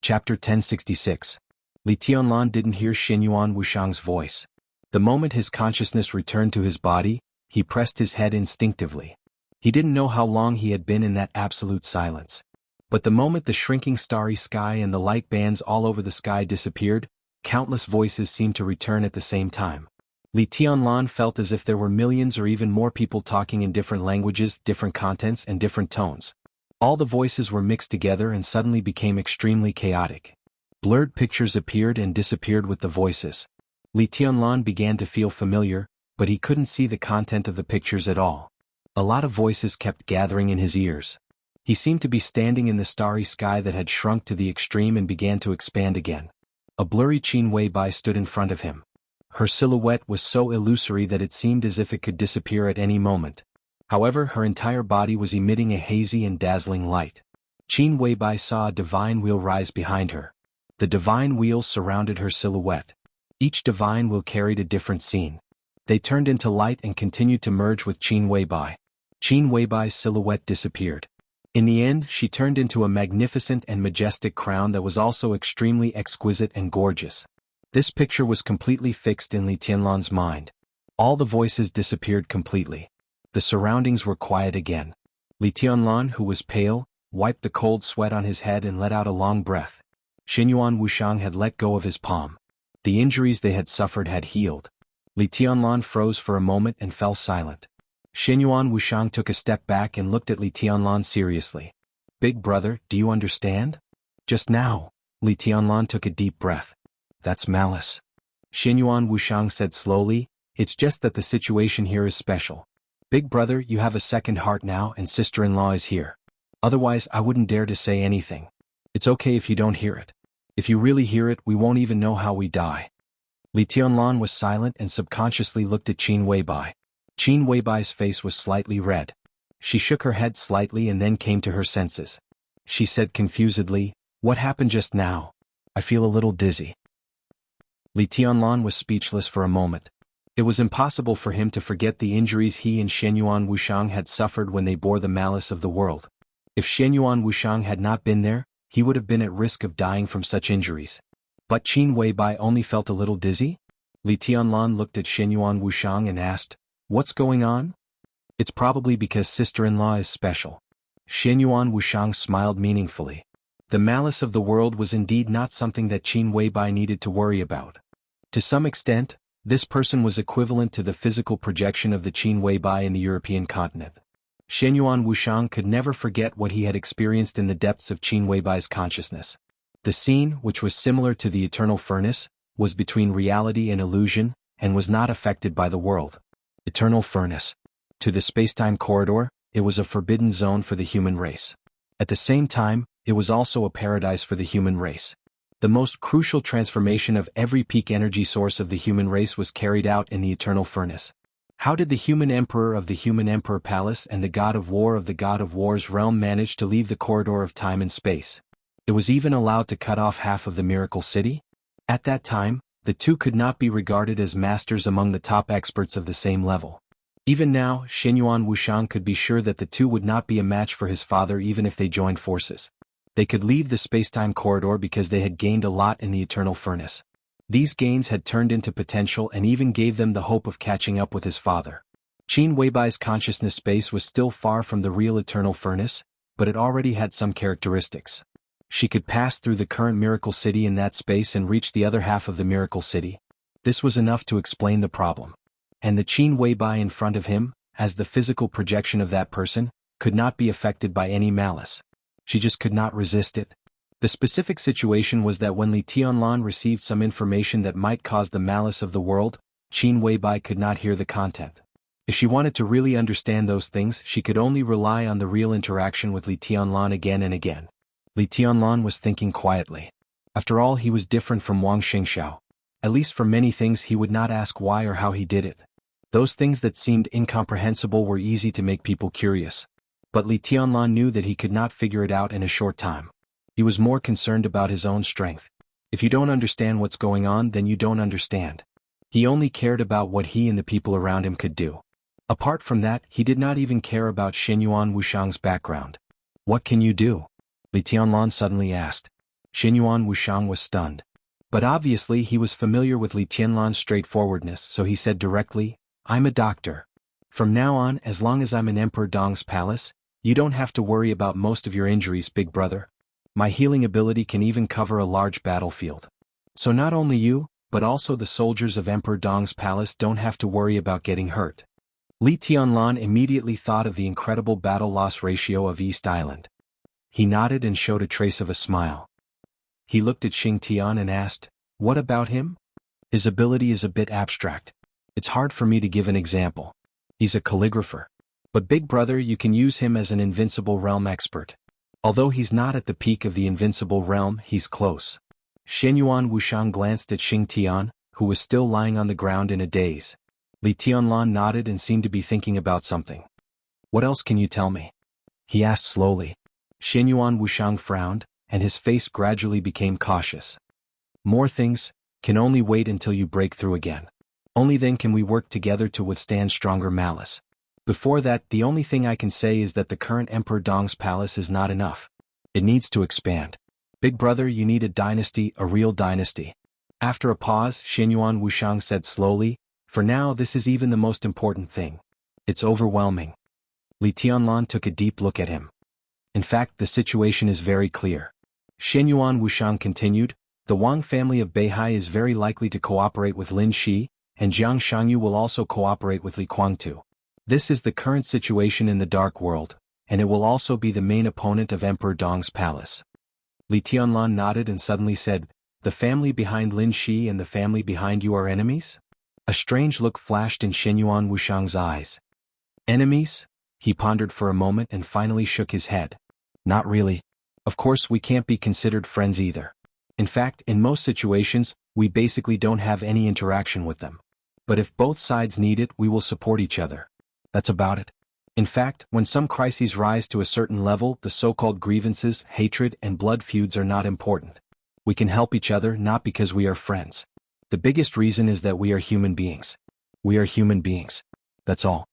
Chapter 1066. Li Tianlan didn't hear Xinyuan Wushang's voice. The moment his consciousness returned to his body, he pressed his head instinctively. He didn't know how long he had been in that absolute silence. But the moment the shrinking starry sky and the light bands all over the sky disappeared, countless voices seemed to return at the same time. Li Tianlan felt as if there were millions or even more people talking in different languages, different contents, and different tones. All the voices were mixed together and suddenly became extremely chaotic. Blurred pictures appeared and disappeared with the voices. Li Tianlan began to feel familiar, but he couldn't see the content of the pictures at all. A lot of voices kept gathering in his ears. He seemed to be standing in the starry sky that had shrunk to the extreme and began to expand again. A blurry Qin Weibai stood in front of him. Her silhouette was so illusory that it seemed as if it could disappear at any moment. However, her entire body was emitting a hazy and dazzling light. Qin Weibai saw a divine wheel rise behind her. The divine wheels surrounded her silhouette. Each divine wheel carried a different scene. They turned into light and continued to merge with Qin Weibai. Qin Weibai's silhouette disappeared. In the end, she turned into a magnificent and majestic crown that was also extremely exquisite and gorgeous. This picture was completely fixed in Li Tianlan's mind. All the voices disappeared completely. The surroundings were quiet again. Li Tianlan, who was pale, wiped the cold sweat on his head and let out a long breath. Xinyuan Wushang had let go of his palm. The injuries they had suffered had healed. Li Tianlan froze for a moment and fell silent. Xinyuan Wushang took a step back and looked at Li Tianlan seriously. "Big brother, do you understand?" "Just now." Li Tianlan took a deep breath. "That's malice." Xinyuan Wushang said slowly, "It's just that the situation here is special. Big brother, you have a second heart now and sister-in-law is here. Otherwise I wouldn't dare to say anything. It's okay if you don't hear it. If you really hear it, we won't even know how we die." Li Tianlan was silent and subconsciously looked at Qin Weibai. Qin Weibai's face was slightly red. She shook her head slightly and then came to her senses. She said confusedly, "What happened just now? I feel a little dizzy." Li Tianlan was speechless for a moment. It was impossible for him to forget the injuries he and Xinyuan Wushang had suffered when they bore the malice of the world. If Xinyuan Wushang had not been there, he would have been at risk of dying from such injuries. But Qin Weibai only felt a little dizzy? Li Tianlan looked at Xinyuan Wushang and asked, "What's going on?" "It's probably because sister-in-law is special." Xinyuan Wushang smiled meaningfully. The malice of the world was indeed not something that Qin Weibai needed to worry about. To some extent, this person was equivalent to the physical projection of the Qin Weibai in the European continent. Xinyuan Wushang could never forget what he had experienced in the depths of Qin Weibai's consciousness. The scene, which was similar to the eternal furnace, was between reality and illusion, and was not affected by the world. Eternal furnace. To the spacetime corridor, it was a forbidden zone for the human race. At the same time, it was also a paradise for the human race. The most crucial transformation of every peak energy source of the human race was carried out in the eternal furnace. How did the human emperor of the human emperor palace and the god of war of the god of war's realm manage to leave the corridor of time and space? It was even allowed to cut off half of the miracle city? At that time, the two could not be regarded as masters among the top experts of the same level. Even now, Xinyuan Wushang could be sure that the two would not be a match for his father even if they joined forces. They could leave the spacetime corridor because they had gained a lot in the eternal furnace. These gains had turned into potential and even gave them the hope of catching up with his father. Qin Weibai's consciousness space was still far from the real eternal furnace, but it already had some characteristics. She could pass through the current miracle city in that space and reach the other half of the miracle city. This was enough to explain the problem. And the Qin Weibai in front of him, as the physical projection of that person, could not be affected by any malice. She just could not resist it. The specific situation was that when Li Tianlan received some information that might cause the malice of the world, Qin Weibai could not hear the content. If she wanted to really understand those things, she could only rely on the real interaction with Li Tianlan again and again. Li Tianlan was thinking quietly. After all, he was different from Wang Xingxiao. At least for many things he would not ask why or how he did it. Those things that seemed incomprehensible were easy to make people curious. But Li Tianlan knew that he could not figure it out in a short time. He was more concerned about his own strength. If you don't understand what's going on, then you don't understand. He only cared about what he and the people around him could do. Apart from that, he did not even care about Xinyuan Wushang's background. "What can you do?" Li Tianlan suddenly asked. Xinyuan Wushang was stunned. But obviously he was familiar with Li Tianlan's straightforwardness, so he said directly, "I'm a doctor. From now on, as long as I'm in Emperor Dong's palace, you don't have to worry about most of your injuries, big brother. My healing ability can even cover a large battlefield. So not only you, but also the soldiers of Emperor Dong's palace don't have to worry about getting hurt." Li Tianlan immediately thought of the incredible battle loss ratio of East Island. He nodded and showed a trace of a smile. He looked at Xing Tian and asked, "What about him?" "His ability is a bit abstract. It's hard for me to give an example. He's a calligrapher. But big brother, you can use him as an invincible realm expert. Although he's not at the peak of the invincible realm, he's close." Xinyuan Wushang glanced at Xing Tian, who was still lying on the ground in a daze. Li Tianlan nodded and seemed to be thinking about something. "What else can you tell me?" he asked slowly. Xinyuan Wushang frowned, and his face gradually became cautious. "More things can only wait until you break through again. Only then can we work together to withstand stronger malice. Before that, the only thing I can say is that the current Emperor Dong's palace is not enough. It needs to expand. Big brother, you need a dynasty, a real dynasty." After a pause, Xinyuan Wushang said slowly, "For now, this is even the most important thing. It's overwhelming." Li Tianlan took a deep look at him. "In fact, the situation is very clear." Xinyuan Wushang continued, "The Wang family of Beihai is very likely to cooperate with Lin Shi, and Jiang Shangyu will also cooperate with Li Guangtu. This is the current situation in the Dark World, and it will also be the main opponent of Emperor Dong's palace." Li Tianlan nodded and suddenly said, "The family behind Lin Shi and the family behind you are enemies?" A strange look flashed in Xinyuan Wushang's eyes. "Enemies?" He pondered for a moment and finally shook his head. "Not really. Of course we can't be considered friends either. In fact, in most situations, we basically don't have any interaction with them. But if both sides need it, we will support each other. That's about it. In fact, when some crises rise to a certain level, the so-called grievances, hatred, and blood feuds are not important. We can help each other not because we are friends. The biggest reason is that we are human beings. We are human beings. That's all."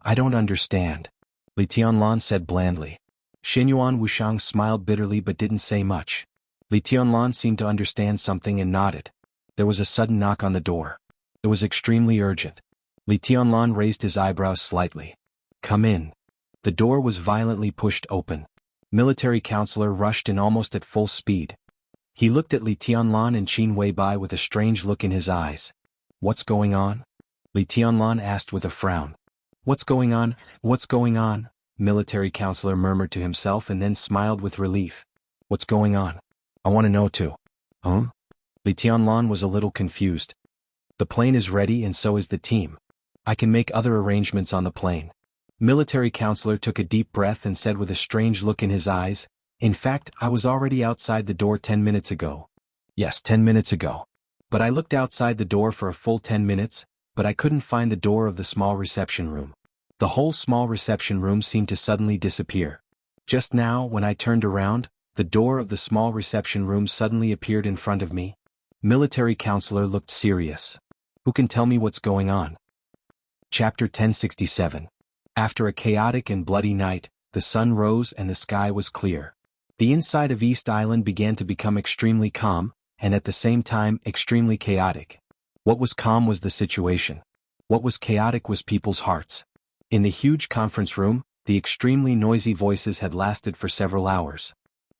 "I don't understand," Li Tianlan said blandly. Xinyuan Wushang smiled bitterly but didn't say much. Li Tianlan seemed to understand something and nodded. There was a sudden knock on the door. It was extremely urgent. Li Tianlan raised his eyebrows slightly. "Come in." The door was violently pushed open. Military counselor rushed in almost at full speed. He looked at Li Tianlan and Qin Weibai with a strange look in his eyes. "What's going on?" Li Tianlan asked with a frown. "What's going on? What's going on?" Military counselor murmured to himself and then smiled with relief. "What's going on? I want to know too." "Huh?" Li Tianlan was a little confused. "The plane is ready and so is the team. I can make other arrangements on the plane." Military counselor took a deep breath and said with a strange look in his eyes, "In fact, I was already outside the door 10 minutes ago." "Yes, 10 minutes ago. But I looked outside the door for a full 10 minutes, but I couldn't find the door of the small reception room. The whole small reception room seemed to suddenly disappear. Just now, when I turned around, the door of the small reception room suddenly appeared in front of me." Military counselor looked serious. "Who can tell me what's going on?" Chapter 1067. After a chaotic and bloody night, the sun rose and the sky was clear. The inside of East Island began to become extremely calm, and at the same time extremely chaotic. What was calm was the situation. What was chaotic was people's hearts. In the huge conference room, the extremely noisy voices had lasted for several hours.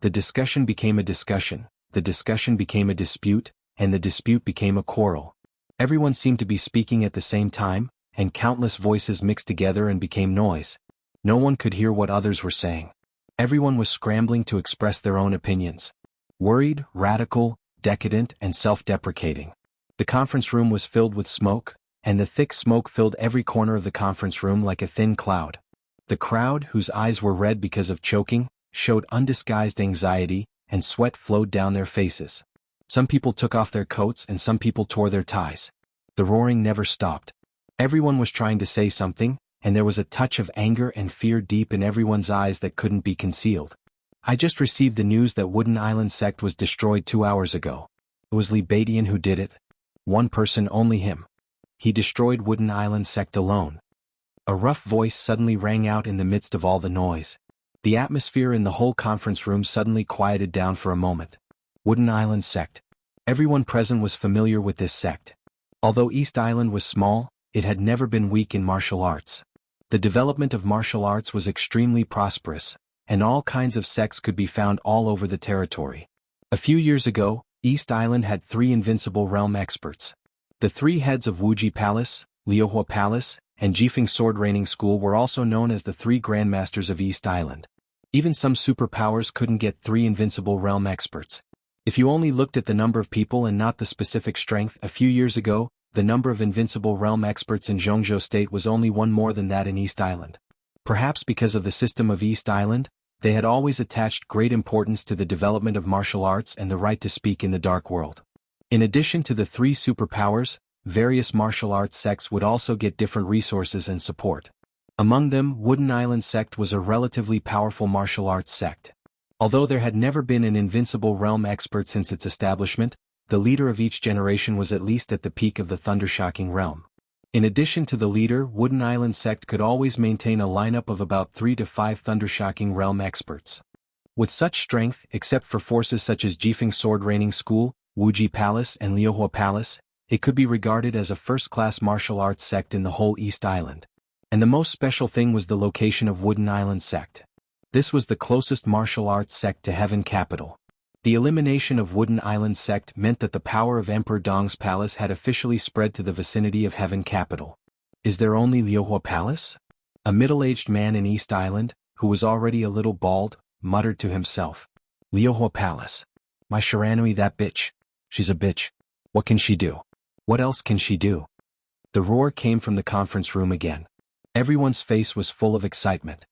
The discussion became a discussion, the discussion became a dispute, and the dispute became a quarrel. Everyone seemed to be speaking at the same time, and countless voices mixed together and became noise. No one could hear what others were saying. Everyone was scrambling to express their own opinions. Worried, radical, decadent, and self-deprecating. The conference room was filled with smoke, and the thick smoke filled every corner of the conference room like a thin cloud. The crowd, whose eyes were red because of choking, showed undisguised anxiety, and sweat flowed down their faces. Some people took off their coats and some people tore their ties. The roaring never stopped. Everyone was trying to say something, and there was a touch of anger and fear deep in everyone's eyes that couldn't be concealed. "I just received the news that Wooden Island sect was destroyed 2 hours ago. It was Li Badian who did it. One person, only him. He destroyed Wooden Island sect alone." A rough voice suddenly rang out in the midst of all the noise. The atmosphere in the whole conference room suddenly quieted down for a moment. Wooden Island Sect. Everyone present was familiar with this sect. Although East Island was small, it had never been weak in martial arts. The development of martial arts was extremely prosperous, and all kinds of sects could be found all over the territory. A few years ago, East Island had 3 invincible realm experts. The 3 heads of Wuji Palace, Liuhua Palace, and Jifeng Sword Raining School were also known as the 3 Grandmasters of East Island. Even some superpowers couldn't get 3 invincible realm experts. If you only looked at the number of people and not the specific strength, a few years ago, the number of invincible realm experts in Zhongzhou State was only 1 more than that in East Island. Perhaps because of the system of East Island, they had always attached great importance to the development of martial arts and the right to speak in the dark world. In addition to the 3 superpowers, various martial arts sects would also get different resources and support. Among them, Wooden Island Sect was a relatively powerful martial arts sect. Although there had never been an invincible realm expert since its establishment, the leader of each generation was at least at the peak of the Thundershocking realm. In addition to the leader, Wooden Island Sect could always maintain a lineup of about 3 to 5 Thundershocking realm experts. With such strength, except for forces such as Jifeng Sword Raining School, Wuji Palace and Liuhua Palace, it could be regarded as a first-class martial arts sect in the whole East Island. And the most special thing was the location of Wooden Island Sect. This was the closest martial arts sect to Heaven Capital. The elimination of Wooden Island Sect meant that the power of Emperor Dong's palace had officially spread to the vicinity of Heaven Capital. Is there only Liuhua Palace? A middle-aged man in East Island, who was already a little bald, muttered to himself. Liuhua Palace. My Shiranui, that bitch. She's a bitch. What can she do? What else can she do? The roar came from the conference room again. Everyone's face was full of excitement.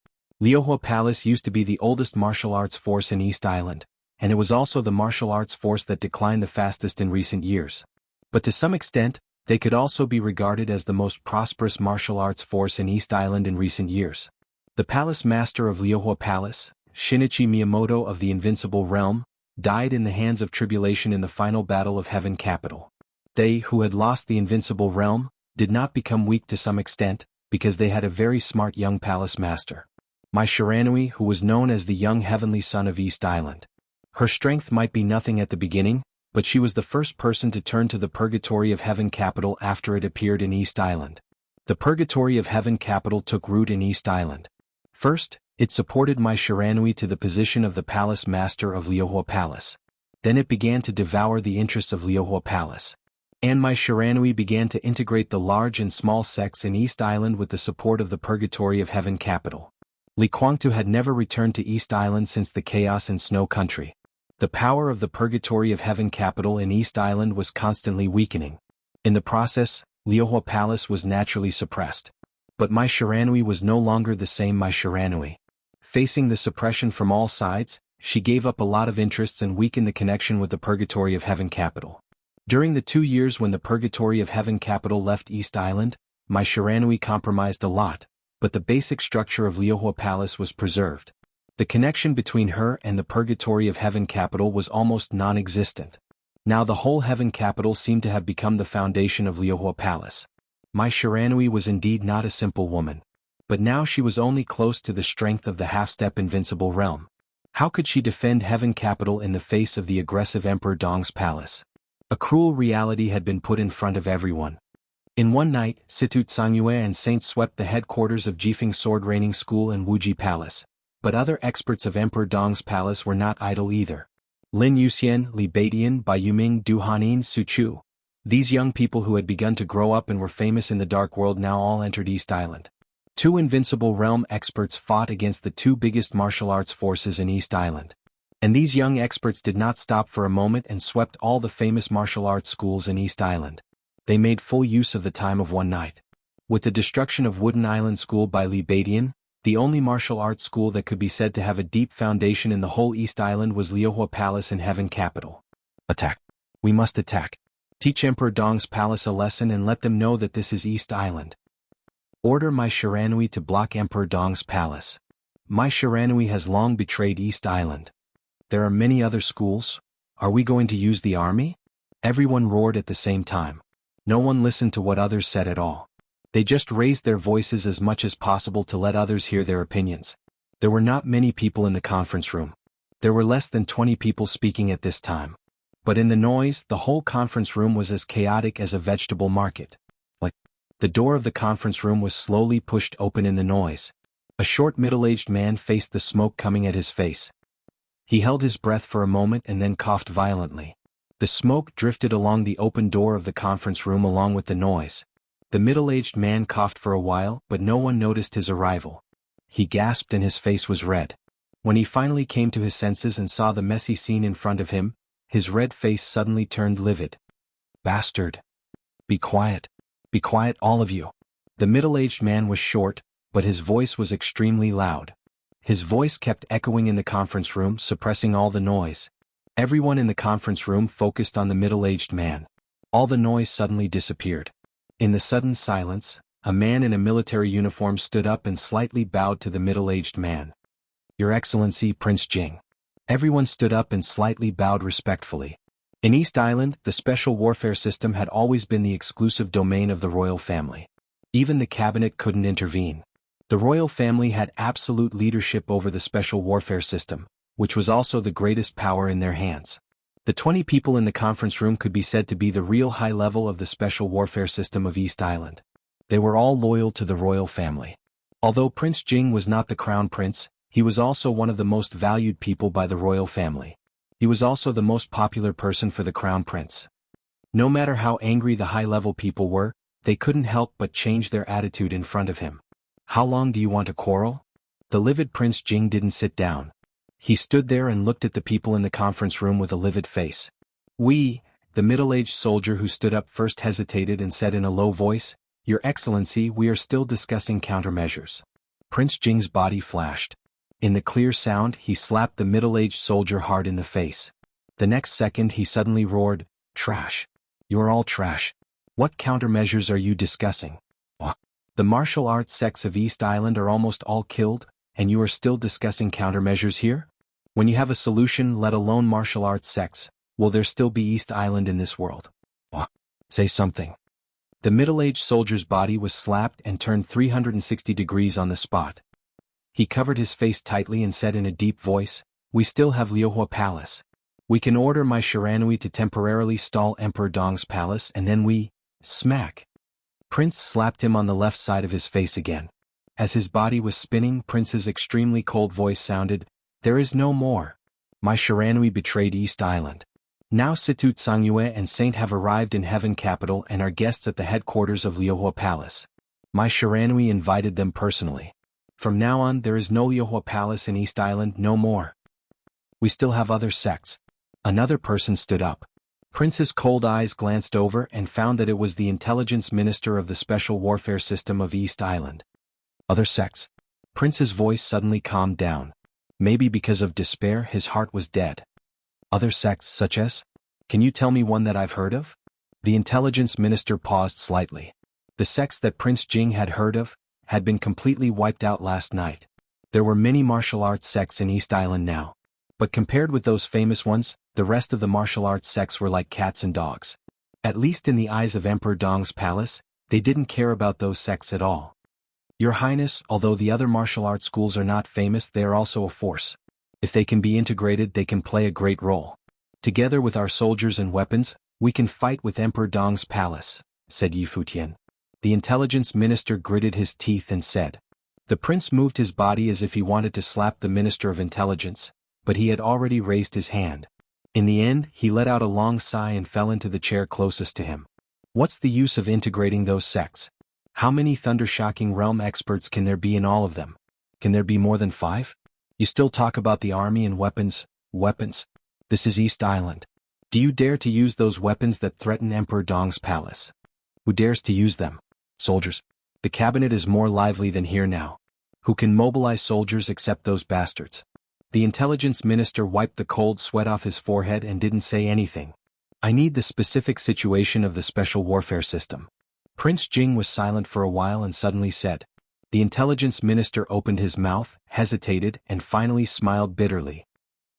Liuhua Palace used to be the oldest martial arts force in East Island, and it was also the martial arts force that declined the fastest in recent years. But to some extent, they could also be regarded as the most prosperous martial arts force in East Island in recent years. The palace master of Liuhua Palace, Shinichi Miyamoto of the Invincible Realm, died in the hands of tribulation in the final battle of Heaven Capital. They who had lost the Invincible Realm did not become weak to some extent, because they had a very smart young palace master. Mai Shiranui, who was known as the young heavenly son of East Island. Her strength might be nothing at the beginning, but she was the first person to turn to the Purgatory of Heaven Capital after it appeared in East Island. The Purgatory of Heaven Capital took root in East Island. First, it supported Mai Shiranui to the position of the palace master of Liuhua Palace. Then it began to devour the interests of Liuhua Palace. And Mai Shiranui began to integrate the large and small sects in East Island with the support of the Purgatory of Heaven Capital. Li Kuangtu had never returned to East Island since the chaos in Snow Country. The power of the Purgatory of Heaven Capital in East Island was constantly weakening. In the process, Liuhua Palace was naturally suppressed. But Mai Shiranui was no longer the same Mai Shiranui. Facing the suppression from all sides, she gave up a lot of interests and weakened the connection with the Purgatory of Heaven Capital. During the 2 years when the Purgatory of Heaven Capital left East Island, Mai Shiranui compromised a lot, but the basic structure of Liuhua Palace was preserved. The connection between her and the Purgatory of Heaven Capital was almost non-existent. Now the whole Heaven Capital seemed to have become the foundation of Liuhua Palace. Mai Shiranui was indeed not a simple woman. But now she was only close to the strength of the half-step Invincible Realm. How could she defend Heaven Capital in the face of the aggressive Emperor Dong's palace? A cruel reality had been put in front of everyone. In one night, Situ Tsangyue and Saint swept the headquarters of Jifeng Sword Raining School and Wuji Palace. But other experts of Emperor Dong's palace were not idle either. Lin Yuxian, Li Beidian, Bai Yuming, Du Hanin, Su Chu. These young people who had begun to grow up and were famous in the dark world now all entered East Island. 2 Invincible Realm experts fought against the 2 biggest martial arts forces in East Island. And these young experts did not stop for a moment and swept all the famous martial arts schools in East Island. They made full use of the time of one night. With the destruction of Wooden Island School by Li Beidian, the only martial arts school that could be said to have a deep foundation in the whole East Island was Liuhua Palace in Heaven Capital. Attack. We must attack. Teach Emperor Dong's palace a lesson and let them know that this is East Island. Order Mai Shiranui to block Emperor Dong's palace. Mai Shiranui has long betrayed East Island. There are many other schools. Are we going to use the army? Everyone roared at the same time. No one listened to what others said at all. They just raised their voices as much as possible to let others hear their opinions. There were not many people in the conference room. There were less than 20 people speaking at this time. But in the noise, the whole conference room was as chaotic as a vegetable market. The door of the conference room was slowly pushed open in the noise. A short middle-aged man faced the smoke coming at his face. He held his breath for a moment and then coughed violently. The smoke drifted along the open door of the conference room along with the noise. The middle-aged man coughed for a while, but no one noticed his arrival. He gasped and his face was red. When he finally came to his senses and saw the messy scene in front of him, his red face suddenly turned livid. "Bastard! Be quiet. Be quiet, all of you." The middle-aged man was short, but his voice was extremely loud. His voice kept echoing in the conference room, suppressing all the noise. Everyone in the conference room focused on the middle-aged man. All the noise suddenly disappeared. In the sudden silence, a man in a military uniform stood up and slightly bowed to the middle-aged man. "Your Excellency, Prince Jing." Everyone stood up and slightly bowed respectfully. In East Island, the special warfare system had always been the exclusive domain of the royal family. Even the cabinet couldn't intervene. The royal family had absolute leadership over the special warfare system, which was also the greatest power in their hands. The 20 people in the conference room could be said to be the real high level of the special warfare system of East Island. They were all loyal to the royal family. Although Prince Jing was not the crown prince, he was also one of the most valued people by the royal family. He was also the most popular person for the crown prince. No matter how angry the high-level people were, they couldn't help but change their attitude in front of him. "How long do you want to quarrel?" The livid Prince Jing didn't sit down. He stood there and looked at the people in the conference room with a livid face. The middle-aged soldier who stood up first hesitated and said in a low voice, "Your Excellency, we are still discussing countermeasures." Prince Jing's body flashed. In the clear sound, he slapped the middle-aged soldier hard in the face. The next second he suddenly roared, "Trash! You're all trash. What countermeasures are you discussing? The martial arts sects of East Island are almost all killed, and you are still discussing countermeasures here? When you have a solution, let alone martial arts sects, will there still be East Island in this world? Say something." The middle-aged soldier's body was slapped and turned 360 degrees on the spot. He covered his face tightly and said in a deep voice, "We still have Liuhua Palace. We can order my Shiranui to temporarily stall Emperor Dong's palace and then we..." Smack! Prince slapped him on the left side of his face again. As his body was spinning, Prince's extremely cold voice sounded, "There is no more. My Shiranui betrayed East Island. Now Situt Sangyue and Saint have arrived in Heaven Capital and are guests at the headquarters of Liuhua Palace. My Shiranui invited them personally. From now on there is no Liuhua Palace in East Island, no more. We still have other sects." Another person stood up. Prince's cold eyes glanced over and found that it was the intelligence minister of the special warfare system of East Island. "Other sects?" Prince's voice suddenly calmed down. Maybe because of despair his heart was dead. "Other sects such as? Can you tell me one that I've heard of?" The intelligence minister paused slightly. The sects that Prince Jing had heard of had been completely wiped out last night. There were many martial arts sects in East Island now. But compared with those famous ones, the rest of the martial arts sects were like cats and dogs. At least in the eyes of Emperor Dong's palace, they didn't care about those sects at all. "Your Highness, although the other martial arts schools are not famous, they are also a force. If they can be integrated, they can play a great role. Together with our soldiers and weapons, we can fight with Emperor Dong's palace," said Yi Futian. The intelligence minister gritted his teeth and said. The prince moved his body as if he wanted to slap the minister of intelligence, but he had already raised his hand. In the end, he let out a long sigh and fell into the chair closest to him. What's the use of integrating those sects? How many thunder-shocking realm experts can there be in all of them? Can there be more than 5? You still talk about the army and weapons? Weapons? This is East Island. Do you dare to use those weapons that threaten Emperor Dong's palace? Who dares to use them? Soldiers. The cabinet is more lively than here now. Who can mobilize soldiers except those bastards? The intelligence minister wiped the cold sweat off his forehead and didn't say anything. "I need the specific situation of the special warfare system." Prince Jing was silent for a while and suddenly said. The intelligence minister opened his mouth, hesitated, and finally smiled bitterly.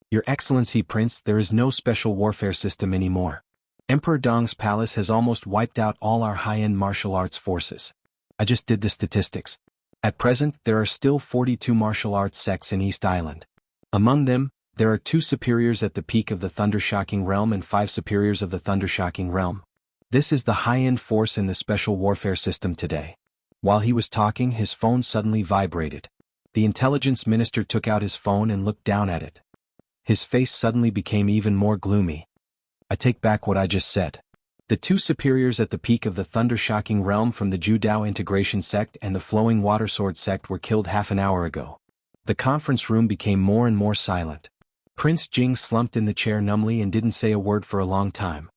"Your Excellency Prince, there is no special warfare system anymore. Emperor Dong's palace has almost wiped out all our high-end martial arts forces. I just did the statistics. At present, there are still 42 martial arts sects in East Island. Among them, There are 2 superiors at the peak of the Thundershocking realm and 5 superiors of the Thundershocking realm. This is the high-end force in the special warfare system today. While he was talking, his phone suddenly vibrated. The intelligence minister took out his phone and looked down at it. His face suddenly became even more gloomy. I take back what I just said. The 2 superiors at the peak of the Thundershocking realm from the Judao Integration sect and the Flowing Water Sword sect were killed half an hour ago. The conference room became more and more silent. Prince Jing slumped in the chair numbly and didn't say a word for a long time.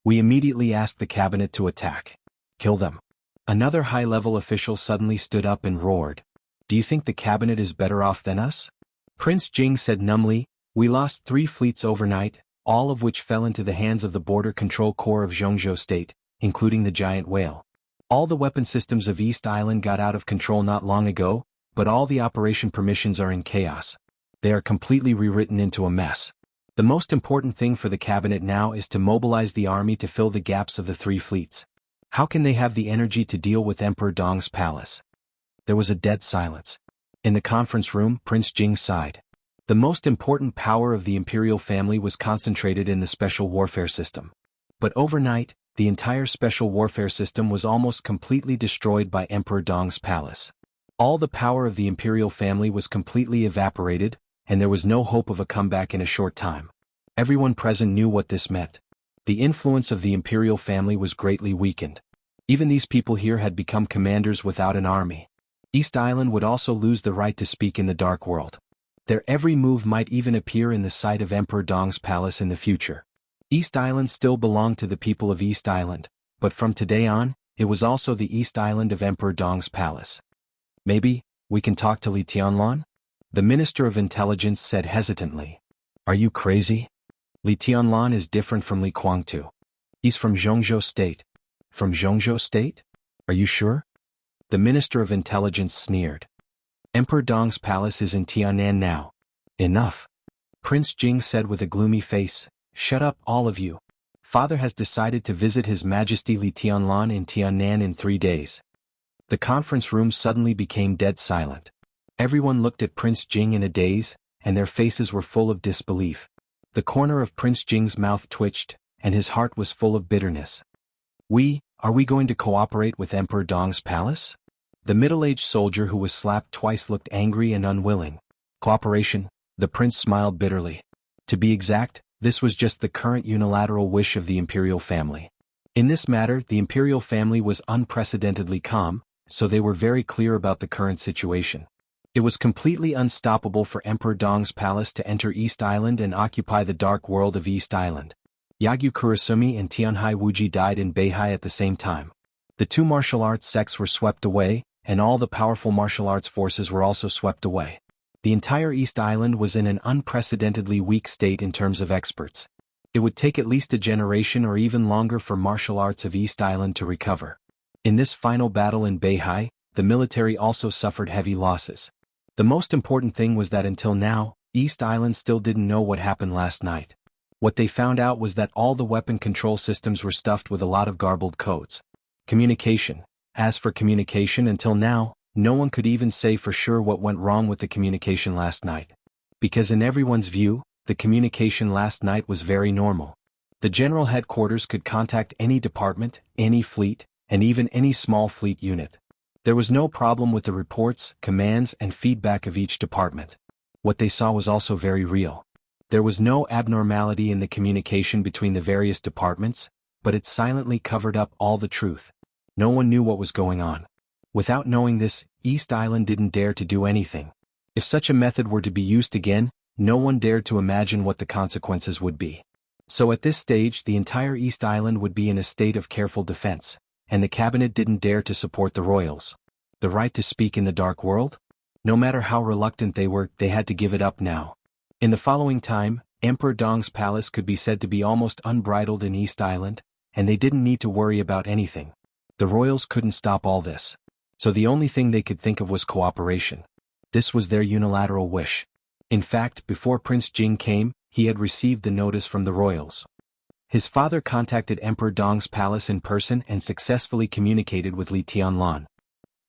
We immediately asked the cabinet to attack. Kill them. Another high-level official suddenly stood up and roared. Do you think the cabinet is better off than us? Prince Jing said numbly, we lost 3 fleets overnight, all of which fell into the hands of the Border Control Corps of Zhongzhou State, including the giant whale. All the weapon systems of East Island got out of control not long ago, but all the operation permissions are in chaos. They are completely rewritten into a mess. The most important thing for the cabinet now is to mobilize the army to fill the gaps of the 3 fleets. How can they have the energy to deal with Emperor Dong's palace? There was a dead silence. In the conference room, Prince Jing sighed. The most important power of the imperial family was concentrated in the special warfare system. But overnight, the entire special warfare system was almost completely destroyed by Emperor Dong's palace. All the power of the imperial family was completely evaporated, and there was no hope of a comeback in a short time. Everyone present knew what this meant. The influence of the imperial family was greatly weakened. Even these people here had become commanders without an army. East Island would also lose the right to speak in the Dark World. Their every move might even appear in the sight of Emperor Dong's palace in the future. East Island still belonged to the people of East Island, but from today on, it was also the East Island of Emperor Dong's palace. Maybe, we can talk to Li Tianlan? The Minister of Intelligence said hesitantly. Are you crazy? Li Tianlan is different from Li Guangtu. He's from Zhongzhou State. From Zhongzhou State? Are you sure? The Minister of Intelligence sneered. Emperor Dong's palace is in Tianan now. Enough. Prince Jing said with a gloomy face, shut up all of you. Father has decided to visit His Majesty Li Tianlan in Tianan in 3 days. The conference room suddenly became dead silent. Everyone looked at Prince Jing in a daze, and their faces were full of disbelief. The corner of Prince Jing's mouth twitched, and his heart was full of bitterness. Are we going to cooperate with Emperor Dong's palace? The middle-aged soldier who was slapped twice looked angry and unwilling. Cooperation? The prince smiled bitterly. To be exact, this was just the current unilateral wish of the imperial family. In this matter, the imperial family was unprecedentedly calm, so they were very clear about the current situation. It was completely unstoppable for Emperor Dong's palace to enter East Island and occupy the dark world of East Island. Yagyu Kurasumi and Tianhai Wuji died in Beihai at the same time. The 2 martial arts sects were swept away, and all the powerful martial arts forces were also swept away. The entire East Island was in an unprecedentedly weak state in terms of experts. It would take at least a generation or even longer for martial arts of East Island to recover. In this final battle in Beihai, the military also suffered heavy losses. The most important thing was that until now, East Island still didn't know what happened last night. What they found out was that all the weapon control systems were stuffed with a lot of garbled codes. Communication. As for communication, until now, no one could even say for sure what went wrong with the communication last night. Because in everyone's view, the communication last night was very normal. The general headquarters could contact any department, any fleet, and even any small fleet unit. There was no problem with the reports, commands, and feedback of each department. What they saw was also very real. There was no abnormality in the communication between the various departments, but it silently covered up all the truth. No one knew what was going on. Without knowing this, East Island didn't dare to do anything. If such a method were to be used again, no one dared to imagine what the consequences would be. So at this stage, the entire East Island would be in a state of careful defense, and the cabinet didn't dare to support the royals. The right to speak in the dark world? No matter how reluctant they were, they had to give it up now. In the following time, Emperor Dong's palace could be said to be almost unbridled in East Island, and they didn't need to worry about anything. The royals couldn't stop all this. So the only thing they could think of was cooperation. This was their unilateral wish. In fact, before Prince Jing came, he had received the notice from the royals. His father contacted Emperor Dong's palace in person and successfully communicated with Li Tianlan.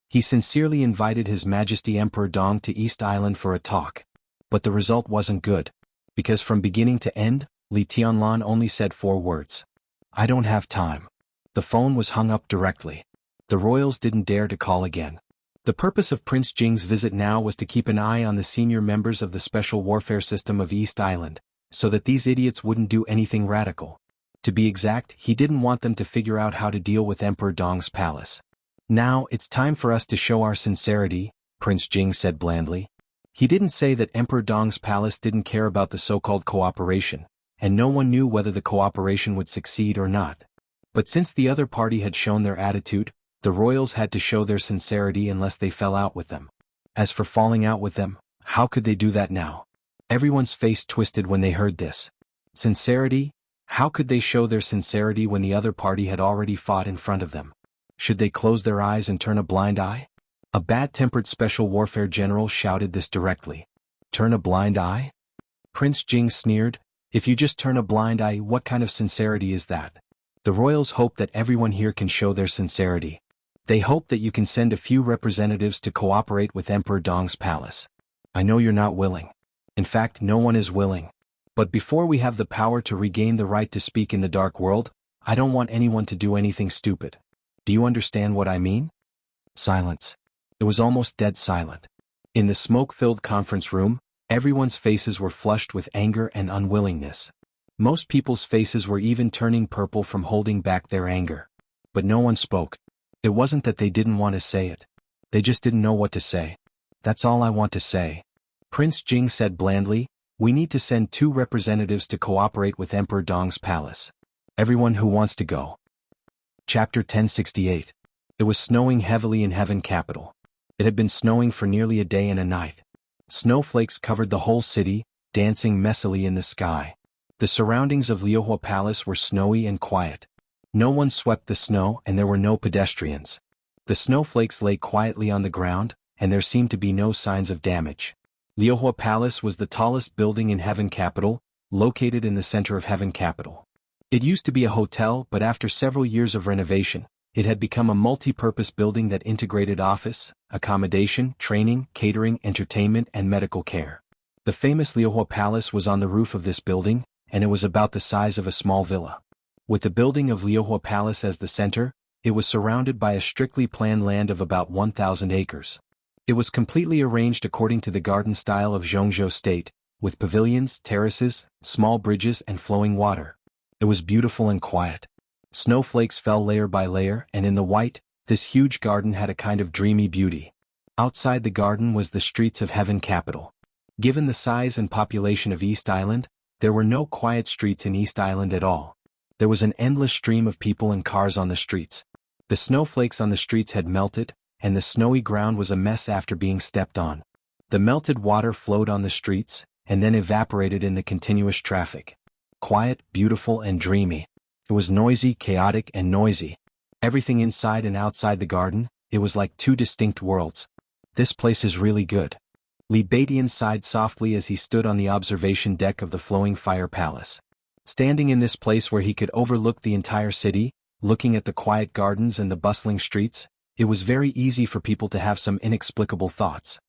He sincerely invited His Majesty Emperor Dong to East Island for a talk. But the result wasn't good. Because from beginning to end, Li Tianlan only said 4 words. I don't have time. The phone was hung up directly. The royals didn't dare to call again. The purpose of Prince Jing's visit now was to keep an eye on the senior members of the special warfare system of East Island, so that these idiots wouldn't do anything radical. To be exact, he didn't want them to figure out how to deal with Emperor Dong's palace. Now, it's time for us to show our sincerity, Prince Jing said blandly. He didn't say that Emperor Dong's palace didn't care about the so-called cooperation, and no one knew whether the cooperation would succeed or not. But since the other party had shown their attitude, the royals had to show their sincerity unless they fell out with them. As for falling out with them, how could they do that now? Everyone's face twisted when they heard this. Sincerity? How could they show their sincerity when the other party had already fought in front of them? Should they close their eyes and turn a blind eye? A bad-tempered special warfare general shouted this directly. Turn a blind eye? Prince Jing sneered. If you just turn a blind eye, what kind of sincerity is that? The royals hope that everyone here can show their sincerity. They hope that you can send a few representatives to cooperate with Emperor Dong's palace. I know you're not willing. In fact, no one is willing. But before we have the power to regain the right to speak in the dark world, I don't want anyone to do anything stupid. Do you understand what I mean? Silence. It was almost dead silent. In the smoke-filled conference room, everyone's faces were flushed with anger and unwillingness. Most people's faces were even turning purple from holding back their anger. But no one spoke. It wasn't that they didn't want to say it. They just didn't know what to say. That's all I want to say. Prince Jing said blandly, we need to send 2 representatives to cooperate with Emperor Dong's palace. Everyone who wants to go. Chapter 1068. It was snowing heavily in Heaven Capital. It had been snowing for nearly a day and a night. Snowflakes covered the whole city, dancing messily in the sky. The surroundings of Liuhua Palace were snowy and quiet. No one swept the snow and there were no pedestrians. The snowflakes lay quietly on the ground, and there seemed to be no signs of damage. Liuhua Palace was the tallest building in Heaven Capital, located in the center of Heaven Capital. It used to be a hotel, but after several years of renovation, it had become a multi-purpose building that integrated office, accommodation, training, catering, entertainment, and medical care. The famous Liuhua Palace was on the roof of this building, and it was about the size of a small villa. With the building of Liuhua Palace as the center, it was surrounded by a strictly planned land of about 1,000 acres. It was completely arranged according to the garden style of Zhongzhou State, with pavilions, terraces, small bridges, and flowing water. It was beautiful and quiet. Snowflakes fell layer by layer, and in the white, this huge garden had a kind of dreamy beauty. Outside the garden was the streets of Heaven Capital. Given the size and population of East Island, there were no quiet streets in East Island at all. There was an endless stream of people and cars on the streets. The snowflakes on the streets had melted, and the snowy ground was a mess after being stepped on. The melted water flowed on the streets, and then evaporated in the continuous traffic. Quiet, beautiful, and dreamy. It was noisy, chaotic, and noisy. Everything inside and outside the garden, it was like 2 distinct worlds. This place is really good. Li Baidian sighed softly as he stood on the observation deck of the flowing fire palace. Standing in this place where he could overlook the entire city, looking at the quiet gardens and the bustling streets, it was very easy for people to have some inexplicable thoughts.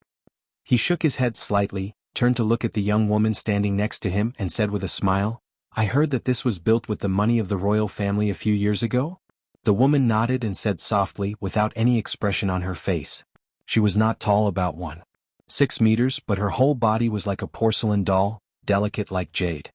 He shook his head slightly, turned to look at the young woman standing next to him and said with a smile, I heard that this was built with the money of the royal family a few years ago? The woman nodded and said softly, without any expression on her face. She was not tall, about 1.6 meters, but her whole body was like a porcelain doll, delicate like jade.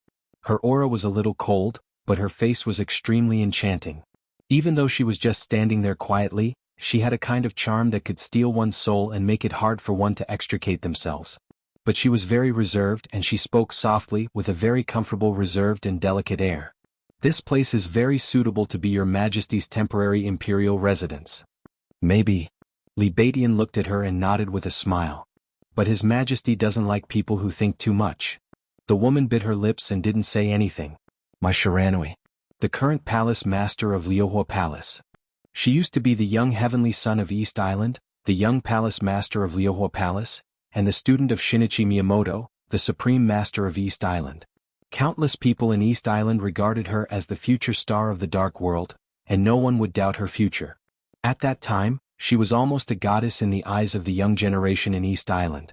Her aura was a little cold, but her face was extremely enchanting. Even though she was just standing there quietly, she had a kind of charm that could steal one's soul and make it hard for one to extricate themselves. But she was very reserved and she spoke softly with a very comfortable, reserved and delicate air. This place is very suitable to be your Majesty's temporary imperial residence. Maybe. Li Baidian looked at her and nodded with a smile. But His Majesty doesn't like people who think too much. The woman bit her lips and didn't say anything. My Shiranui. The current palace master of Liuhua Palace. She used to be the young heavenly son of East Island, the young palace master of Liuhua Palace, and the student of Shinichi Miyamoto, the supreme master of East Island. Countless people in East Island regarded her as the future star of the dark world, and no one would doubt her future. At that time, she was almost a goddess in the eyes of the young generation in East Island.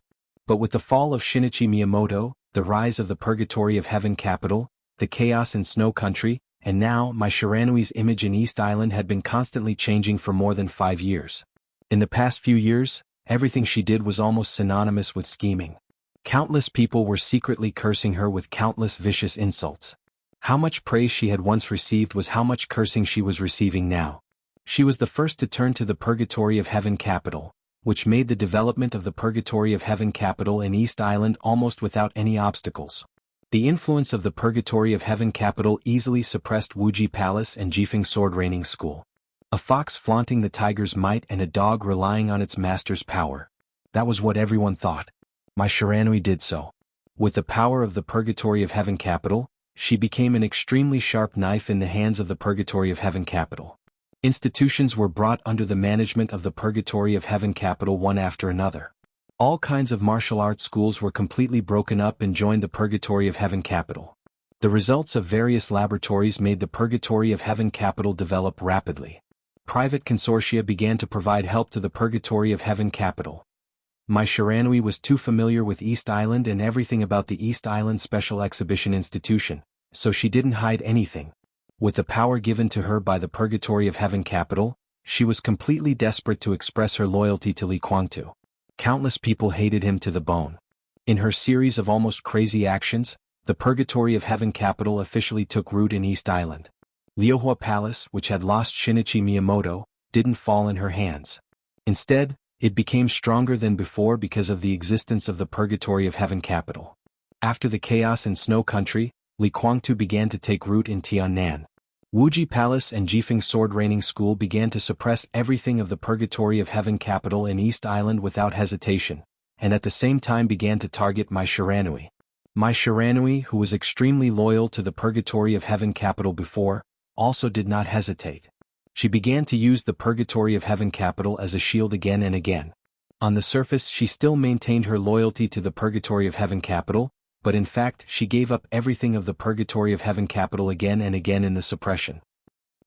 But with the fall of Shinichi Miyamoto, the rise of the Purgatory of Heaven capital, the chaos in Snow Country, and now Mai Shiranui's image in East Island had been constantly changing for more than 5 years. In the past few years, everything she did was almost synonymous with scheming. Countless people were secretly cursing her with countless vicious insults. How much praise she had once received was how much cursing she was receiving now. She was the first to turn to the Purgatory of Heaven capital, which made the development of the Purgatory of Heaven capital in East Island almost without any obstacles. The influence of the Purgatory of Heaven capital easily suppressed Wuji Palace and Jifeng Sword Raining School. A fox flaunting the tiger's might and a dog relying on its master's power. That was what everyone thought. Mai Shiranui did so. With the power of the Purgatory of Heaven capital, she became an extremely sharp knife in the hands of the Purgatory of Heaven capital. Institutions were brought under the management of the Purgatory of Heaven capital one after another. All kinds of martial arts schools were completely broken up and joined the Purgatory of Heaven capital. The results of various laboratories made the Purgatory of Heaven capital develop rapidly. Private consortia began to provide help to the Purgatory of Heaven capital. Mai Shiranui was too familiar with East Island and everything about the East Island Special Exhibition Institution, so she didn't hide anything. With the power given to her by the Purgatory of Heaven capital, she was completely desperate to express her loyalty to Li Guangtu. Countless people hated him to the bone. In her series of almost crazy actions, the Purgatory of Heaven capital officially took root in East Island. Liuhua Palace, which had lost Shinichi Miyamoto, didn't fall in her hands. Instead, it became stronger than before because of the existence of the Purgatory of Heaven capital. After the chaos in Snow Country, Li Guangtu began to take root in Tiannan. Wuji Palace and Jifeng Sword Raining School began to suppress everything of the Purgatory of Heaven capital in East Island without hesitation, and at the same time began to target Mai Shiranui. Mai Shiranui, who was extremely loyal to the Purgatory of Heaven capital before, also did not hesitate. She began to use the Purgatory of Heaven capital as a shield again and again. On the surface she still maintained her loyalty to the Purgatory of Heaven capital, but in fact she gave up everything of the Purgatory of Heaven capital again and again in the suppression.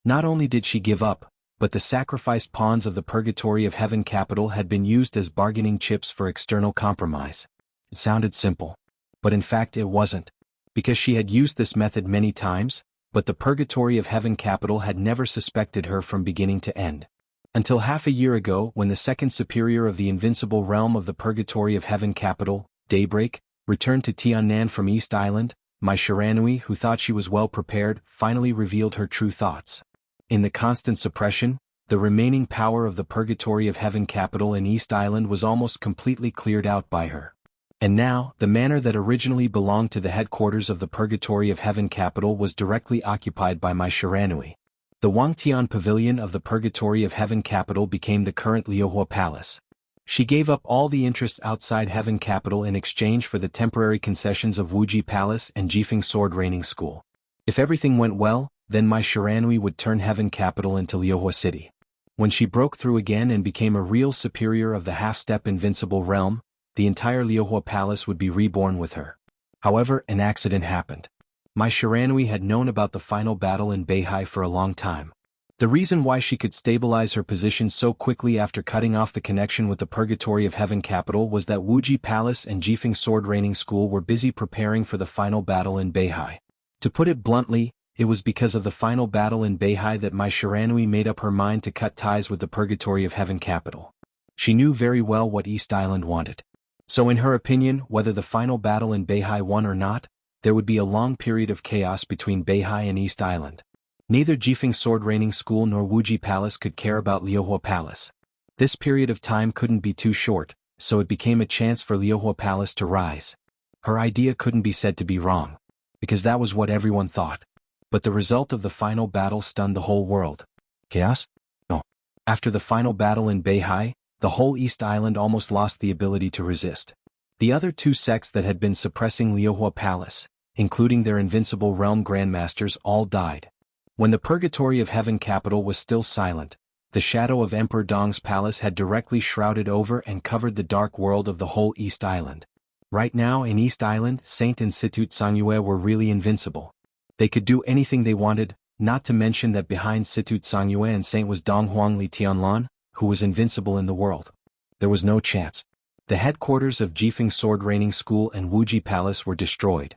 Not only did she give up, but the sacrificed pawns of the Purgatory of Heaven capital had been used as bargaining chips for external compromise. It sounded simple. But in fact it wasn't. Because she had used this method many times, but the Purgatory of Heaven capital had never suspected her from beginning to end. Until half a year ago when the second superior of the invincible realm of the Purgatory of Heaven capital, Daybreak, returned to Tiannan from East Island, Mai Shiranui, who thought she was well prepared, finally revealed her true thoughts. In the constant suppression, the remaining power of the Purgatory of Heaven capital in East Island was almost completely cleared out by her. And now, the manor that originally belonged to the headquarters of the Purgatory of Heaven capital was directly occupied by Mai Shiranui. The Wangtian Pavilion of the Purgatory of Heaven capital became the current Liuhua Palace. She gave up all the interests outside Heaven capital in exchange for the temporary concessions of Wuji Palace and Jifeng Sword Raining School. If everything went well, then Mai Shiranui would turn Heaven capital into Liuhua City. When she broke through again and became a real superior of the half-step invincible realm, the entire Liuhua Palace would be reborn with her. However, an accident happened. Mai Shiranui had known about the final battle in Beihai for a long time. The reason why she could stabilize her position so quickly after cutting off the connection with the Purgatory of Heaven capital was that Wuji Palace and Jifeng Sword Raining School were busy preparing for the final battle in Beihai. To put it bluntly, it was because of the final battle in Beihai that Mai Shiranui made up her mind to cut ties with the Purgatory of Heaven capital. She knew very well what East Island wanted. So in her opinion, whether the final battle in Beihai won or not, there would be a long period of chaos between Beihai and East Island. Neither Jifeng Sword Raining School nor Wuji Palace could care about Liuhua Palace. This period of time couldn't be too short, so it became a chance for Liuhua Palace to rise. Her idea couldn't be said to be wrong, because that was what everyone thought. But the result of the final battle stunned the whole world. Chaos? No. After the final battle in Beihai, the whole East Island almost lost the ability to resist. The other two sects that had been suppressing Liuhua Palace, including their invincible realm grandmasters, all died. When the Purgatory of Heaven capital was still silent, the shadow of Emperor Dong's palace had directly shrouded over and covered the dark world of the whole East Island. Right now in East Island, Saint and Situt Sangyue were really invincible. They could do anything they wanted, not to mention that behind Situt Sangyue and Saint was Dong Huang Li Tianlan, who was invincible in the world. There was no chance. The headquarters of Jifeng Sword Training School and Wuji Palace were destroyed.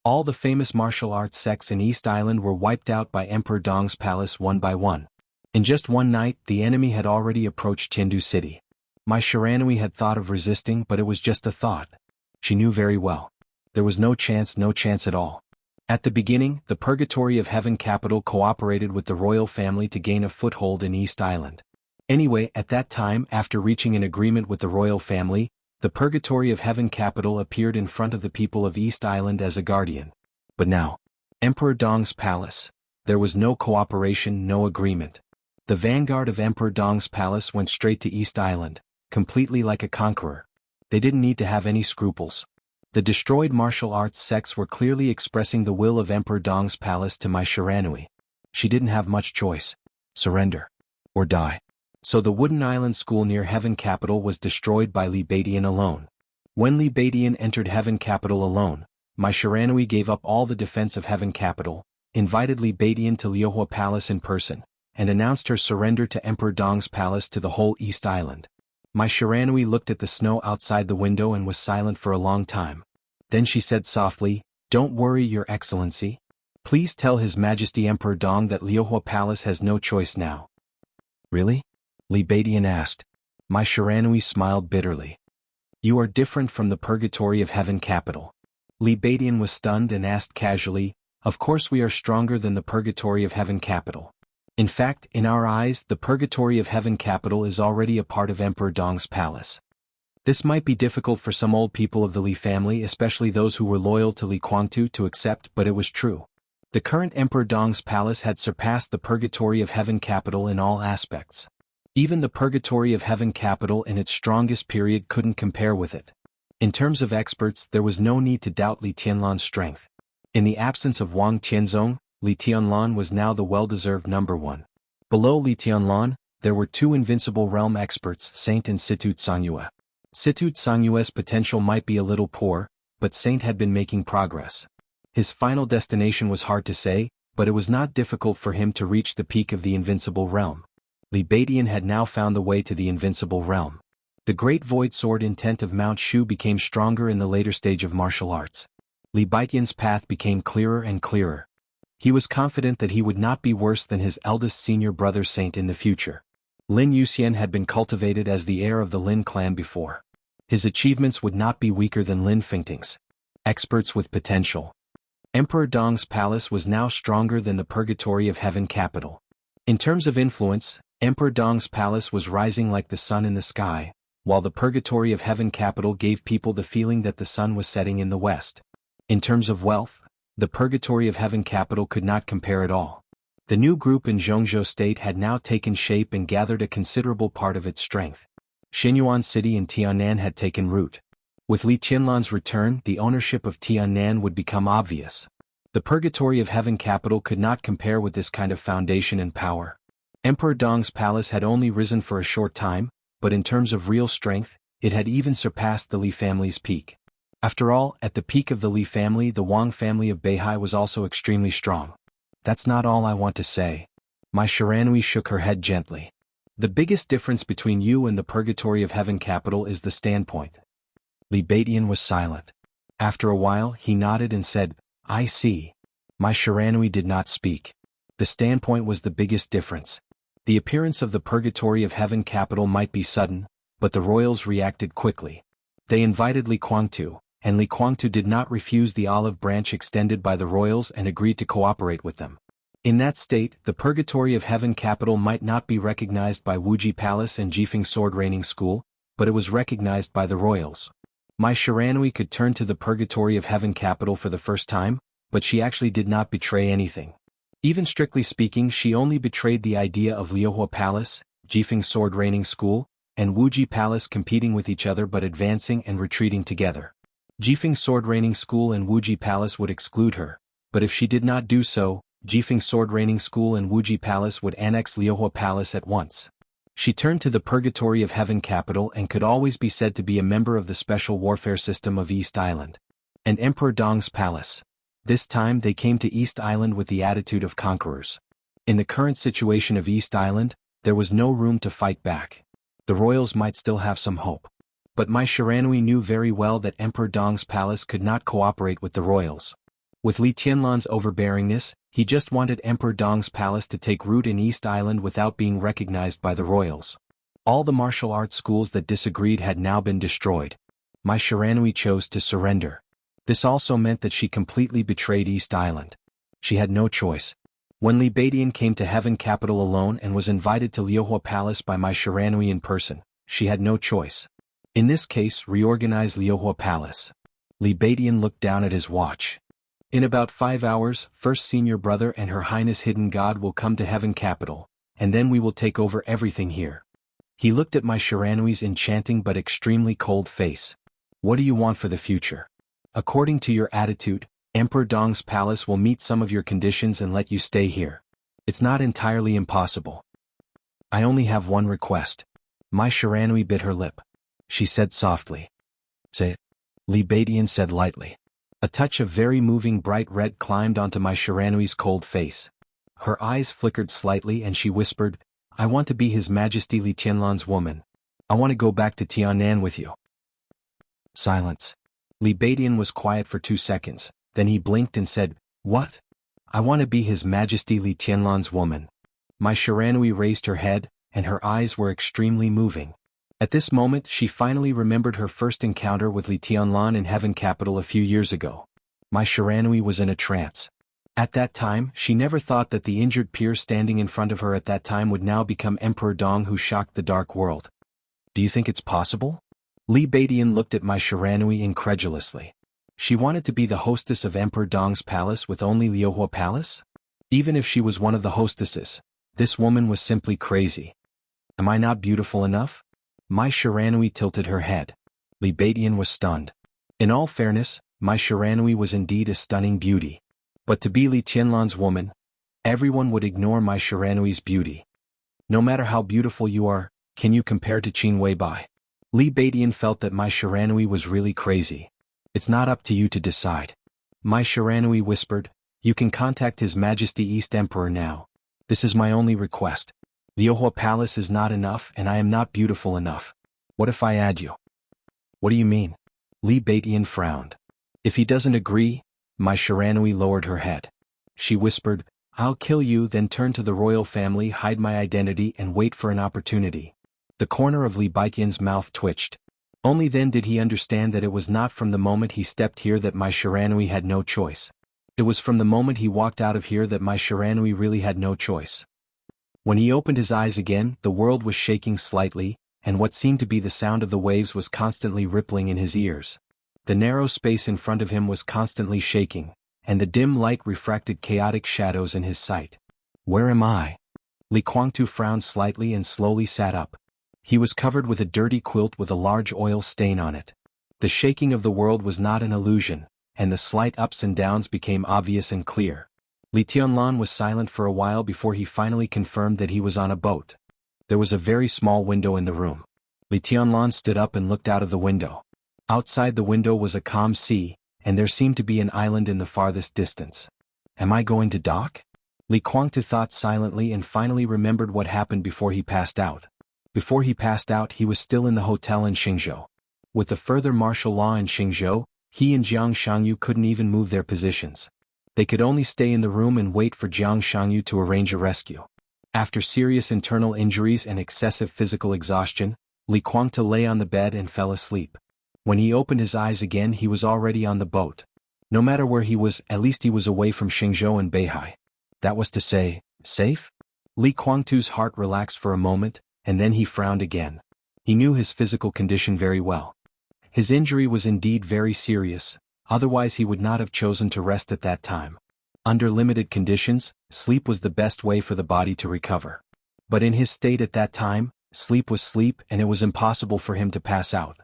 All the famous martial arts sects in East Island were wiped out by Emperor Dong's palace one by one. In just one night, the enemy had already approached Tiandu City. Mai Shiranui had thought of resisting, but it was just a thought. She knew very well. There was no chance at all. At the beginning, the Purgatory of Heaven capital cooperated with the royal family to gain a foothold in East Island. Anyway, at that time, after reaching an agreement with the royal family, the Purgatory of Heaven capital appeared in front of the people of East Island as a guardian. But now, Emperor Dong's palace, there was no cooperation, no agreement. The vanguard of Emperor Dong's palace went straight to East Island, completely like a conqueror. They didn't need to have any scruples. The destroyed martial arts sects were clearly expressing the will of Emperor Dong's palace to Mai Shiranui. She didn't have much choice. Surrender. Or die. So the wooden island school near Heaven Capital was destroyed by Li Badian alone. When Li Badian entered Heaven Capital alone, Mai Shiranui gave up all the defense of Heaven Capital, invited Li Badian to Liuhua Palace in person, and announced her surrender to Emperor Dong's palace to the whole East Island. Mai Shiranui looked at the snow outside the window and was silent for a long time. Then she said softly, "Don't worry, Your Excellency. Please tell His Majesty Emperor Dong that Liuhua Palace has no choice now." "Really?" Li Badian asked. Mai Shiranui smiled bitterly. "You are different from the Purgatory of Heaven capital." Li Badian was stunned and asked casually, "Of course we are stronger than the Purgatory of Heaven capital. In fact, in our eyes, the Purgatory of Heaven capital is already a part of Emperor Dong's palace." This might be difficult for some old people of the Li family, especially those who were loyal to Li Kuangtu, to accept, but it was true. The current Emperor Dong's palace had surpassed the Purgatory of Heaven capital in all aspects. Even the Purgatory of Heaven capital in its strongest period couldn't compare with it. In terms of experts, there was no need to doubt Li Tianlan's strength. In the absence of Wang Tianzong, Li Tianlan was now the well-deserved number one. Below Li Tianlan, there were two invincible realm experts, Saint and Situ Tsanyue. Situ Tsanyue's potential might be a little poor, but Saint had been making progress. His final destination was hard to say, but it was not difficult for him to reach the peak of the invincible realm. Li Badian had now found the way to the invincible realm. The great void sword intent of Mount Shu became stronger in the later stage of martial arts. Li Badian's path became clearer and clearer. He was confident that he would not be worse than his eldest senior brother Saint in the future. Lin Yuxian had been cultivated as the heir of the Lin clan before. His achievements would not be weaker than Lin Fingting's. Experts with potential. Emperor Dong's palace was now stronger than the Purgatory of Heaven capital. In terms of influence, Emperor Dong's palace was rising like the sun in the sky, while the Purgatory of Heaven capital gave people the feeling that the sun was setting in the west. In terms of wealth, the Purgatory of Heaven capital could not compare at all. The new group in Zhongzhou State had now taken shape and gathered a considerable part of its strength. Xinyuan City in Tiannan had taken root. With Li Tianlan's return, the ownership of Tiannan would become obvious. The Purgatory of Heaven capital could not compare with this kind of foundation and power. Emperor Dong's palace had only risen for a short time, but in terms of real strength, it had even surpassed the Li family's peak. After all, at the peak of the Li family, the Wang family of Beihai was also extremely strong. "That's not all I want to say." Mai Shiranui shook her head gently. "The biggest difference between you and the Purgatory of Heaven capital is the standpoint." Li Badian was silent. After a while, he nodded and said, "I see." Mai Shiranui did not speak. The standpoint was the biggest difference. The appearance of the Purgatory of Heaven capital might be sudden, but the royals reacted quickly. They invited Li Kuangtu, and Li Kuangtu did not refuse the olive branch extended by the royals and agreed to cooperate with them. In that state, the Purgatory of Heaven capital might not be recognized by Wuji Palace and Jifeng Sword Training School, but it was recognized by the royals. Mai Shiranui could turn to the Purgatory of Heaven capital for the first time, but she actually did not betray anything. Even strictly speaking, she only betrayed the idea of Liuhua Palace, Jifeng Sword Training School, and Wuji Palace competing with each other but advancing and retreating together. Jifeng Sword Training School and Wuji Palace would exclude her, but if she did not do so, Jifeng Sword Training School and Wuji Palace would annex Liuhua Palace at once. She turned to the Purgatory of Heaven capital and could always be said to be a member of the special warfare system of East Island. And Emperor Dong's palace. This time they came to East Island with the attitude of conquerors. In the current situation of East Island, there was no room to fight back. The royals might still have some hope. But Mai Shiranui knew very well that Emperor Dong's palace could not cooperate with the royals. With Li Tianlan's overbearingness, he just wanted Emperor Dong's palace to take root in East Island without being recognized by the royals. All the martial arts schools that disagreed had now been destroyed. Mai Shiranui chose to surrender. This also meant that she completely betrayed East Island. She had no choice. When Li Badian came to Heaven Capital alone and was invited to Liuhua Palace by Mai Shiranui in person, she had no choice. In this case, reorganize Liuhua Palace. Li Badian looked down at his watch. In about 5 hours, First Senior Brother and Her Highness Hidden God will come to Heaven Capital, and then we will take over everything here. He looked at Mai Shiranui's enchanting but extremely cold face. What do you want for the future? According to your attitude, Emperor Dong's palace will meet some of your conditions and let you stay here. It's not entirely impossible. I only have one request. Mai Shiranui bit her lip. She said softly. Say it. Li Badian said lightly. A touch of very moving bright red climbed onto Mai Shiranui's cold face. Her eyes flickered slightly and she whispered, I want to be His Majesty Li Tianlan's woman. I want to go back to Tianan with you. Silence. Li Badian was quiet for 2 seconds, then he blinked and said, What? I want to be His Majesty Li Tianlan's woman. Mai Shiranui raised her head, and her eyes were extremely moving. At this moment she finally remembered her first encounter with Li Tianlan in Heaven Capital a few years ago. Mai Shiranui was in a trance. At that time, she never thought that the injured peer standing in front of her at that time would now become Emperor Dong, who shocked the dark world. Do you think it's possible? Li Badian looked at Mai Shiranui incredulously. She wanted to be the hostess of Emperor Dong's palace with only Liuhua Palace? Even if she was one of the hostesses, this woman was simply crazy. Am I not beautiful enough? Mai Shiranui tilted her head. Li Badian was stunned. In all fairness, Mai Shiranui was indeed a stunning beauty. But to be Li Tianlan's woman, everyone would ignore Mai Shiranui's beauty. No matter how beautiful you are, can you compare to Qin Weibai? Li Badian felt that Mai Shiranui was really crazy. It's not up to you to decide. Mai Shiranui whispered, You can contact His Majesty East Emperor now. This is my only request. Liuhua Palace is not enough and I am not beautiful enough. What if I add you? What do you mean? Li Badian frowned. If he doesn't agree, Mai Shiranui lowered her head. She whispered, I'll kill you, then turn to the royal family, hide my identity and wait for an opportunity. The corner of Li Badian's mouth twitched. Only then did he understand that it was not from the moment he stepped here that Mai Shiranui had no choice. It was from the moment he walked out of here that Mai Shiranui really had no choice. When he opened his eyes again, the world was shaking slightly, and what seemed to be the sound of the waves was constantly rippling in his ears. The narrow space in front of him was constantly shaking, and the dim light refracted chaotic shadows in his sight. Where am I? Li Guangtu frowned slightly and slowly sat up. He was covered with a dirty quilt with a large oil stain on it. The shaking of the world was not an illusion, and the slight ups and downs became obvious and clear. Li Tianlan was silent for a while before he finally confirmed that he was on a boat. There was a very small window in the room. Li Tianlan stood up and looked out of the window. Outside the window was a calm sea, and there seemed to be an island in the farthest distance. Am I going to dock? Li Guangtu thought silently and finally remembered what happened before he passed out. Before he passed out, he was still in the hotel in Xingzhou. With the further martial law in Xingzhou, he and Jiang Shangyu couldn't even move their positions. They could only stay in the room and wait for Jiang Shangyu to arrange a rescue. After serious internal injuries and excessive physical exhaustion, Li Guangtu lay on the bed and fell asleep. When he opened his eyes again, he was already on the boat. No matter where he was, at least he was away from Xingzhou and Beihai. That was to say, safe? Li Guangtu's heart relaxed for a moment, and then he frowned again. He knew his physical condition very well. His injury was indeed very serious, otherwise he would not have chosen to rest at that time. Under limited conditions, sleep was the best way for the body to recover. But in his state at that time, sleep was sleep and it was impossible for him to pass out.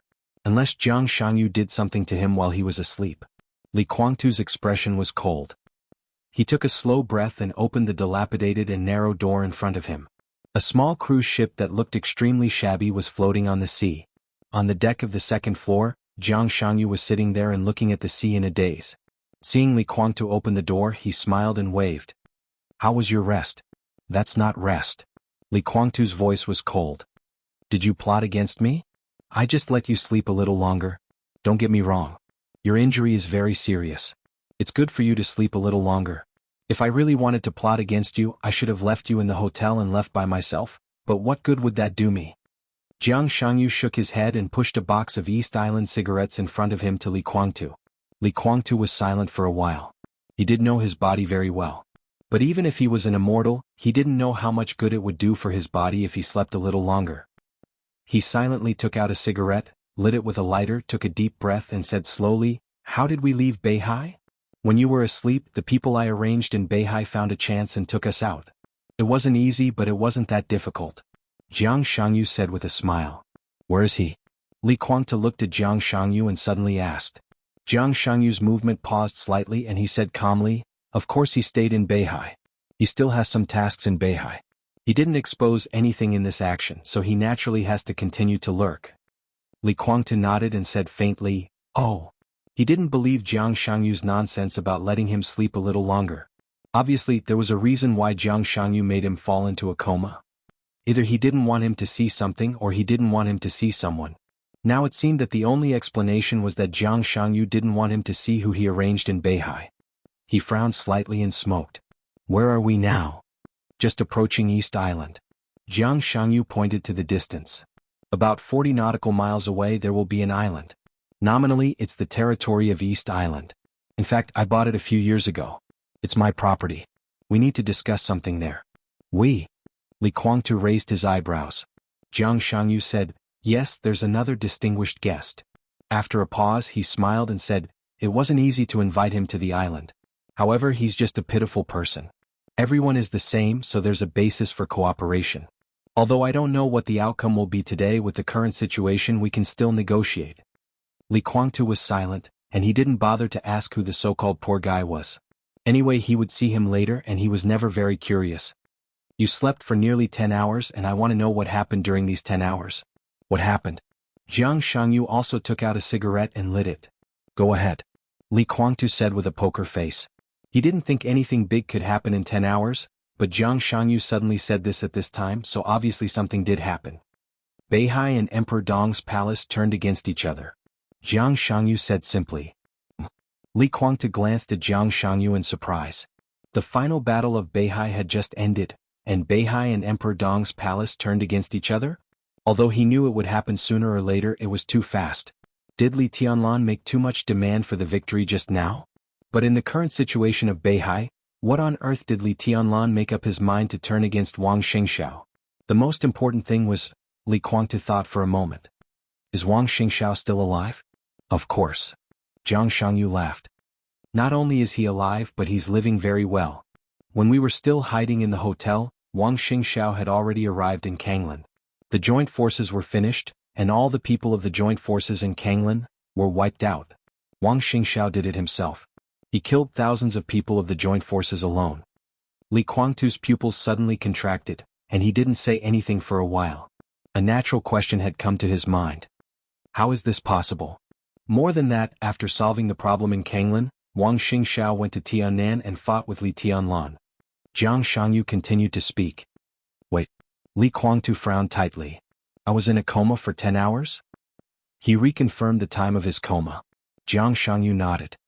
Unless Jiang Shangyu did something to him while he was asleep. Li Guangtu's expression was cold. He took a slow breath and opened the dilapidated and narrow door in front of him. A small cruise ship that looked extremely shabby was floating on the sea. On the deck of the second floor, Jiang Shangyu was sitting there and looking at the sea in a daze. Seeing Li Guangtu open the door, he smiled and waved. How was your rest? That's not rest. Li Guangtu's voice was cold. Did you plot against me? I just let you sleep a little longer. Don't get me wrong. Your injury is very serious. It's good for you to sleep a little longer. If I really wanted to plot against you, I should have left you in the hotel and left by myself, but what good would that do me? Jiang Shangyu shook his head and pushed a box of East Island cigarettes in front of him to Li Guangtu. Li Guangtu was silent for a while. He did know his body very well. But even if he was an immortal, he didn't know how much good it would do for his body if he slept a little longer. He silently took out a cigarette, lit it with a lighter, took a deep breath and said slowly, "How did we leave Beihai? When you were asleep, the people I arranged in Beihai found a chance and took us out. It wasn't easy, but it wasn't that difficult." Jiang Shangyu said with a smile. "Where is he?" Li Guangtu looked at Jiang Shangyu and suddenly asked. Jiang Shangyu's movement paused slightly and he said calmly, "Of course he stayed in Beihai. He still has some tasks in Beihai. He didn't expose anything in this action, so he naturally has to continue to lurk." Li Guangtu nodded and said faintly, "Oh." He didn't believe Jiang Shangyu's nonsense about letting him sleep a little longer. Obviously, there was a reason why Jiang Shangyu made him fall into a coma. Either he didn't want him to see something or he didn't want him to see someone. Now it seemed that the only explanation was that Jiang Shangyu didn't want him to see who he arranged in Beihai. He frowned slightly and smoked. "Where are we now?" "Just approaching East Island." Jiang Shangyu pointed to the distance. "About 40 nautical miles away there will be an island. Nominally, it's the territory of East Island. In fact, I bought it a few years ago. It's my property. We need to discuss something there." "We?" Li Guangtu raised his eyebrows. Jiang Shangyu said, "Yes, there's another distinguished guest." After a pause, he smiled and said, "It wasn't easy to invite him to the island. However, he's just a pitiful person. Everyone is the same, so there's a basis for cooperation. Although I don't know what the outcome will be today with the current situation, we can still negotiate." Li Guangtu was silent, and he didn't bother to ask who the so-called poor guy was. Anyway, he would see him later and he was never very curious. "You slept for nearly 10 hours and I want to know what happened during these 10 hours. What happened?" Jiang Shangyu also took out a cigarette and lit it. "Go ahead," Li Guangtu said with a poker face. He didn't think anything big could happen in 10 hours, but Jiang Shangyu suddenly said this at this time, so obviously something did happen. Beihai and Emperor Dong's palace turned against each other. Jiang Shangyu said simply. Li Guangtu glanced at Jiang Shangyu in surprise. The final battle of Beihai had just ended, and Beihai and Emperor Dong's palace turned against each other? Although he knew it would happen sooner or later, it was too fast. Did Li Tianlan make too much demand for the victory just now? But in the current situation of Beihai, what on earth did Li Tianlan make up his mind to turn against Wang Xingxiao? The most important thing was, Li Guangtu thought for a moment. Is Wang Xingxiao still alive? Of course. Jiang Shangyu laughed. Not only is he alive, but he's living very well. When we were still hiding in the hotel, Wang Xingxiao had already arrived in Kanglan. The joint forces were finished, and all the people of the joint forces in Kanglan were wiped out. Wang Xingxiao did it himself. He killed thousands of people of the joint forces alone. Li Guangtu's pupils suddenly contracted, and he didn't say anything for a while. A natural question had come to his mind. How is this possible? More than that, after solving the problem in Kanglan, Wang Xingxiao went to Tiannan and fought with Li Tianlan. Jiang Shangyu continued to speak. Wait. Li Guangtu frowned tightly. I was in a coma for 10 hours? He reconfirmed the time of his coma. Jiang Shangyu nodded.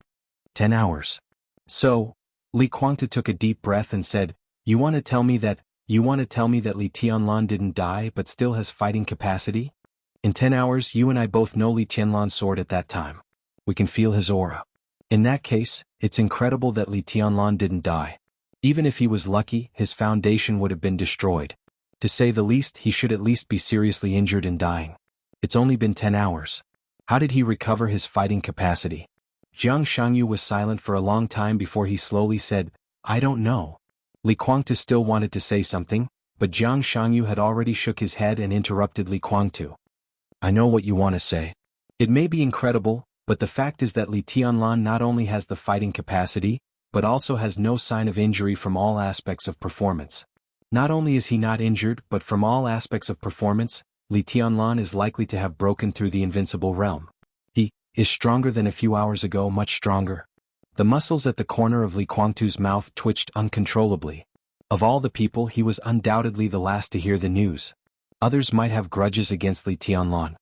10 hours. So, Li Guangtu took a deep breath and said, You want to tell me that Li Tianlan didn't die but still has fighting capacity? In 10 hours you and I both know Li Tianlan's sword at that time. We can feel his aura. In that case, it's incredible that Li Tianlan didn't die. Even if he was lucky, his foundation would have been destroyed. To say the least, he should at least be seriously injured and dying. It's only been 10 hours. How did he recover his fighting capacity? Jiang Shangyu was silent for a long time before he slowly said, I don't know. Li Guangtu still wanted to say something, but Jiang Shangyu had already shook his head and interrupted Li Guangtu. I know what you want to say. It may be incredible, but the fact is that Li Tianlan not only has the fighting capacity, but also has no sign of injury from all aspects of performance. Not only is he not injured, but from all aspects of performance, Li Tianlan is likely to have broken through the invincible realm. He is stronger than a few hours ago, much stronger. The muscles at the corner of Li Guangtu's mouth twitched uncontrollably. Of all the people, he was undoubtedly the last to hear the news. Others might have grudges against Li Tianlan.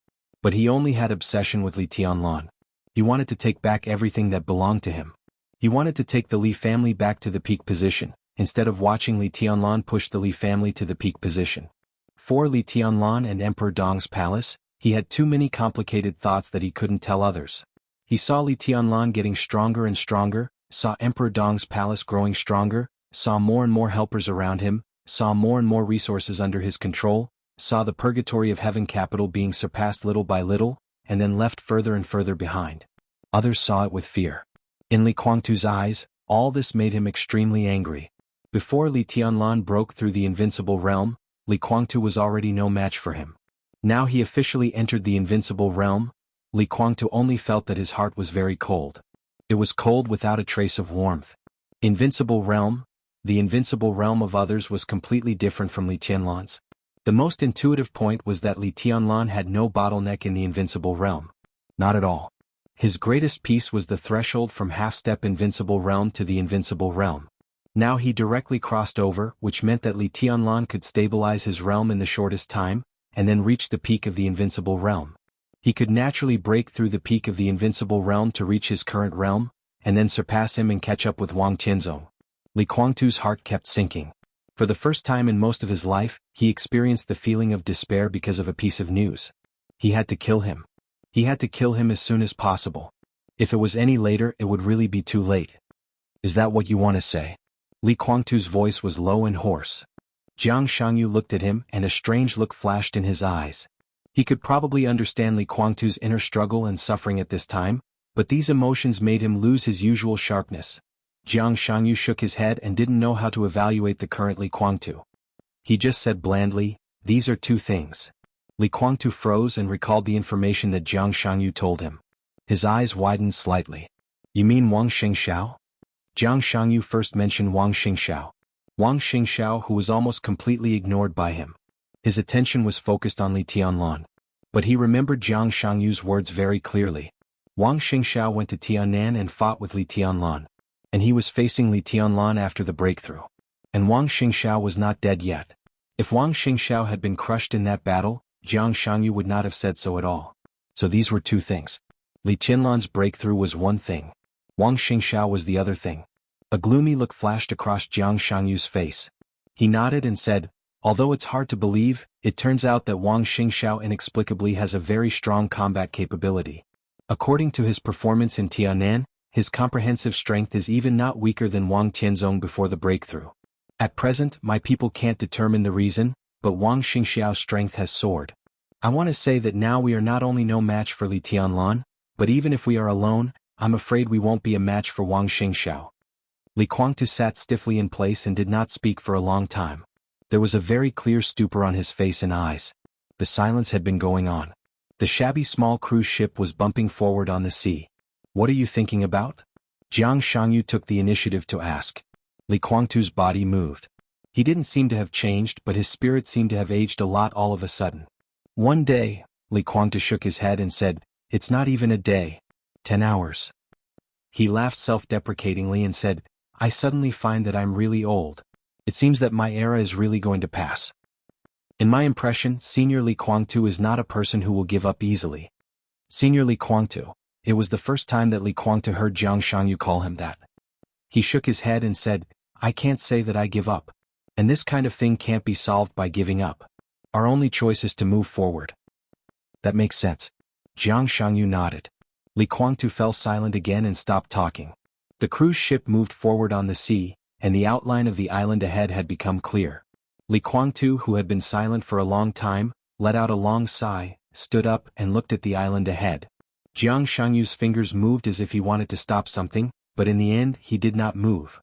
But he only had obsession with Li Tianlan. He wanted to take back everything that belonged to him. He wanted to take the Li family back to the peak position, instead of watching Li Tianlan push the Li family to the peak position. For Li Tianlan and Emperor Dong's palace, he had too many complicated thoughts that he couldn't tell others. He saw Li Tianlan getting stronger and stronger, saw Emperor Dong's palace growing stronger, saw more and more helpers around him, saw more and more resources under his control, saw the purgatory of heaven capital being surpassed little by little, and then left further and further behind. Others saw it with fear. In Li Guangtu's eyes, all this made him extremely angry. Before Li Tianlan broke through the invincible realm, Li Guangtu was already no match for him. Now he officially entered the invincible realm. Li Guangtu only felt that his heart was very cold. It was cold without a trace of warmth. Invincible realm? The invincible realm of others was completely different from Li Tianlan's. The most intuitive point was that Li Tianlan had no bottleneck in the invincible realm. Not at all. His greatest piece was the threshold from half-step invincible realm to the invincible realm. Now he directly crossed over, which meant that Li Tianlan could stabilize his realm in the shortest time, and then reach the peak of the invincible realm. He could naturally break through the peak of the invincible realm to reach his current realm, and then surpass him and catch up with Wang Tianzong. Li Guangtu's heart kept sinking. For the first time in most of his life, he experienced the feeling of despair because of a piece of news. He had to kill him. He had to kill him as soon as possible. If it was any later, it would really be too late. Is that what you want to say? Li Guangtu's voice was low and hoarse. Jiang Shangyu looked at him, and a strange look flashed in his eyes. He could probably understand Li Guangtu's inner struggle and suffering at this time, but these emotions made him lose his usual sharpness. Jiang Shangyu shook his head and didn't know how to evaluate the current Li Guangtu. He just said blandly, "These are two things." Li Guangtu froze and recalled the information that Jiang Shangyu told him. His eyes widened slightly. "You mean Wang Xingxiao?" Jiang Shangyu first mentioned Wang Xingxiao. Wang Xingxiao, who was almost completely ignored by him. His attention was focused on Li Tianlan. But he remembered Jiang Shangyu's words very clearly. Wang Xingxiao went to Tiannan and fought with Li Tianlan. And he was facing Li Tianlan after the breakthrough. And Wang Xingxiao was not dead yet. If Wang Xingxiao had been crushed in that battle, Jiang Shangyu would not have said so at all. So these were two things. Li Tianlan's breakthrough was one thing. Wang Xingxiao was the other thing. A gloomy look flashed across Jiang Shangyu's face. He nodded and said, "Although it's hard to believe, it turns out that Wang Xingxiao inexplicably has a very strong combat capability. According to his performance in Tiannan, his comprehensive strength is even not weaker than Wang Tianzong before the breakthrough. At present, my people can't determine the reason, but Wang Xingxiao's strength has soared. I want to say that now we are not only no match for Li Tianlan, but even if we are alone, I'm afraid we won't be a match for Wang Xingxiao." Li Guangtu sat stiffly in place and did not speak for a long time. There was a very clear stupor on his face and eyes. The silence had been going on. The shabby small cruise ship was bumping forward on the sea. "What are you thinking about?" Jiang Shangyu took the initiative to ask. Li Guangtu's body moved. He didn't seem to have changed, but his spirit seemed to have aged a lot all of a sudden. "One day," Li Guangtu shook his head and said, "It's not even a day. 10 hours. He laughed self-deprecatingly and said, "I suddenly find that I'm really old. It seems that my era is really going to pass. In my impression, Senior Li Guangtu is not a person who will give up easily." Senior Li Guangtu. It was the first time that Li Guangtu heard Jiang Shangyu call him that. He shook his head and said, "I can't say that I give up. And this kind of thing can't be solved by giving up. Our only choice is to move forward." "That makes sense." Jiang Shangyu nodded. Li Guangtu fell silent again and stopped talking. The cruise ship moved forward on the sea, and the outline of the island ahead had become clear. Li Guangtu, who had been silent for a long time, let out a long sigh, stood up and looked at the island ahead. Jiang Shangyu's fingers moved as if he wanted to stop something, but in the end he did not move.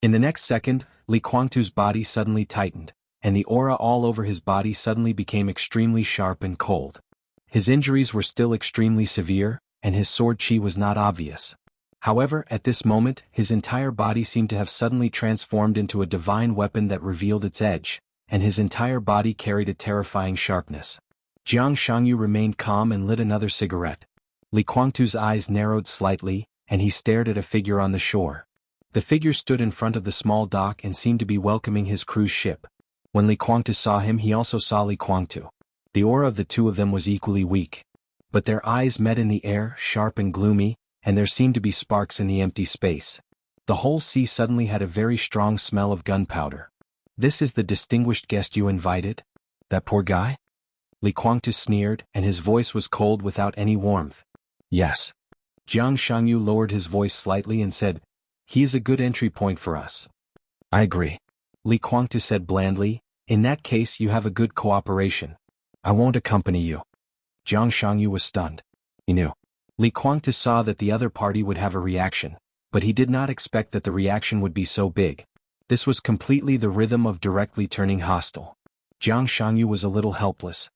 In the next second, Li Guangtu's body suddenly tightened, and the aura all over his body suddenly became extremely sharp and cold. His injuries were still extremely severe, and his sword chi was not obvious. However, at this moment, his entire body seemed to have suddenly transformed into a divine weapon that revealed its edge, and his entire body carried a terrifying sharpness. Jiang Shangyu remained calm and lit another cigarette. Li Guangtu's eyes narrowed slightly, and he stared at a figure on the shore. The figure stood in front of the small dock and seemed to be welcoming his cruise ship. When Li Guangtu saw him, he also saw Li Guangtu. The aura of the two of them was equally weak. but their eyes met in the air, sharp and gloomy, and there seemed to be sparks in the empty space. The whole sea suddenly had a very strong smell of gunpowder. "This is the distinguished guest you invited? That poor guy?" Li Kuangtu sneered, and his voice was cold without any warmth. "Yes." Jiang Shangyu lowered his voice slightly and said, "He is a good entry point for us." "I agree," Li Kuangtu said blandly. "In that case you have a good cooperation. I won't accompany you." Jiang Shangyu was stunned. He knew. Li Kuangtu saw that the other party would have a reaction, but he did not expect that the reaction would be so big. This was completely the rhythm of directly turning hostile. Jiang Shangyu was a little helpless.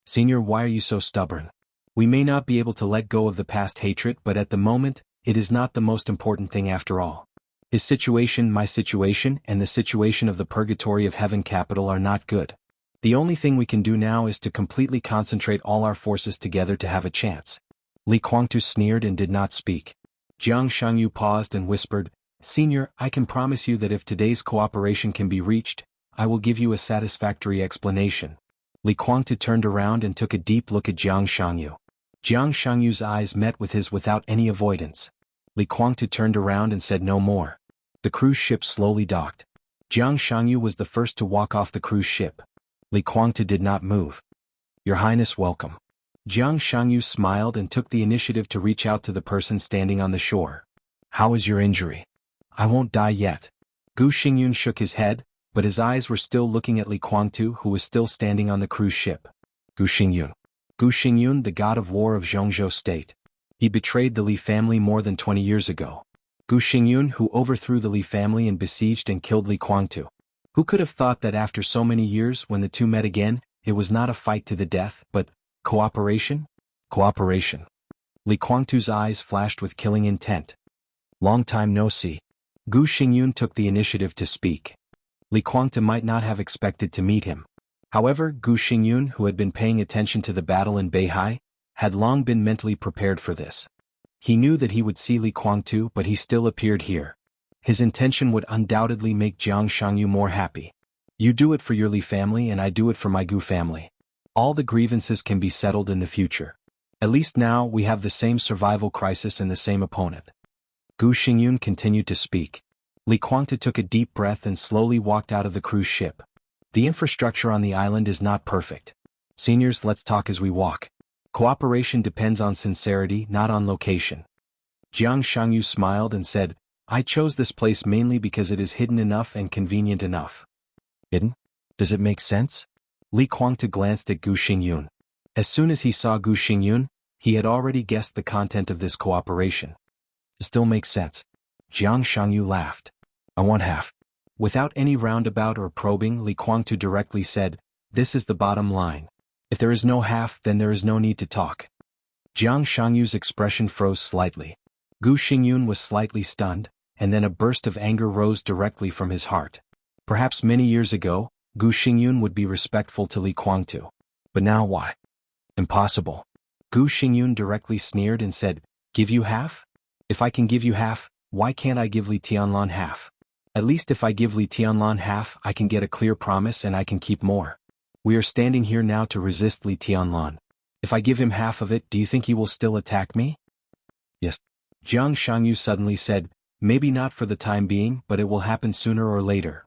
"Senior, why are you so stubborn? We may not be able to let go of the past hatred, but at the moment, it is not the most important thing after all. His situation, my situation, and the situation of the purgatory of heaven capital are not good. The only thing we can do now is to completely concentrate all our forces together to have a chance." Li Kuangtu sneered and did not speak. Jiang Shangyu paused and whispered, "Senior, I can promise you that if today's cooperation can be reached, I will give you a satisfactory explanation." Li Kuangtu turned around and took a deep look at Jiang Shangyu. Jiang Shangyu's eyes met with his without any avoidance. Li Kuangtu turned around and said no more. The cruise ship slowly docked. Jiang Shangyu was the first to walk off the cruise ship. Li Kuangtu did not move. "Your Highness, welcome." Jiang Shangyu smiled and took the initiative to reach out to the person standing on the shore. "How is your injury?" "I won't die yet." Gu Xingyun shook his head, but his eyes were still looking at Li Kuangtu, who was still standing on the cruise ship. Gu Xingyun. Gu Xingyun, the god of war of Zhongzhou State. He betrayed the Li family more than 20 years ago. Gu Xingyun, who overthrew the Li family and besieged and killed Li Kuangtu. Who could have thought that after so many years, when the two met again, it was not a fight to the death, but cooperation? Cooperation. Li Kuangtu's eyes flashed with killing intent. "Long time no see." Gu Xingyun took the initiative to speak. Li Kuangtu might not have expected to meet him. However, Gu Xingyun, who had been paying attention to the battle in Beihai, had long been mentally prepared for this. He knew that he would see Li Kuangtu, but he still appeared here. His intention would undoubtedly make Jiang Shangyu more happy. "You do it for your Li family and I do it for my Gu family. All the grievances can be settled in the future. At least now we have the same survival crisis and the same opponent." Gu Xingyun continued to speak. Li Kuangtu took a deep breath and slowly walked out of the cruise ship. "The infrastructure on the island is not perfect. Seniors, let's talk as we walk. Cooperation depends on sincerity, not on location." Jiang Shangyu smiled and said, "I chose this place mainly because it is hidden enough and convenient enough." "Hidden? Does it make sense?" Li Kuangtu glanced at Gu Xingyun. As soon as he saw Gu Xingyun, he had already guessed the content of this cooperation. "It still makes sense." Jiang Shangyu laughed. "I want half." Without any roundabout or probing, Li Kuangtu directly said, "This is the bottom line. If there is no half, then there is no need to talk." Jiang Shangyu's expression froze slightly. Gu Xingyun was slightly stunned, and then a burst of anger rose directly from his heart. Perhaps many years ago, Gu Xingyun would be respectful to Li Kuangtu. But now why? Impossible. Gu Xingyun directly sneered and said, "Give you half? If I can give you half, why can't I give Li Tianlan half? At least if I give Li Tianlan half, I can get a clear promise and I can keep more. We are standing here now to resist Li Tianlan. If I give him half of it, do you think he will still attack me?" "Yes." Jiang Shangyu suddenly said, "Maybe not for the time being, but it will happen sooner or later."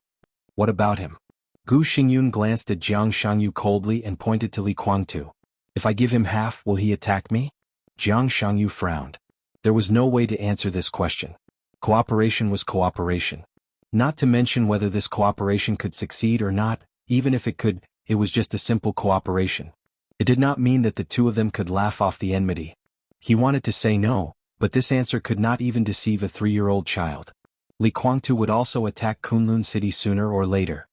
"What about him?" Gu Xingyun glanced at Jiang Shangyu coldly and pointed to Li Kuangtu. "If I give him half, will he attack me?" Jiang Shangyu frowned. There was no way to answer this question. Cooperation was cooperation. Not to mention whether this cooperation could succeed or not, even if it could, it was just a simple cooperation. It did not mean that the two of them could laugh off the enmity. He wanted to say no, but this answer could not even deceive a 3-year-old child. Li Kuangtu would also attack Kunlun City sooner or later.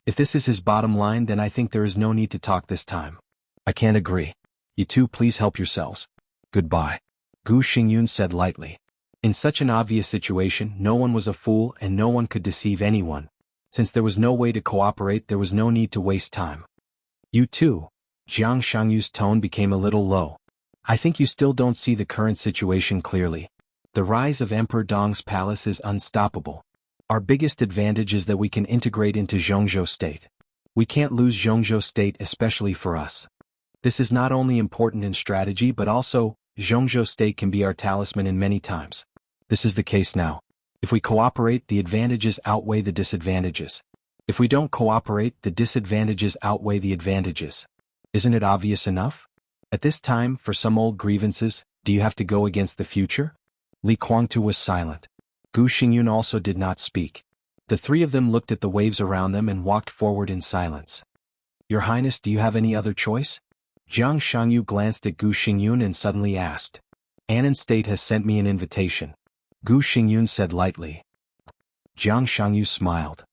If this is his bottom line, then I think there is no need to talk this time. "I can't agree. You two please help yourselves. Goodbye." Gu Xingyun said lightly. In such an obvious situation, no one was a fool and no one could deceive anyone. Since there was no way to cooperate, there was no need to waste time. "You too." Jiang Shangyu's tone became a little low. "I think you still don't see the current situation clearly. The rise of Emperor Dong's palace is unstoppable. Our biggest advantage is that we can integrate into Zhongzhou State. We can't lose Zhongzhou State, especially for us. This is not only important in strategy but also, Zhongzhou State can be our talisman in many times. This is the case now. If we cooperate, the advantages outweigh the disadvantages. If we don't cooperate, the disadvantages outweigh the advantages. Isn't it obvious enough? At this time, for some old grievances, do you have to go against the future? Li Guangtu was silent. Gu Xingyun also did not speak. The three of them looked at the waves around them and walked forward in silence. Your Highness, do you have any other choice? Jiang Shangyu glanced at Gu Xingyun and suddenly asked. Anan State has sent me an invitation. Gu Xingyun said lightly. Jiang Shangyu smiled.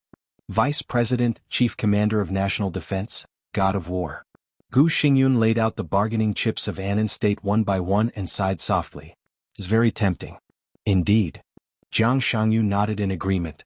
Vice President, Chief Commander of National Defense, God of War. Gu Xingyun laid out the bargaining chips of Anan State one by one and sighed softly. It's very tempting. Indeed. Jiang Shangyu nodded in agreement.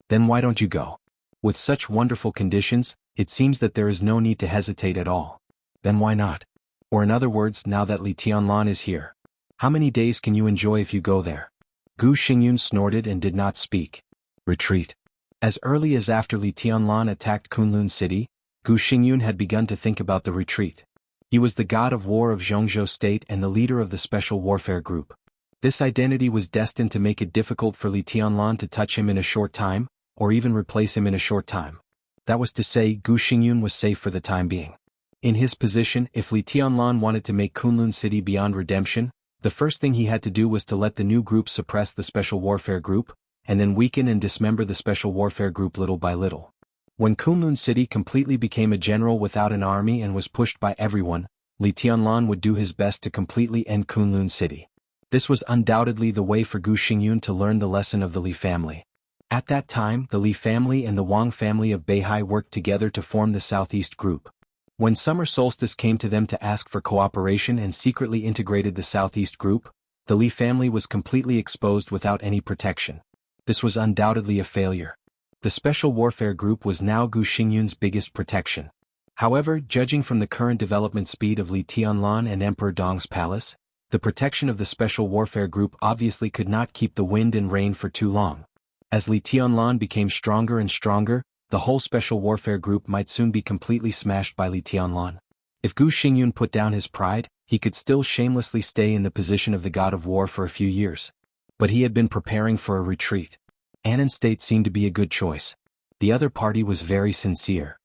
Then why don't you go? With such wonderful conditions, it seems that there is no need to hesitate at all. Then why not? Or in other words, now that Li Tianlan is here, how many days can you enjoy if you go there? Gu Xingyun snorted and did not speak. Retreat. As early as after Li Tianlan attacked Kunlun City, Gu Xingyun had begun to think about the retreat. He was the god of war of Zhongzhou State and the leader of the Special Warfare Group. This identity was destined to make it difficult for Li Tianlan to touch him in a short time, or even replace him in a short time. That was to say, Gu Xingyun was safe for the time being. In his position, if Li Tianlan wanted to make Kunlun City beyond redemption, the first thing he had to do was to let the new group suppress the Special Warfare Group, and then weaken and dismember the Special Warfare Group little by little. When Kunlun City completely became a general without an army and was pushed by everyone, Li Tianlan would do his best to completely end Kunlun City. This was undoubtedly the way for Gu Xingyun to learn the lesson of the Li family. At that time, the Li family and the Wang family of Beihai worked together to form the Southeast Group. When summer solstice came to them to ask for cooperation and secretly integrated the Southeast Group, the Li family was completely exposed without any protection. This was undoubtedly a failure. The Special Warfare Group was now Gu Xingyun's biggest protection. However, judging from the current development speed of Li Tianlan and Emperor Dong's palace, the protection of the Special Warfare Group obviously could not keep the wind and rain for too long. As Li Tianlan became stronger and stronger, the whole Special Warfare Group might soon be completely smashed by Li Tianlan. If Gu Xingyun put down his pride, he could still shamelessly stay in the position of the god of war for a few years. But he had been preparing for a retreat. Anan State seemed to be a good choice. The other party was very sincere.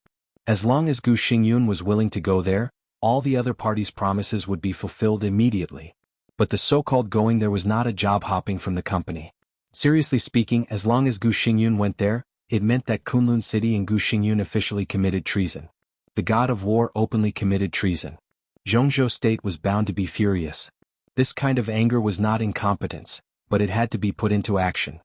As long as Gu Xingyun was willing to go there, all the other parties' promises would be fulfilled immediately. But the so-called going there was not a job hopping from the company. Seriously speaking, as long as Gu Xingyun went there, it meant that Kunlun City and Gu Xingyun officially committed treason. The god of war openly committed treason. Zhongzhou State was bound to be furious. This kind of anger was not incompetence, but it had to be put into action.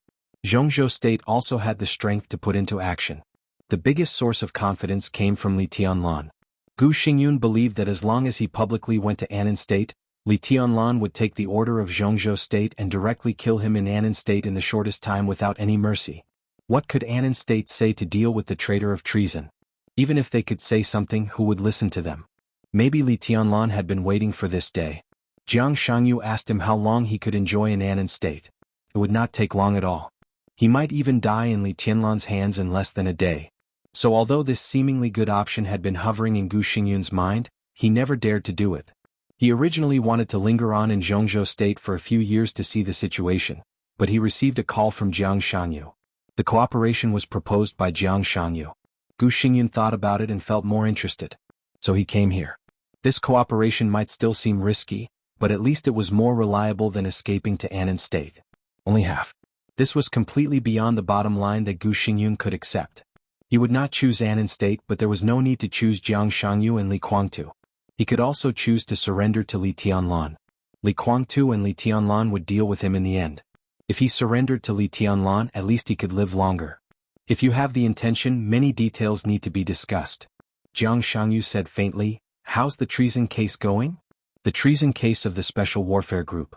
Zhongzhou State also had the strength to put into action. The biggest source of confidence came from Li Tianlan. Gu Xingyun believed that as long as he publicly went to Anan State, Li Tianlan would take the order of Zhongzhou State and directly kill him in Anan State in the shortest time without any mercy. What could Anan State say to deal with the traitor of treason? Even if they could say something, who would listen to them? Maybe Li Tianlan had been waiting for this day. Jiang Shangyu asked him how long he could enjoy in Anan State. It would not take long at all. He might even die in Li Tianlan's hands in less than a day. So although this seemingly good option had been hovering in Gu Xingyun's mind, he never dared to do it. He originally wanted to linger on in Zhongzhou State for a few years to see the situation, but he received a call from Jiang Shangyu. The cooperation was proposed by Jiang Shangyu. Gu Xingyun thought about it and felt more interested. So he came here. This cooperation might still seem risky, but at least it was more reliable than escaping to Anan State. Only half. This was completely beyond the bottom line that Gu Xingyun could accept. He would not choose Anan State, but there was no need to choose Jiang Shangyu and Li Guangtu. He could also choose to surrender to Li Tianlan. Li Guangtu and Li Tianlan would deal with him in the end. If he surrendered to Li Tianlan, at least he could live longer. If you have the intention, many details need to be discussed. Jiang Shangyu said faintly, "How's the treason case going?" The treason case of the Special Warfare Group.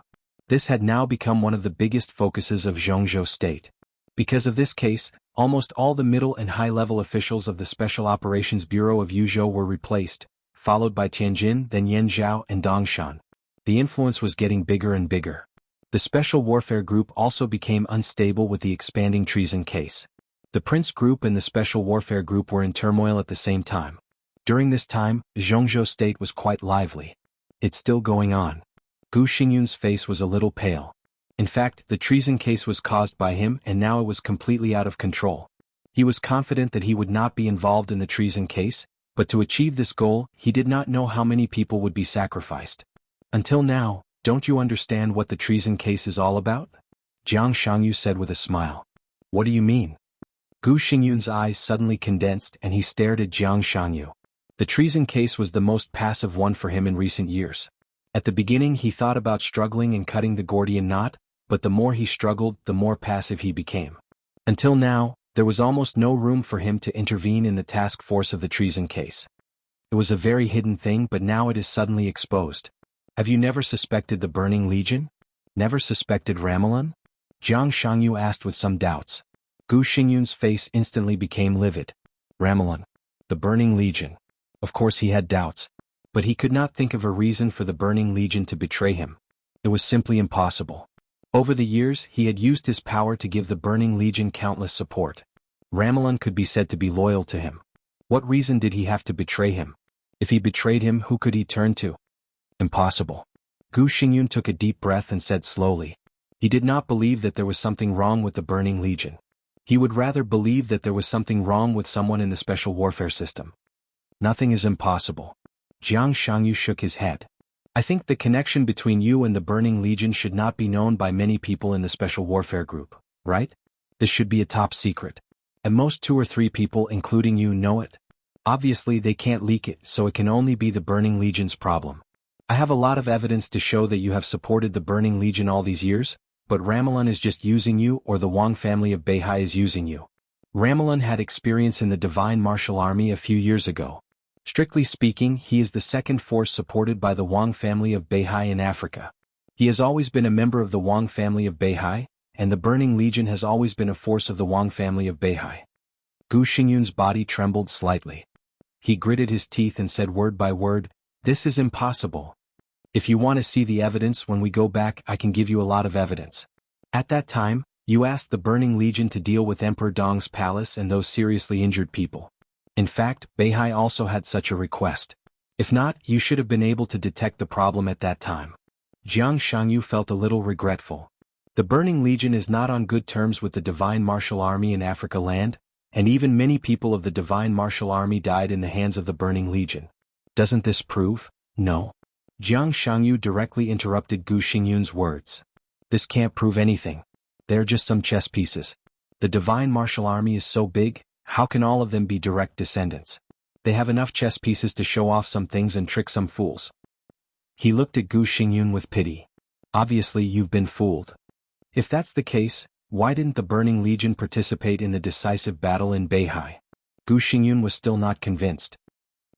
This had now become one of the biggest focuses of Zhongzhou State. Because of this case, almost all the middle and high-level officials of the Special Operations Bureau of Yuzhou were replaced, followed by Tianjin, then Yanzhou and Dongshan. The influence was getting bigger and bigger. The Special Warfare Group also became unstable with the expanding treason case. The Prince Group and the Special Warfare Group were in turmoil at the same time. During this time, Zhongzhou's state was quite lively. It's still going on. Gu Xingyun's face was a little pale. In fact, the treason case was caused by him and now it was completely out of control. He was confident that he would not be involved in the treason case, but to achieve this goal, he did not know how many people would be sacrificed. Until now, don't you understand what the treason case is all about? Jiang Shangyu said with a smile. What do you mean? Gu Xingyun's eyes suddenly condensed and he stared at Jiang Shangyu. The treason case was the most passive one for him in recent years. At the beginning he thought about struggling and cutting the Gordian knot, but the more he struggled, the more passive he became. Until now, there was almost no room for him to intervene in the task force of the treason case. It was a very hidden thing, but now it is suddenly exposed. Have you never suspected the Burning Legion? Never suspected Ramelin? Jiang Shangyu asked with some doubts. Gu Xingyun's face instantly became livid. Ramelin. The Burning Legion. Of course he had doubts. But he could not think of a reason for the Burning Legion to betray him. It was simply impossible. Over the years, he had used his power to give the Burning Legion countless support. Ramelin could be said to be loyal to him. What reason did he have to betray him? If he betrayed him, who could he turn to? Impossible. Gu Xingyun took a deep breath and said slowly. He did not believe that there was something wrong with the Burning Legion. He would rather believe that there was something wrong with someone in the special warfare system. Nothing is impossible. Jiang Shangyu shook his head. I think the connection between you and the Burning Legion should not be known by many people in the special warfare group, right? This should be a top secret. At most 2 or 3 people, including you, know it. Obviously they can't leak it, so it can only be the Burning Legion's problem. I have a lot of evidence to show that you have supported the Burning Legion all these years, but Ramelin is just using you, or the Wang family of Beihai is using you. Ramelin had experience in the Divine Martial Army a few years ago. Strictly speaking, he is the second force supported by the Wang family of Beihai in Africa. He has always been a member of the Wang family of Beihai, and the Burning Legion has always been a force of the Wang family of Beihai. Gu Xingyun's body trembled slightly. He gritted his teeth and said word by word, "This is impossible. If you want to see the evidence when we go back, I can give you a lot of evidence. At that time, you asked the Burning Legion to deal with Emperor Dong's palace and those seriously injured people. In fact, Beihai also had such a request. If not, you should have been able to detect the problem at that time." Jiang Shangyu felt a little regretful. The Burning Legion is not on good terms with the Divine Martial Army in Africa land, and even many people of the Divine Martial Army died in the hands of the Burning Legion. Doesn't this prove? No. Jiang Shangyu directly interrupted Gu Xingyun's words. This can't prove anything. They're just some chess pieces. The Divine Martial Army is so big, how can all of them be direct descendants? They have enough chess pieces to show off some things and trick some fools. He looked at Gu Xingyun with pity. Obviously you've been fooled. If that's the case, why didn't the Burning Legion participate in the decisive battle in Beihai? Gu Xingyun was still not convinced.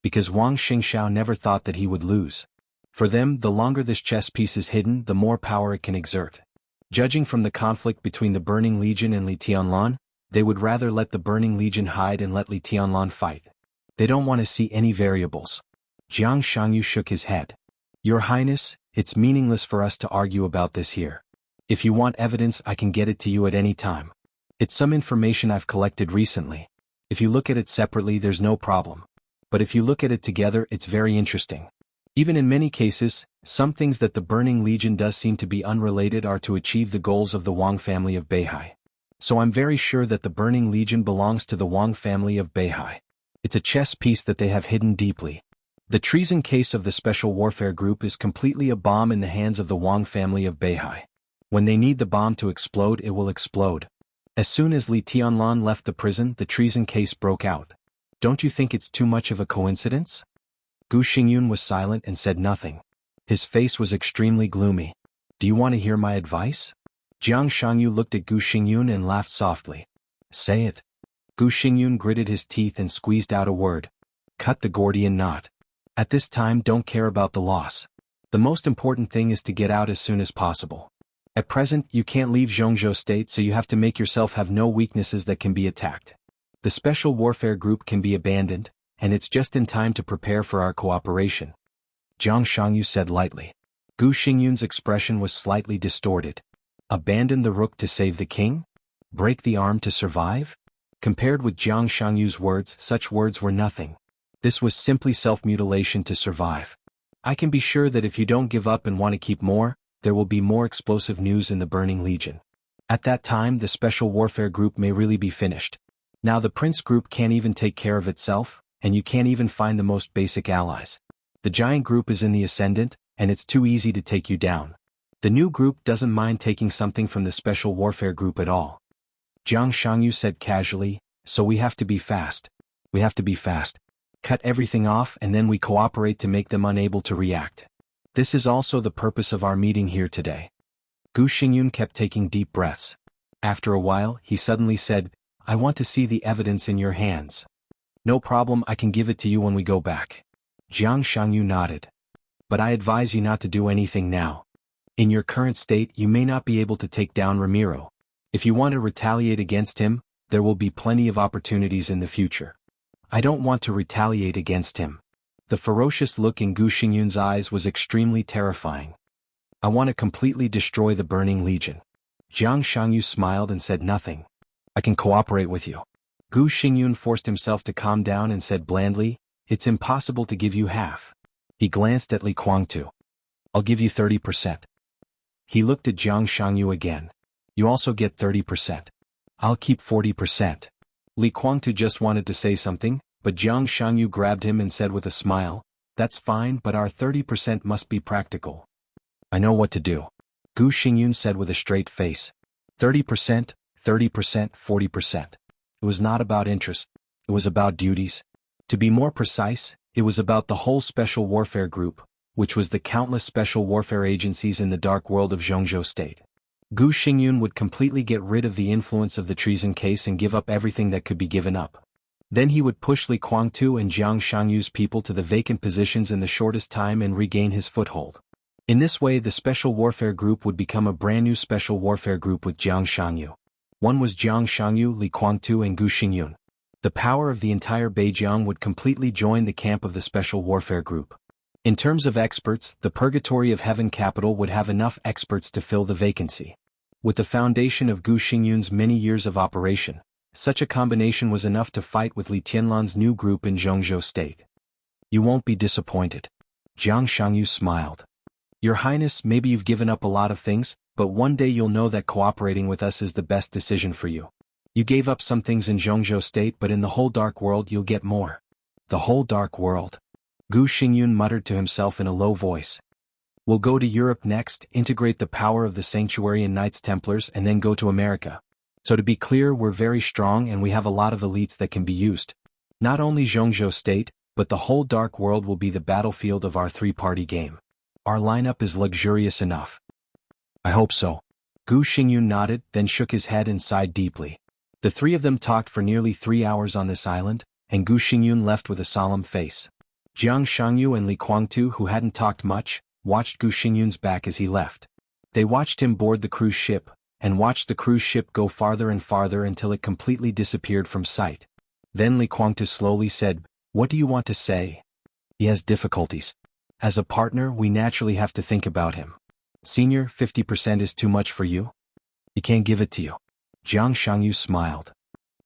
Because Wang Xingxiao never thought that he would lose. For them, the longer this chess piece is hidden, the more power it can exert. Judging from the conflict between the Burning Legion and Li Tianlan, they would rather let the Burning Legion hide and let Li Tianlan fight. They don't want to see any variables. Jiang Shangyu shook his head. Your Highness, it's meaningless for us to argue about this here. If you want evidence, I can get it to you at any time. It's some information I've collected recently. If you look at it separately, there's no problem. But if you look at it together, it's very interesting. Even in many cases, some things that the Burning Legion does seem to be unrelated are to achieve the goals of the Wang family of Beihai. So I'm very sure that the Burning Legion belongs to the Wang family of Beihai. It's a chess piece that they have hidden deeply. The treason case of the Special Warfare Group is completely a bomb in the hands of the Wang family of Beihai. When they need the bomb to explode, it will explode. As soon as Li Tianlan left the prison, the treason case broke out. Don't you think it's too much of a coincidence? Gu Xingyun was silent and said nothing. His face was extremely gloomy. Do you want to hear my advice? Jiang Shangyu looked at Gu Xingyun and laughed softly. Say it. Gu Xingyun gritted his teeth and squeezed out a word. Cut the Gordian knot. At this time, don't care about the loss. The most important thing is to get out as soon as possible. At present, you can't leave Zhongzhou state, so you have to make yourself have no weaknesses that can be attacked. The Special Warfare Group can be abandoned, and it's just in time to prepare for our cooperation. Jiang Shangyu said lightly. Gu Xingyun's expression was slightly distorted. Abandon the rook to save the king? Break the arm to survive? Compared with Jiang Shangyu's words, such words were nothing. This was simply self-mutilation to survive. I can be sure that if you don't give up and want to keep more, there will be more explosive news in the Burning Legion. At that time the Special Warfare Group may really be finished. Now the Prince Group can't even take care of itself, and you can't even find the most basic allies. The Giant Group is in the ascendant, and it's too easy to take you down. The new group doesn't mind taking something from the Special Warfare Group at all. Jiang Shangyu said casually, so we have to be fast. We have to be fast. Cut everything off and then we cooperate to make them unable to react. This is also the purpose of our meeting here today. Gu Xingyun kept taking deep breaths. After a while, he suddenly said, I want to see the evidence in your hands. No problem, I can give it to you when we go back. Jiang Shangyu nodded. But I advise you not to do anything now. In your current state you may not be able to take down Ramiro. If you want to retaliate against him, there will be plenty of opportunities in the future. I don't want to retaliate against him. The ferocious look in Gu Xingyun's eyes was extremely terrifying. I want to completely destroy the Burning Legion. Jiang Shangyu smiled and said nothing. I can cooperate with you. Gu Xingyun forced himself to calm down and said blandly, it's impossible to give you half. He glanced at Li Guangtu. I'll give you 30%. He looked at Jiang Shangyu again. You also get 30%. I'll keep 40%. Li Guangtu just wanted to say something, but Jiang Shangyu grabbed him and said with a smile, that's fine, but our 30% must be practical. I know what to do. Gu Xingyun said with a straight face. 30%, 30%, 40%. It was not about interest. It was about duties. To be more precise, it was about the whole Special Warfare Group, which was the countless special warfare agencies in the dark world of Zhongzhou State. Gu Xingyun would completely get rid of the influence of the treason case and give up everything that could be given up. Then he would push Li Guangtu and Jiang Shangyu's people to the vacant positions in the shortest time and regain his foothold. In this way the Special Warfare Group would become a brand new Special Warfare Group with Jiang Shangyu. One was Jiang Shangyu, Li Guangtu and Gu Xingyun. The power of the entire Beijiang would completely join the camp of the Special Warfare Group. In terms of experts, the Purgatory of Heaven capital would have enough experts to fill the vacancy. With the foundation of Gu Xingyun's many years of operation, such a combination was enough to fight with Li Tianlan's new group in Zhongzhou State. You won't be disappointed. Jiang Shangyu smiled. Your Highness, maybe you've given up a lot of things, but one day you'll know that cooperating with us is the best decision for you. You gave up some things in Zhongzhou State, but in the whole dark world you'll get more. The whole dark world. Gu Xingyun muttered to himself in a low voice. We'll go to Europe next, integrate the power of the Sanctuary and Knights Templars, and then go to America. So to be clear, we're very strong and we have a lot of elites that can be used. Not only Zhongzhou State, but the whole dark world will be the battlefield of our three-party game. Our lineup is luxurious enough. I hope so. Gu Xingyun nodded, then shook his head and sighed deeply. The three of them talked for nearly 3 hours on this island, and Gu Xingyun left with a solemn face. Jiang Shangyu and Li Guangtu, who hadn't talked much, watched Gu Xingyun's back as he left. They watched him board the cruise ship, and watched the cruise ship go farther and farther until it completely disappeared from sight. Then Li Guangtu slowly said, "What do you want to say?" "He has difficulties. As a partner, we naturally have to think about him." "Senior, 50% is too much for you?" "He can't give it to you." Jiang Shangyu smiled.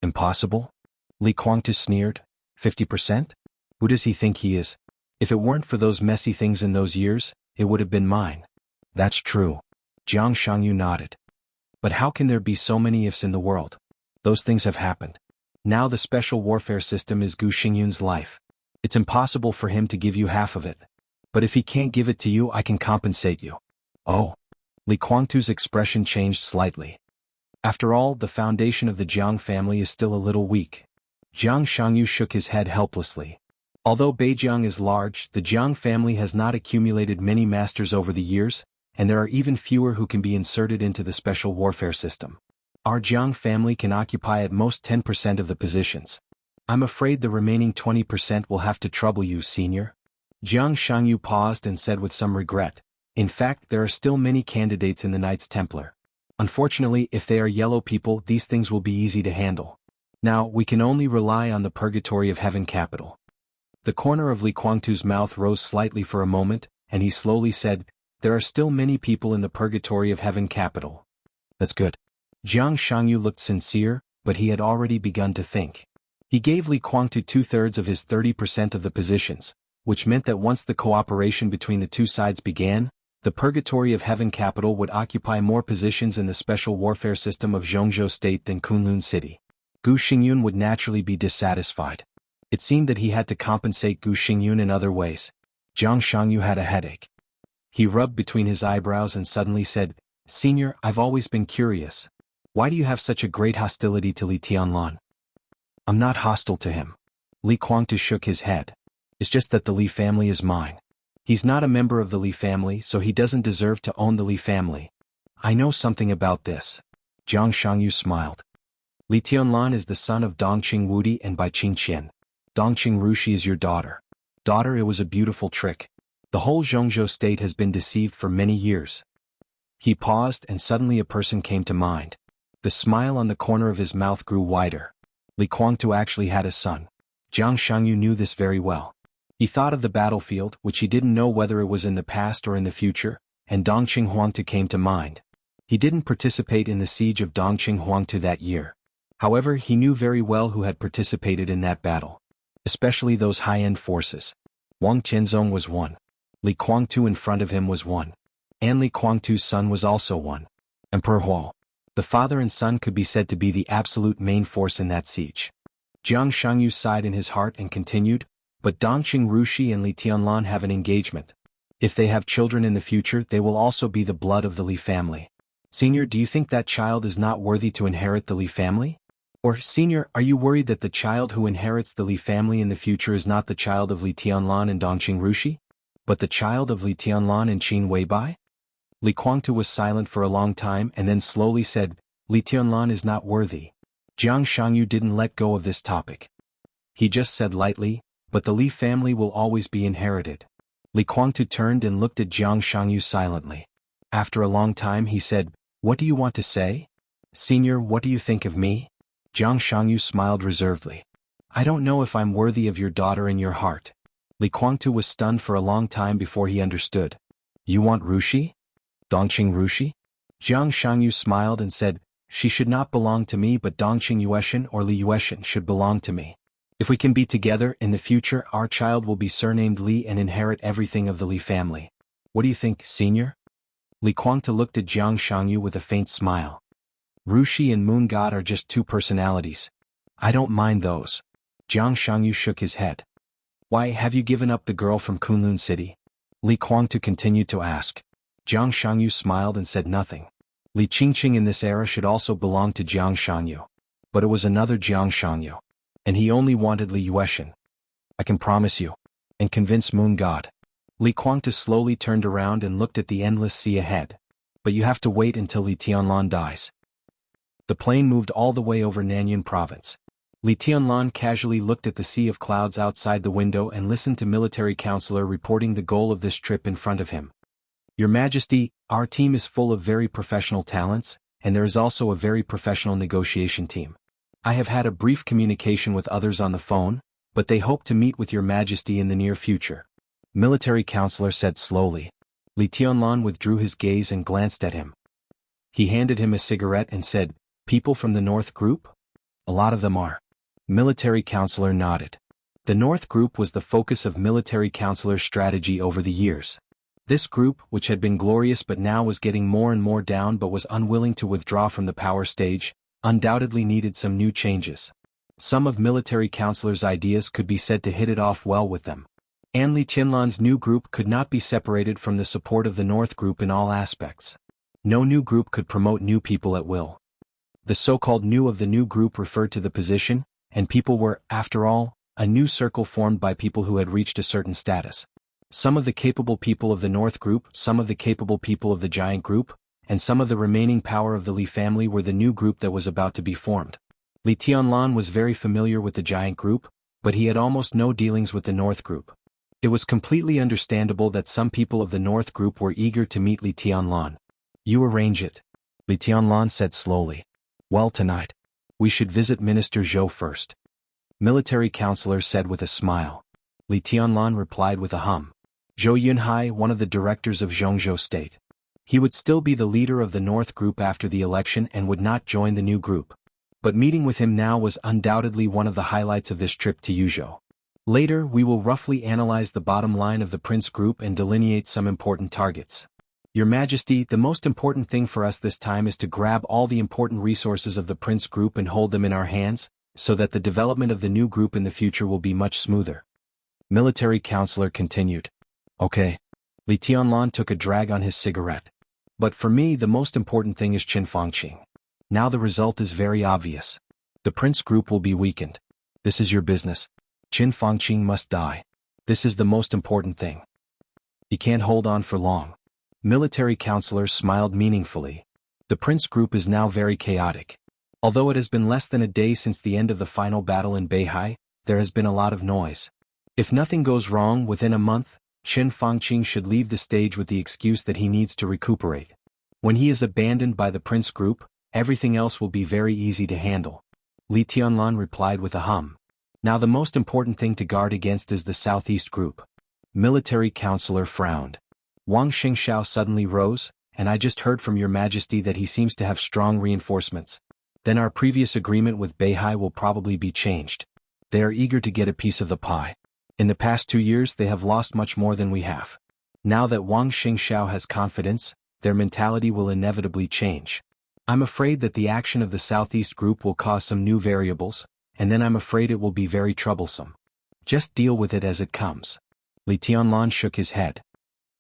"Impossible?" Li Guangtu sneered. 50%? Who does he think he is? If it weren't for those messy things in those years, it would have been mine. That's true. Jiang Shangyu nodded. But how can there be so many ifs in the world? Those things have happened. Now the special warfare system is Gu Xingyun's life. It's impossible for him to give you half of it. But if he can't give it to you, I can compensate you. Oh. Li Guangtu's expression changed slightly. After all, the foundation of the Jiang family is still a little weak. Jiang Shangyu shook his head helplessly. Although Beijiang is large, the Jiang family has not accumulated many masters over the years, and there are even fewer who can be inserted into the special warfare system. Our Jiang family can occupy at most 10% of the positions. I'm afraid the remaining 20% will have to trouble you, senior. Jiang Shangyu paused and said with some regret, "In fact, there are still many candidates in the Knights Templar. Unfortunately, if they are yellow people, these things will be easy to handle. Now, we can only rely on the Purgatory of Heaven capital." The corner of Li Guangtu's mouth rose slightly for a moment, and he slowly said, "There are still many people in the Purgatory of Heaven capital." "That's good." Jiang Shangyu looked sincere, but he had already begun to think. He gave Li Guangtu 2/3 of his 30% of the positions, which meant that once the cooperation between the two sides began, the Purgatory of Heaven capital would occupy more positions in the special warfare system of Zhongzhou State than Kunlun City. Gu Xingyun would naturally be dissatisfied. It seemed that he had to compensate Gu Xingyun in other ways. Jiang Shangyu had a headache. He rubbed between his eyebrows and suddenly said, "Senior, I've always been curious. Why do you have such a great hostility to Li Tianlan?" "I'm not hostile to him." Li Guangtu shook his head. "It's just that the Li family is mine. He's not a member of the Li family, so he doesn't deserve to own the Li family. I know something about this." Jiang Shangyu smiled. "Li Tianlan is the son of Dongqing Wudi and Bai Qingqian. Dongqing Rushi is your daughter." "Daughter, it was a beautiful trick. The whole Zhongzhou state has been deceived for many years." He paused and suddenly a person came to mind. The smile on the corner of his mouth grew wider. Li Guangtu actually had a son. Jiang Shangyu knew this very well. He thought of the battlefield, which he didn't know whether it was in the past or in the future, and Dongqing Huangtu came to mind. He didn't participate in the siege of Dongqing Huangtu that year. However, he knew very well who had participated in that battle. Especially those high-end forces. Wang Tianzong was one. Li Guangtu in front of him was one. And Li Guangtu's son was also one. Emperor Huo. The father and son could be said to be the absolute main force in that siege. Jiang Shangyu sighed in his heart and continued, "But Dongqing Rushi and Li Tianlan have an engagement. If they have children in the future, they will also be the blood of the Li family. Senior, do you think that child is not worthy to inherit the Li family? Or, Senior, are you worried that the child who inherits the Li family in the future is not the child of Li Tianlan and Dongqing Rushi, but the child of Li Tianlan and Qin Weibai?" Li Guangtu was silent for a long time and then slowly said, "Li Tianlan is not worthy." Jiang Shangyu didn't let go of this topic. He just said lightly, "But the Li family will always be inherited." Li Guangtu turned and looked at Jiang Shangyu silently. After a long time he said, "What do you want to say? Senior, what do you think of me?" Jiang Shangyu smiled reservedly. "I don't know if I'm worthy of your daughter in your heart." Li Guangtu was stunned for a long time before he understood. "You want Rushi? Dongqing Rushi?" Jiang Shangyu smiled and said, "She should not belong to me, but Dongqing Yueshan or Li Yueshan should belong to me. If we can be together in the future, our child will be surnamed Li and inherit everything of the Li family. What do you think, Senior?" Li Guangtu looked at Jiang Shangyu with a faint smile. "Rushi and Moon God are just two personalities. I don't mind those." Jiang Shangyu shook his head. "Why, have you given up the girl from Kunlun City?" Li Guangtu continued to ask. Jiang Shangyu smiled and said nothing. Li Qingqing in this era should also belong to Jiang Shangyu. But it was another Jiang Shangyu. And he only wanted Li Yueshan. "I can promise you. And convince Moon God." Li Guangtu slowly turned around and looked at the endless sea ahead. "But you have to wait until Li Tianlan dies." The plane moved all the way over Nanyuan province. Li Tianlan casually looked at the sea of clouds outside the window and listened to military counselor reporting the goal of this trip in front of him. "Your Majesty, our team is full of very professional talents, and there is also a very professional negotiation team. I have had a brief communication with others on the phone, but they hope to meet with your Majesty in the near future," military counselor said slowly. Li Tianlan withdrew his gaze and glanced at him. He handed him a cigarette and said, "People from the North Group? A lot of them are." Military counselor nodded. The North Group was the focus of military counselor's strategy over the years. This group, which had been glorious but now was getting more and more down but was unwilling to withdraw from the power stage, undoubtedly needed some new changes. Some of military counselor's ideas could be said to hit it off well with them. And Li Tianlan's new group could not be separated from the support of the North Group in all aspects. No new group could promote new people at will. The so-called new of the new group referred to the position, and people were, after all, a new circle formed by people who had reached a certain status. Some of the capable people of the North Group, some of the capable people of the Giant Group, and some of the remaining power of the Li family were the new group that was about to be formed. Li Tianlan was very familiar with the Giant Group, but he had almost no dealings with the North Group. It was completely understandable that some people of the North Group were eager to meet Li Tianlan. "You arrange it," Li Tianlan said slowly. "Well, tonight. We should visit Minister Zhou first," military counselor said with a smile. Li Tianlan replied with a hum. Zhou Yunhai, one of the directors of Zhongzhou State. He would still be the leader of the North Group after the election and would not join the new group. but meeting with him now was undoubtedly one of the highlights of this trip to Yuzhou. Later, we will roughly analyze the bottom line of the Prince Group and delineate some important targets. Your Majesty, the most important thing for us this time is to grab all the important resources of the Prince Group and hold them in our hands, so that the development of the new group in the future will be much smoother. Military Counselor continued. Okay. Li Tianlan took a drag on his cigarette. But for me the most important thing is Qin Fangqing. Now the result is very obvious. The Prince Group will be weakened. This is your business. Qin Fangqing must die. This is the most important thing. He can't hold on for long. Military Counselor smiled meaningfully. The Prince Group is now very chaotic. Although it has been less than a day since the end of the final battle in Beihai, there has been a lot of noise. If nothing goes wrong within a month, Qin Fangqing should leave the stage with the excuse that he needs to recuperate. When he is abandoned by the Prince Group, everything else will be very easy to handle. Li Tianlan replied with a hum. Now the most important thing to guard against is the Southeast Group. Military Counselor frowned. Wang Xingxiao suddenly rose, and I just heard from Your Majesty that he seems to have strong reinforcements. Then our previous agreement with Beihai will probably be changed. They are eager to get a piece of the pie. In the past 2 years they have lost much more than we have. Now that Wang Xingxiao has confidence, their mentality will inevitably change. I'm afraid that the action of the Southeast Group will cause some new variables, and then I'm afraid it will be very troublesome. Just deal with it as it comes. Li Tianlan shook his head.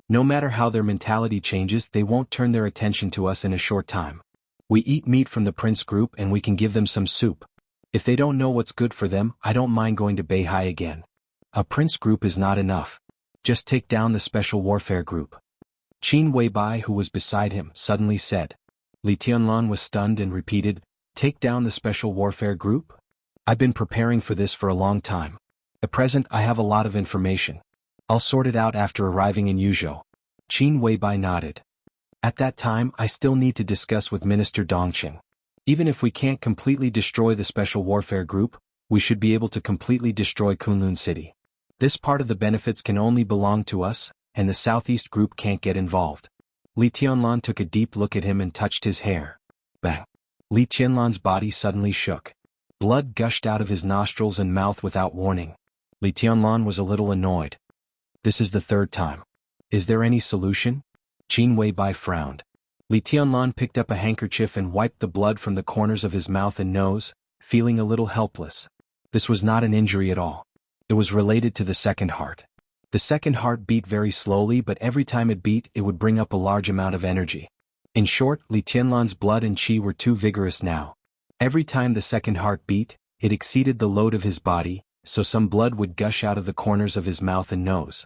No matter how their mentality changes, they won't turn their attention to us in a short time. We eat meat from the Prince Group and we can give them some soup. If they don't know what's good for them, I don't mind going to Beihai again. A Prince Group is not enough. Just take down the Special Warfare Group. Qin Weibai, who was beside him, suddenly said. Li Tianlan was stunned and repeated, "Take down the Special Warfare Group? I've been preparing for this for a long time. At present I have a lot of information. I'll sort it out after arriving in Yuzhou." Qin Weibai nodded. At that time I still need to discuss with Minister Dongqing. Even if we can't completely destroy the Special Warfare Group, we should be able to completely destroy Kunlun City. This part of the benefits can only belong to us, and the Southeast Group can't get involved. Li Tianlan took a deep look at him and touched his hair. Bang! Li Tianlan's body suddenly shook. Blood gushed out of his nostrils and mouth without warning. Li Tianlan was a little annoyed. This is the third time. Is there any solution? Qin Weibai frowned. Li Tianlan picked up a handkerchief and wiped the blood from the corners of his mouth and nose, feeling a little helpless. This was not an injury at all. It was related to the second heart. The second heart beat very slowly, but every time it beat it would bring up a large amount of energy. In short, Li Tianlan's blood and qi were too vigorous now. Every time the second heart beat, it exceeded the load of his body, so some blood would gush out of the corners of his mouth and nose.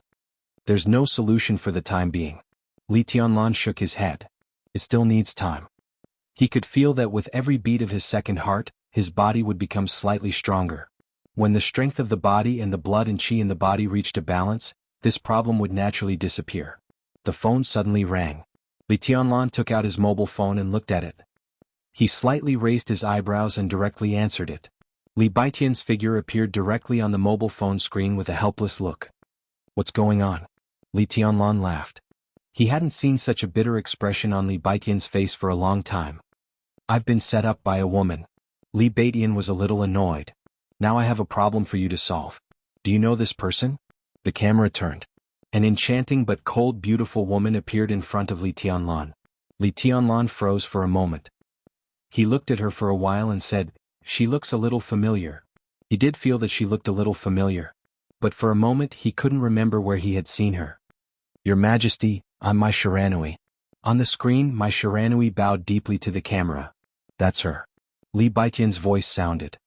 There's no solution for the time being. Li Tianlan shook his head. It still needs time. He could feel that with every beat of his second heart, his body would become slightly stronger. When the strength of the body and the blood and qi in the body reached a balance, this problem would naturally disappear. The phone suddenly rang. Li Tianlan took out his mobile phone and looked at it. He slightly raised his eyebrows and directly answered it. Li Baitian's figure appeared directly on the mobile phone screen with a helpless look. What's going on? Li Tianlan laughed. He hadn't seen such a bitter expression on Li Baitian's face for a long time. I've been set up by a woman. Li Baitian was a little annoyed. Now I have a problem for you to solve. Do you know this person? The camera turned. An enchanting but cold beautiful woman appeared in front of Li Tianlan. Li Tianlan froze for a moment. He looked at her for a while and said, "She looks a little familiar." He did feel that she looked a little familiar. But for a moment he couldn't remember where he had seen her. Your Majesty, I'm Mai Shiranui. On the screen Mai Shiranui bowed deeply to the camera. That's her. Li Baitian's voice sounded.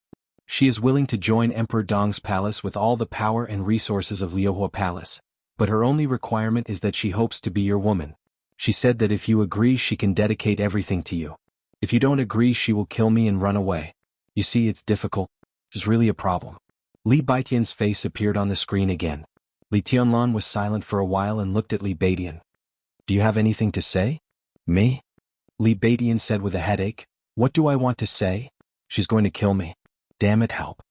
She is willing to join Emperor Dong's palace with all the power and resources of Liuhua Palace, but her only requirement is that she hopes to be your woman. She said that if you agree she can dedicate everything to you. If you don't agree she will kill me and run away. You see, it's difficult. It's really a problem. Li Baitian's face appeared on the screen again. Li Tianlan was silent for a while and looked at Li Baitian. Do you have anything to say? Me? Li Baitian said with a headache. What do I want to say? She's going to kill me. Damn it, help.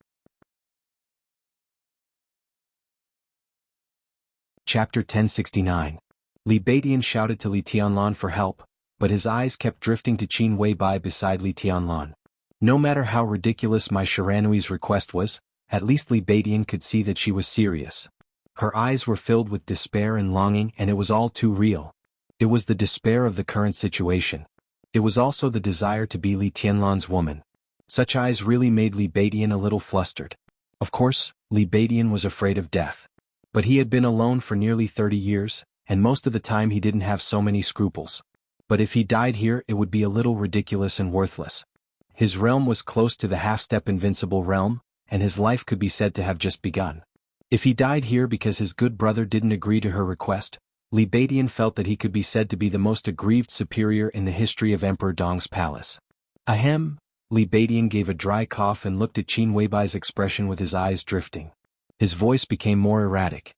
Chapter 1069. Li Baitian shouted to Li Tianlan for help, but his eyes kept drifting to Qin Weibai beside Li Tianlan. No matter how ridiculous my Shiranui's request was, at least Li Badian could see that she was serious. Her eyes were filled with despair and longing, and it was all too real. It was the despair of the current situation. It was also the desire to be Li Tianlan's woman. Such eyes really made Li Badian a little flustered. Of course, Li Badian was afraid of death. But he had been alone for nearly 30 years, and most of the time he didn't have so many scruples. But if he died here, it would be a little ridiculous and worthless. His realm was close to the half-step invincible realm, and his life could be said to have just begun. If he died here because his good brother didn't agree to her request, Li Badian felt that he could be said to be the most aggrieved superior in the history of Emperor Dong's palace. Ahem, Li Badian gave a dry cough and looked at Qin Weibai's expression with his eyes drifting. His voice became more erratic.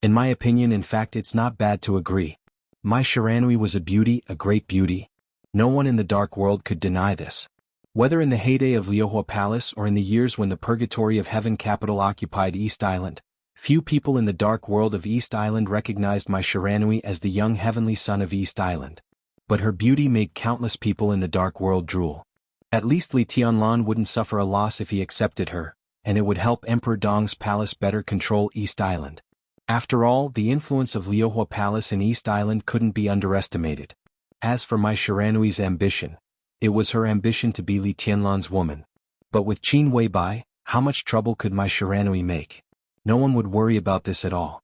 In my opinion, in fact, it's not bad to agree. My Shiranui was a beauty, a great beauty. No one in the dark world could deny this. Whether in the heyday of Liuhua Palace or in the years when the Purgatory of Heaven capital occupied East Island, few people in the dark world of East Island recognized my Shiranui as the young heavenly son of East Island. But her beauty made countless people in the dark world drool. At least Li Tianlan wouldn't suffer a loss if he accepted her, and it would help Emperor Dong's palace better control East Island. After all, the influence of Liuhua Palace in East Island couldn't be underestimated. As for my Shiranui's ambition, it was her ambition to be Li Tianlan's woman. But with Qin Weibai, how much trouble could my Shiranui make? No one would worry about this at all.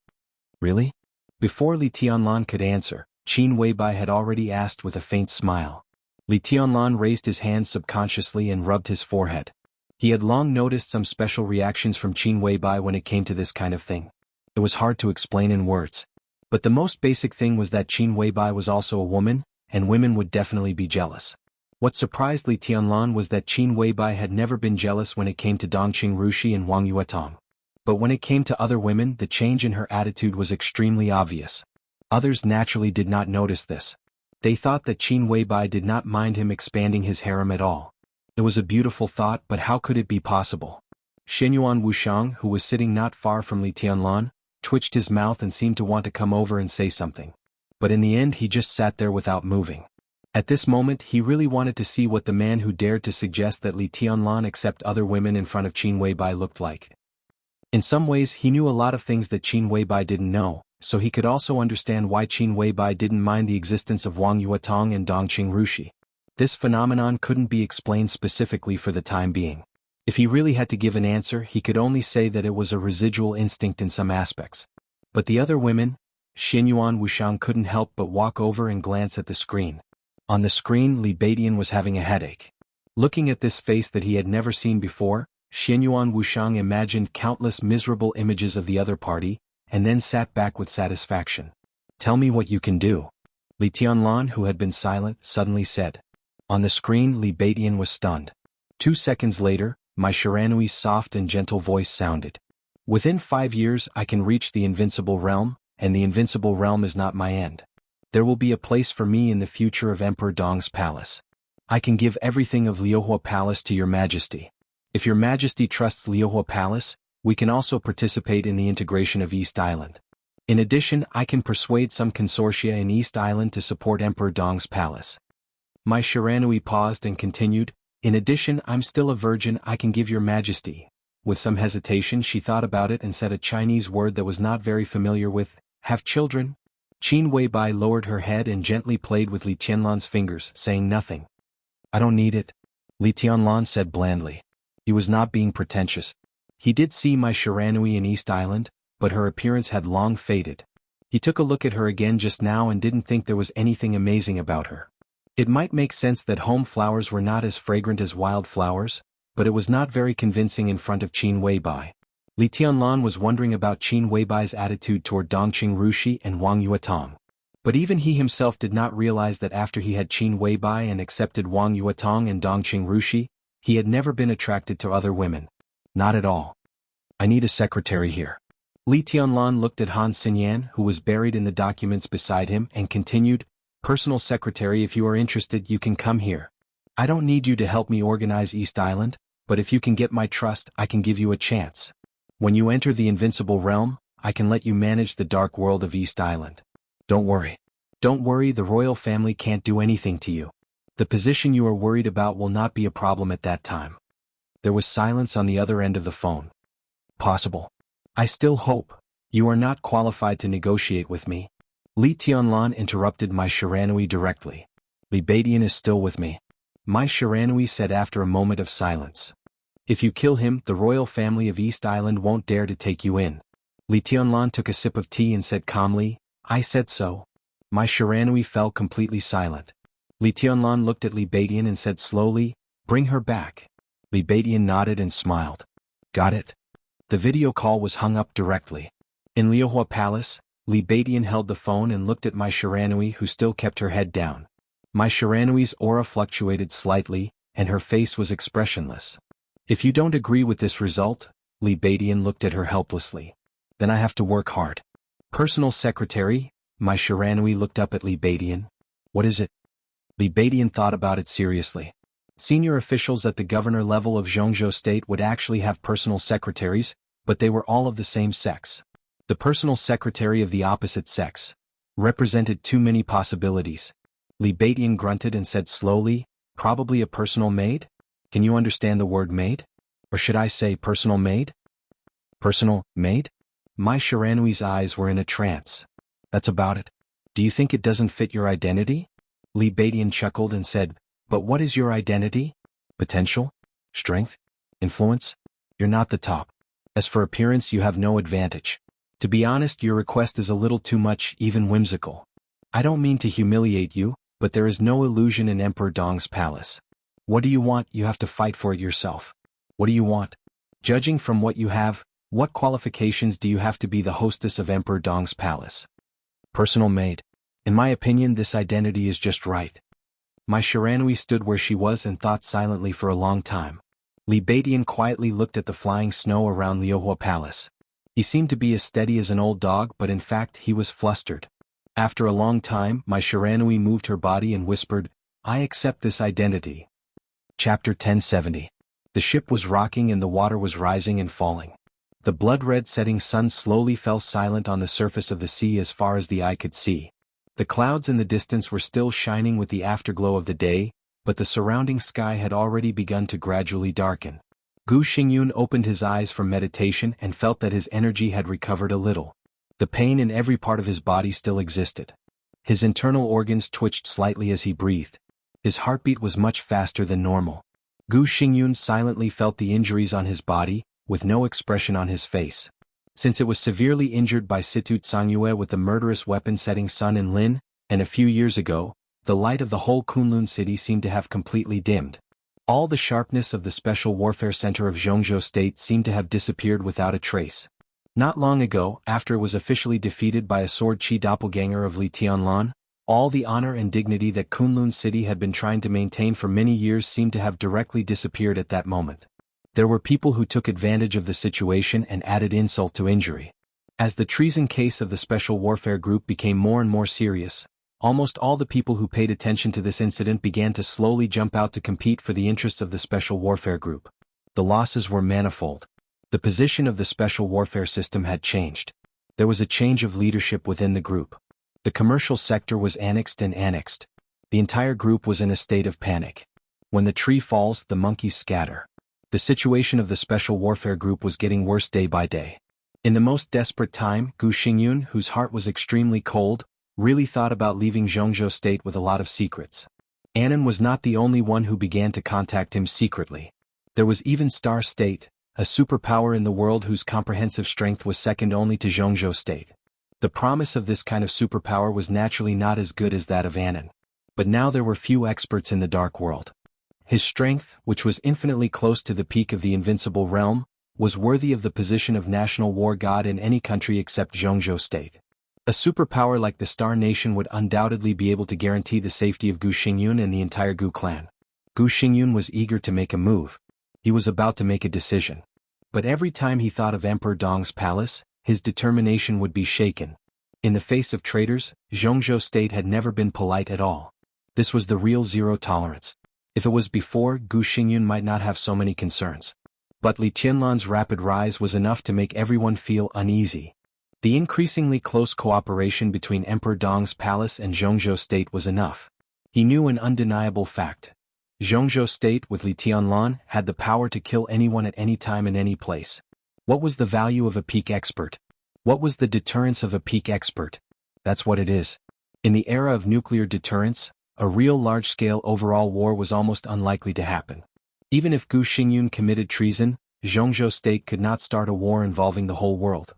Really? Before Li Tianlan could answer, Qin Weibai had already asked with a faint smile. Li Tianlan raised his hand subconsciously and rubbed his forehead. He had long noticed some special reactions from Qin Weibai when it came to this kind of thing. It was hard to explain in words. But the most basic thing was that Qin Weibai was also a woman, and women would definitely be jealous. What surprised Li Tianlan was that Qin Weibai had never been jealous when it came to Dongqing Rushi and Wang Yuetong. But when it came to other women, the change in her attitude was extremely obvious. Others naturally did not notice this. They thought that Qin Weibai did not mind him expanding his harem at all. It was a beautiful thought, but how could it be possible? Xinyuan Wushang, who was sitting not far from Li Tianlan, twitched his mouth and seemed to want to come over and say something. But in the end he just sat there without moving. At this moment he really wanted to see what the man who dared to suggest that Li Tianlan accept other women in front of Qin Weibai looked like. In some ways he knew a lot of things that Qin Weibai didn't know, so he could also understand why Qin Weibai didn't mind the existence of Wang Yuetong and Dongqing Rushi. This phenomenon couldn't be explained specifically for the time being. If he really had to give an answer, he could only say that it was a residual instinct in some aspects. But the other women, Xinyuan Wushang couldn't help but walk over and glance at the screen. On the screen, Li Badian was having a headache. Looking at this face that he had never seen before, Xinyuan Wushang imagined countless miserable images of the other party, and then sat back with satisfaction. "Tell me what you can do," Li Tianlan, who had been silent, suddenly said. On the screen, Li Badian was stunned. 2 seconds later, my Shiranui's soft and gentle voice sounded. "Within 5 years I can reach the invincible realm, and the invincible realm is not my end. There will be a place for me in the future of Emperor Dong's palace. I can give everything of Liuhua Palace to your majesty. If your majesty trusts Liuhua Palace, we can also participate in the integration of East Island. In addition, I can persuade some consortia in East Island to support Emperor Dong's palace." My Shiranui paused and continued, "In addition, I'm still a virgin. I can give your majesty." With some hesitation she thought about it and said a Chinese word that was not very familiar with, "Have children?" Qin Weibai lowered her head and gently played with Li Tianlan's fingers, saying nothing. "I don't need it," Li Tianlan said blandly. He was not being pretentious. He did see my Shiranui in East Island, but her appearance had long faded. He took a look at her again just now and didn't think there was anything amazing about her. It might make sense that home flowers were not as fragrant as wild flowers, but it was not very convincing in front of Qin Weibai. Li Tianlan was wondering about Qin Weibai's attitude toward Dongqing Rushi and Wang Yuetong. But even he himself did not realize that after he had Qin Weibai and accepted Wang Yuetong and Dongqing Rushi, he had never been attracted to other women. Not at all. "I need a secretary here." Li Tianlan looked at Han Xinyan, who was buried in the documents beside him, and continued, "Personal secretary, if you are interested you can come here. I don't need you to help me organize East Island, but if you can get my trust I can give you a chance. When you enter the invincible realm, I can let you manage the dark world of East Island. Don't worry. Don't worry, the royal family can't do anything to you. The position you are worried about will not be a problem at that time. There was silence on the other end of the phone. Possible. I still hope. You are not qualified to negotiate with me. Li Tianlan interrupted Mai Shiranui directly. Li Badian is still with me. Mai Shiranui said after a moment of silence. If you kill him, the royal family of East Island won't dare to take you in. Li Tianlan took a sip of tea and said calmly, I said so. Mai Shiranui fell completely silent. Li Tianlan looked at Li Badian and said slowly, bring her back. Li Badian nodded and smiled. Got it. The video call was hung up directly. In Liuhua Palace, Li Badian held the phone and looked at Mai Shiranui, who still kept her head down. Mai Shiranui's aura fluctuated slightly, and her face was expressionless. If you don't agree with this result, Li Badian looked at her helplessly. Then I have to work hard. Personal secretary, Mai Shiranui looked up at Li Badian. What is it? Li Badian thought about it seriously. Senior officials at the governor level of Zhongzhou State would actually have personal secretaries, but they were all of the same sex. The personal secretary of the opposite sex represented too many possibilities. Li Badian grunted and said slowly, probably a personal maid? Can you understand the word maid? Or should I say personal maid? Personal maid? Mai Shiranui's eyes were in a trance. That's about it. Do you think it doesn't fit your identity? Li Badian chuckled and said, but what is your identity? Potential? Strength? Influence? You're not the top. As for appearance, you have no advantage. To be honest, your request is a little too much, even whimsical. I don't mean to humiliate you, but there is no illusion in Emperor Dong's palace. What do you want? You have to fight for it yourself. What do you want? Judging from what you have, what qualifications do you have to be the hostess of Emperor Dong's palace? Personal maid. In my opinion, this identity is just right. Mai Shiranui stood where she was and thought silently for a long time. Li Badian quietly looked at the flying snow around Liuhua Palace. He seemed to be as steady as an old dog, but in fact he was flustered. After a long time, Mai Shiranui moved her body and whispered, I accept this identity. Chapter 1070. The ship was rocking and the water was rising and falling. The blood-red setting sun slowly fell silent on the surface of the sea as far as the eye could see. The clouds in the distance were still shining with the afterglow of the day, but the surrounding sky had already begun to gradually darken. Gu Xingyun opened his eyes from meditation and felt that his energy had recovered a little. The pain in every part of his body still existed. His internal organs twitched slightly as he breathed. His heartbeat was much faster than normal. Gu Xingyun silently felt the injuries on his body, with no expression on his face. Since it was severely injured by Situ Tsangyue with the murderous weapon setting sun in Lin, and a few years ago, the light of the whole Kunlun city seemed to have completely dimmed. All the sharpness of the Special Warfare Center of Zhongzhou State seemed to have disappeared without a trace. Not long ago, after it was officially defeated by a sword chi doppelganger of Li Tianlan, all the honor and dignity that Kunlun City had been trying to maintain for many years seemed to have directly disappeared at that moment. There were people who took advantage of the situation and added insult to injury. As the treason case of the Special Warfare Group became more and more serious, almost all the people who paid attention to this incident began to slowly jump out to compete for the interests of the Special Warfare Group. The losses were manifold. The position of the Special Warfare System had changed. There was a change of leadership within the group. The commercial sector was annexed and annexed. The entire group was in a state of panic. When the tree falls, the monkeys scatter. The situation of the Special Warfare Group was getting worse day by day. In the most desperate time, Gu Xingyun, whose heart was extremely cold, really thought about leaving Zhongzhou State with a lot of secrets. Annan was not the only one who began to contact him secretly. There was even Star State, a superpower in the world whose comprehensive strength was second only to Zhongzhou State. The promise of this kind of superpower was naturally not as good as that of Annan. But now there were few experts in the dark world. His strength, which was infinitely close to the peak of the invincible realm, was worthy of the position of national war god in any country except Zhongzhou State. A superpower like the Star Nation would undoubtedly be able to guarantee the safety of Gu Xingyun and the entire Gu clan. Gu Xingyun was eager to make a move. He was about to make a decision. But every time he thought of Emperor Dong's palace, his determination would be shaken. In the face of traitors, Zhongzhou State had never been polite at all. This was the real zero tolerance. If it was before, Gu Xingyun might not have so many concerns. But Li Tianlan's rapid rise was enough to make everyone feel uneasy. The increasingly close cooperation between Emperor Dong's palace and Zhongzhou State was enough. He knew an undeniable fact. Zhongzhou State with Li Tianlan had the power to kill anyone at any time in any place. What was the value of a peak expert? What was the deterrence of a peak expert? That's what it is. In the era of nuclear deterrence, a real large-scale overall war was almost unlikely to happen. Even if Gu Xingyun committed treason, Zhongzhou State could not start a war involving the whole world.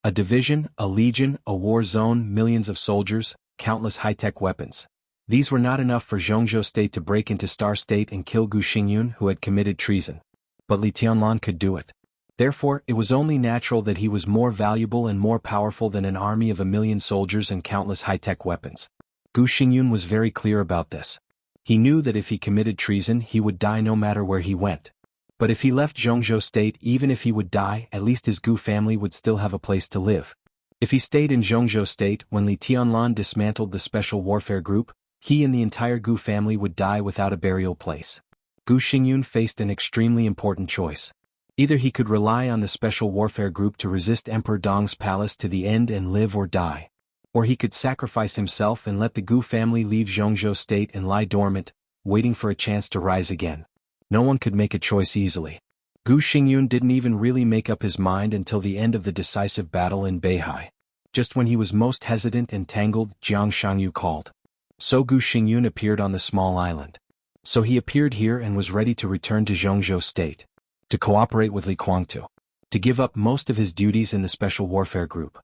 A division, a legion, a war zone, millions of soldiers, countless high-tech weapons. These were not enough for Zhongzhou State to break into Star State and kill Gu Xingyun, who had committed treason. But Li Tianlan could do it. Therefore, it was only natural that he was more valuable and more powerful than an army of 1,000,000 soldiers and countless high-tech weapons. Gu Xingyun was very clear about this. He knew that if he committed treason he would die no matter where he went. But if he left Zhongzhou State, even if he would die, at least his Gu family would still have a place to live. If he stayed in Zhongzhou State when Li Tianlan dismantled the Special Warfare Group, he and the entire Gu family would die without a burial place. Gu Xingyun faced an extremely important choice. Either he could rely on the Special Warfare Group to resist Emperor Dong's palace to the end and live or die. Or he could sacrifice himself and let the Gu family leave Zhongzhou State and lie dormant, waiting for a chance to rise again. No one could make a choice easily. Gu Xingyun didn't even really make up his mind until the end of the decisive battle in Beihai. Just when he was most hesitant and tangled, Jiang Shangyu called. So Gu Xingyun appeared on the small island. So he appeared here and was ready to return to Zhongzhou State. To cooperate with Li Guangtu. To give up most of his duties in the Special Warfare Group.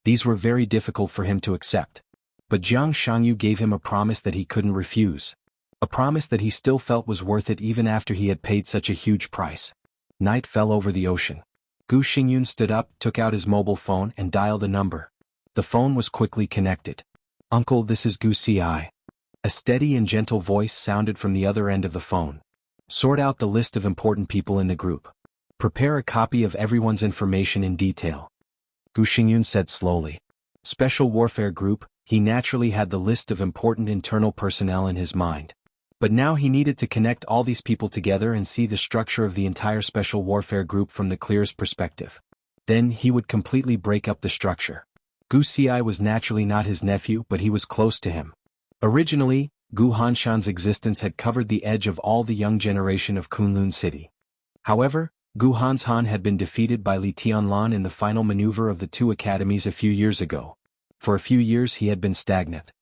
These were very difficult for him to accept. But Jiang Shangyu gave him a promise that he couldn't refuse. A promise that he still felt was worth it even after he had paid such a huge price. Night fell over the ocean. Gu Xingyun stood up, took out his mobile phone and dialed a number. The phone was quickly connected. "Uncle, this is Gu Ci." A steady and gentle voice sounded from the other end of the phone. "Sort out the list of important people in the group. Prepare a copy of everyone's information in detail." Gu Xingyun said slowly. Special Warfare Group, he naturally had the list of important internal personnel in his mind. But now he needed to connect all these people together and see the structure of the entire Special Warfare Group from the clearest perspective. Then he would completely break up the structure. Gu Ci was naturally not his nephew, but he was close to him. Originally, Gu Hanshan's existence had covered the edge of all the young generation of Kunlun City. However, Gu Hanshan had been defeated by Li Tianlan in the final maneuver of the two academies a few years ago. For a few years he had been stagnant.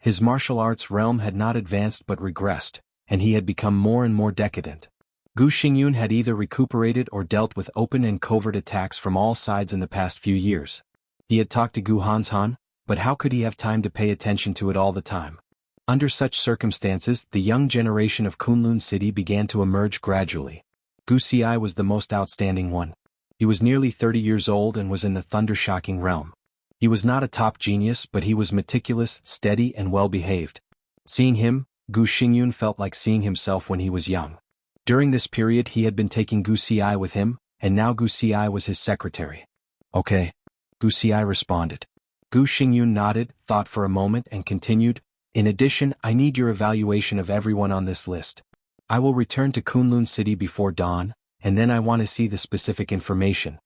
His martial arts realm had not advanced but regressed, and he had become more and more decadent. Gu Xingyun had either recuperated or dealt with open and covert attacks from all sides in the past few years. He had talked to Gu Hanshan, but how could he have time to pay attention to it all the time? Under such circumstances, the young generation of Kunlun City began to emerge gradually. Gu Ci was the most outstanding one. He was nearly 30 years old and was in the thunder-shocking realm. He was not a top genius, but he was meticulous, steady, and well-behaved. Seeing him, Gu Xingyun felt like seeing himself when he was young. During this period he had been taking Gu Ci with him, and now Gu Ci was his secretary. "Okay," Gu Ci responded. Gu Xingyun nodded, thought for a moment and continued, "In addition, I need your evaluation of everyone on this list. I will return to Kunlun City before dawn, and then I want to see the specific information."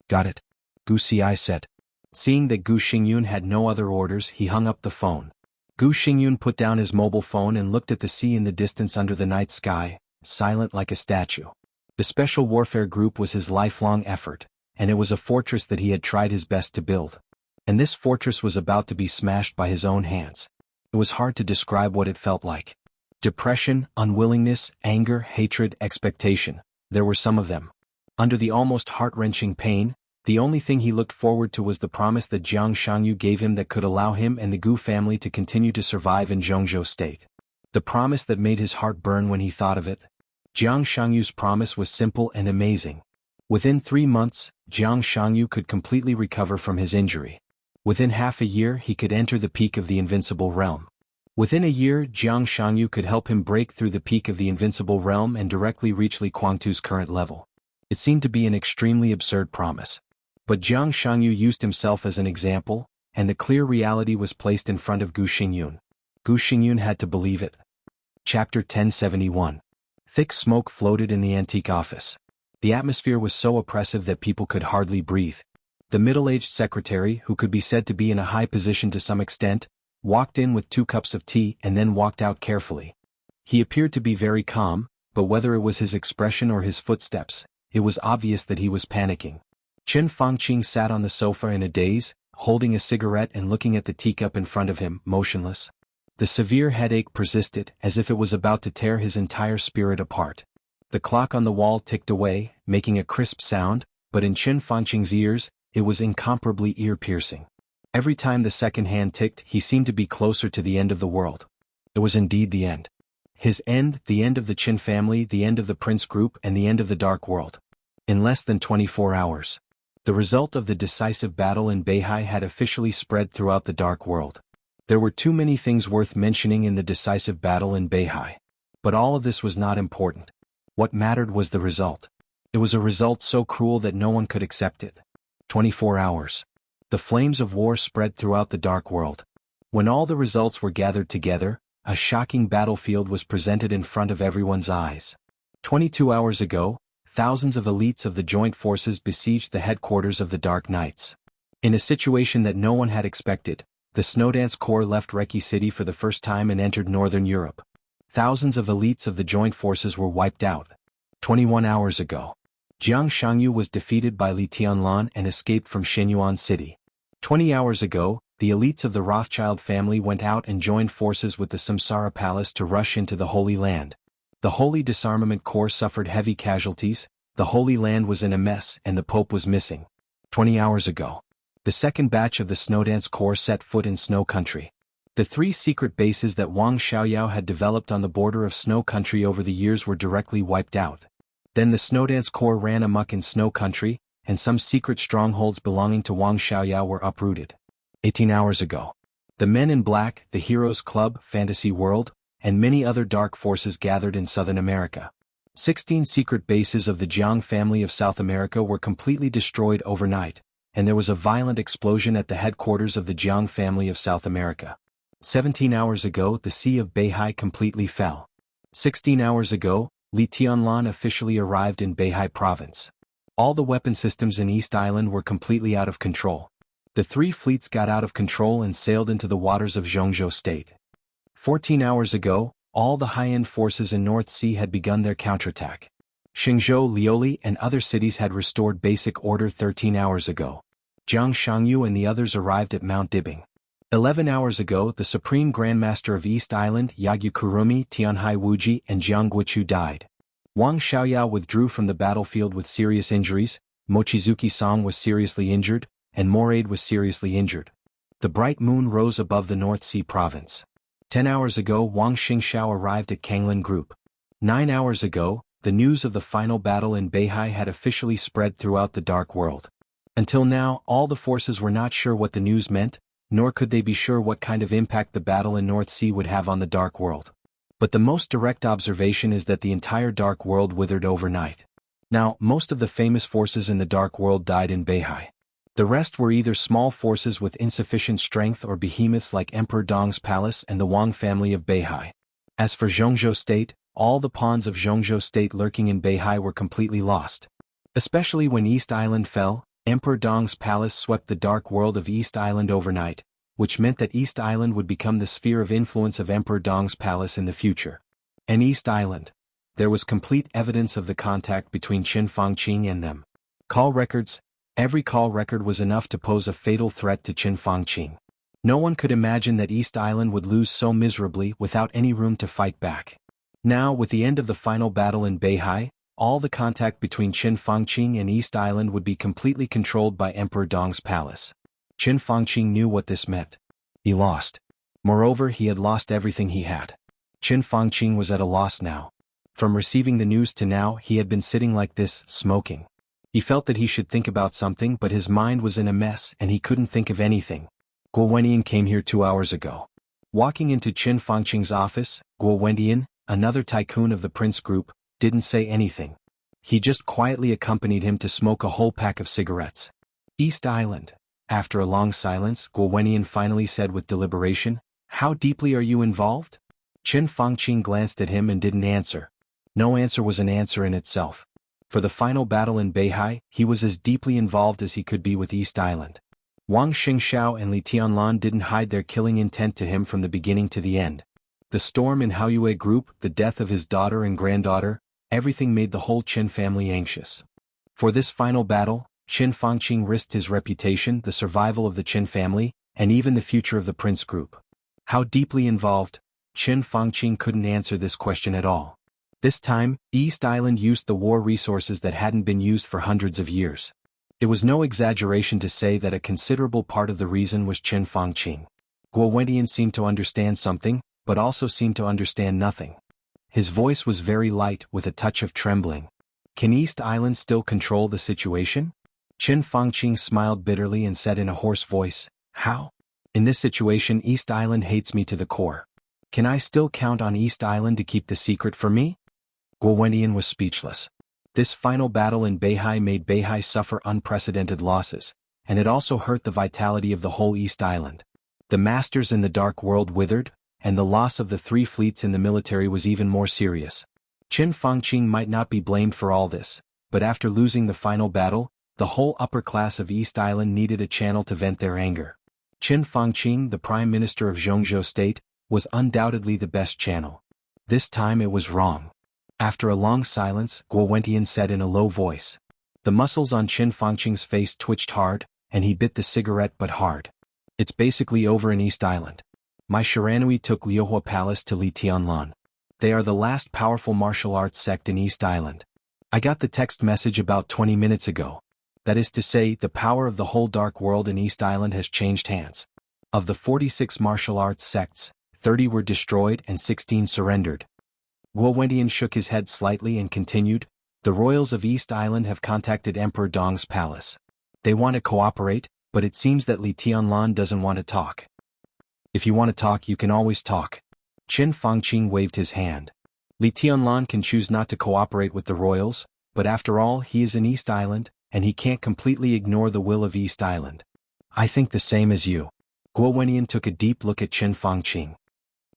"Got it," Gu Ci said. Seeing that Gu Xingyun had no other orders, he hung up the phone. Gu Xingyun put down his mobile phone and looked at the sea in the distance under the night sky, silent like a statue. The Special Warfare Group was his lifelong effort, and it was a fortress that he had tried his best to build. And this fortress was about to be smashed by his own hands. It was hard to describe what it felt like. Depression, unwillingness, anger, hatred, expectation. There were some of them. Under the almost heart-wrenching pain, the only thing he looked forward to was the promise that Jiang Shangyu gave him that could allow him and the Gu family to continue to survive in Zhongzhou State. The promise that made his heart burn when he thought of it. Jiang Shangyu's promise was simple and amazing. Within 3 months, Jiang Shangyu could completely recover from his injury. Within half a year he could enter the peak of the invincible realm. Within a year Jiang Shangyu could help him break through the peak of the invincible realm and directly reach Li Guangtu's current level. It seemed to be an extremely absurd promise. But Jiang Shangyu used himself as an example, and the clear reality was placed in front of Gu Xingyun. Gu Xingyun had to believe it. Chapter 1071. Thick smoke floated in the antique office. The atmosphere was so oppressive that people could hardly breathe. The middle-aged secretary, who could be said to be in a high position to some extent, walked in with 2 cups of tea and then walked out carefully. He appeared to be very calm, but whether it was his expression or his footsteps, it was obvious that he was panicking. Chen Fangqing sat on the sofa in a daze, holding a cigarette and looking at the teacup in front of him, motionless. The severe headache persisted, as if it was about to tear his entire spirit apart. The clock on the wall ticked away, making a crisp sound, but in Chen Fangqing's ears, it was incomparably ear-piercing. Every time the second hand ticked, he seemed to be closer to the end of the world. It was indeed the end. His end, the end of the Qin family, the end of the Prince Group, and the end of the Dark World. In less than 24 hours. The result of the decisive battle in Beihai had officially spread throughout the Dark World. There were too many things worth mentioning in the decisive battle in Beihai. But all of this was not important. What mattered was the result. It was a result so cruel that no one could accept it. 24 hours. The flames of war spread throughout the Dark World. When all the results were gathered together, a shocking battlefield was presented in front of everyone's eyes. 22 hours ago, thousands of elites of the joint forces besieged the headquarters of the Dark Knights. In a situation that no one had expected, the Snowdance Corps left Reiki City for the first time and entered Northern Europe. Thousands of elites of the joint forces were wiped out. 21 hours ago, Jiang Shangyu was defeated by Li Tianlan and escaped from Shenyuan City. 20 hours ago, the elites of the Rothschild family went out and joined forces with the Samsara Palace to rush into the Holy Land. The Holy Disarmament Corps suffered heavy casualties, the Holy Land was in a mess and the Pope was missing. 20 hours ago, the second batch of the Snowdance Corps set foot in Snow Country. The 3 secret bases that Wang Xiaoyao had developed on the border of Snow Country over the years were directly wiped out. Then the Snowdance Corps ran amok in Snow Country, and some secret strongholds belonging to Wang Xiaoyao were uprooted. 18 hours ago, the Men in Black, the Heroes Club, Fantasy World, and many other dark forces gathered in Southern America. 16 secret bases of the Jiang family of South America were completely destroyed overnight, and there was a violent explosion at the headquarters of the Jiang family of South America. 17 hours ago, the Sea of Beihai completely fell. 16 hours ago, Li Tianlan officially arrived in Beihai province. All the weapon systems in East Island were completely out of control. The 3 fleets got out of control and sailed into the waters of Zhongzhou State. 14 hours ago, all the high-end forces in North Sea had begun their counterattack. Xingzhou, Lioli, and other cities had restored basic order 13 hours ago. Jiang Shangyu and the others arrived at Mount Dibing. 11 hours ago, the Supreme Grandmaster of East Island, Yagyu Kurumi, Tianhai Wuji, and Jiang Guichu died. Wang Xiaoyao withdrew from the battlefield with serious injuries, Mochizuki Song was seriously injured, and Moraid was seriously injured. The bright moon rose above the North Sea province. 10 hours ago, Wang Xingxiao arrived at Kanglin Group. 9 hours ago, the news of the final battle in Beihai had officially spread throughout the Dark World. Until now, all the forces were not sure what the news meant, nor could they be sure what kind of impact the battle in North Sea would have on the Dark World. But the most direct observation is that the entire Dark World withered overnight. Now, most of the famous forces in the Dark World died in Beihai. The rest were either small forces with insufficient strength or behemoths like Emperor Dong's palace and the Wang family of Beihai. As for Zhongzhou State, all the pawns of Zhongzhou State lurking in Beihai were completely lost. Especially when East Island fell, Emperor Dong's palace swept the Dark World of East Island overnight, which meant that East Island would become the sphere of influence of Emperor Dong's palace in the future. And East Island. There was complete evidence of the contact between Chen Fangqing and them. Call records. Every call record was enough to pose a fatal threat to Chen Fangqing. No one could imagine that East Island would lose so miserably without any room to fight back. Now, with the end of the final battle in Beihai, all the contact between Chen Fangqing and East Island would be completely controlled by Emperor Dong's palace. Chen Fangqing knew what this meant. He lost. Moreover, he had lost everything he had. Chen Fangqing was at a loss now. From receiving the news to now, he had been sitting like this, smoking. He felt that he should think about something, but his mind was in a mess and he couldn't think of anything. Guo Wendian came here 2 hours ago. Walking into Chen Fangqing's office, Guo Wendian, another tycoon of the Prince Group, didn't say anything. He just quietly accompanied him to smoke a whole pack of cigarettes. East Island. After a long silence, Guo Wendian finally said with deliberation, "How deeply are you involved?" Chen Fangqing glanced at him and didn't answer. No answer was an answer in itself. For the final battle in Beihai, he was as deeply involved as he could be with East Island. Wang Xingxiao and Li Tianlan didn't hide their killing intent to him from the beginning to the end. The storm in Haoyue group, the death of his daughter and granddaughter, everything made the whole Qin family anxious. For this final battle, Qin Fangqing risked his reputation, the survival of the Qin family, and even the future of the prince group. How deeply involved? Qin Fangqing couldn't answer this question at all. This time, East Island used the war resources that hadn't been used for hundreds of years. It was no exaggeration to say that a considerable part of the reason was Qin Fangqing. Guo Wentian seemed to understand something, but also seemed to understand nothing. His voice was very light, with a touch of trembling. Can East Island still control the situation? Qin Fangqing smiled bitterly and said in a hoarse voice, "How? In this situation East Island hates me to the core. Can I still count on East Island to keep the secret for me?" Guo Wentian was speechless. This final battle in Beihai made Beihai suffer unprecedented losses, and it also hurt the vitality of the whole East Island. The masters in the Dark World withered, and the loss of the 3 fleets in the military was even more serious. Qin Fangqing might not be blamed for all this, but after losing the final battle, the whole upper class of East Island needed a channel to vent their anger. Qin Fangqing, the Prime Minister of Zhongzhou State, was undoubtedly the best channel. This time it was wrong. After a long silence, Guo Wentian said in a low voice. The muscles on Qin Fangqing's face twitched hard, and he bit the cigarette but hard. It's basically over in East Island. My Shiranui took Liuhua Palace to Li Tianlan. They are the last powerful martial arts sect in East Island. I got the text message about 20 minutes ago. That is to say, the power of the whole Dark World in East Island has changed hands. Of the 46 martial arts sects, 30 were destroyed and 16 surrendered. Guo Wentian shook his head slightly and continued, the royals of East Island have contacted Emperor Dong's palace. They want to cooperate, but it seems that Li Tianlan doesn't want to talk. If you want to talk, you can always talk. Qin Fangqing waved his hand. Li Tianlan can choose not to cooperate with the royals, but after all he is in East Island, and he can't completely ignore the will of East Island. I think the same as you. Guo Wentian took a deep look at Qin Fangqing.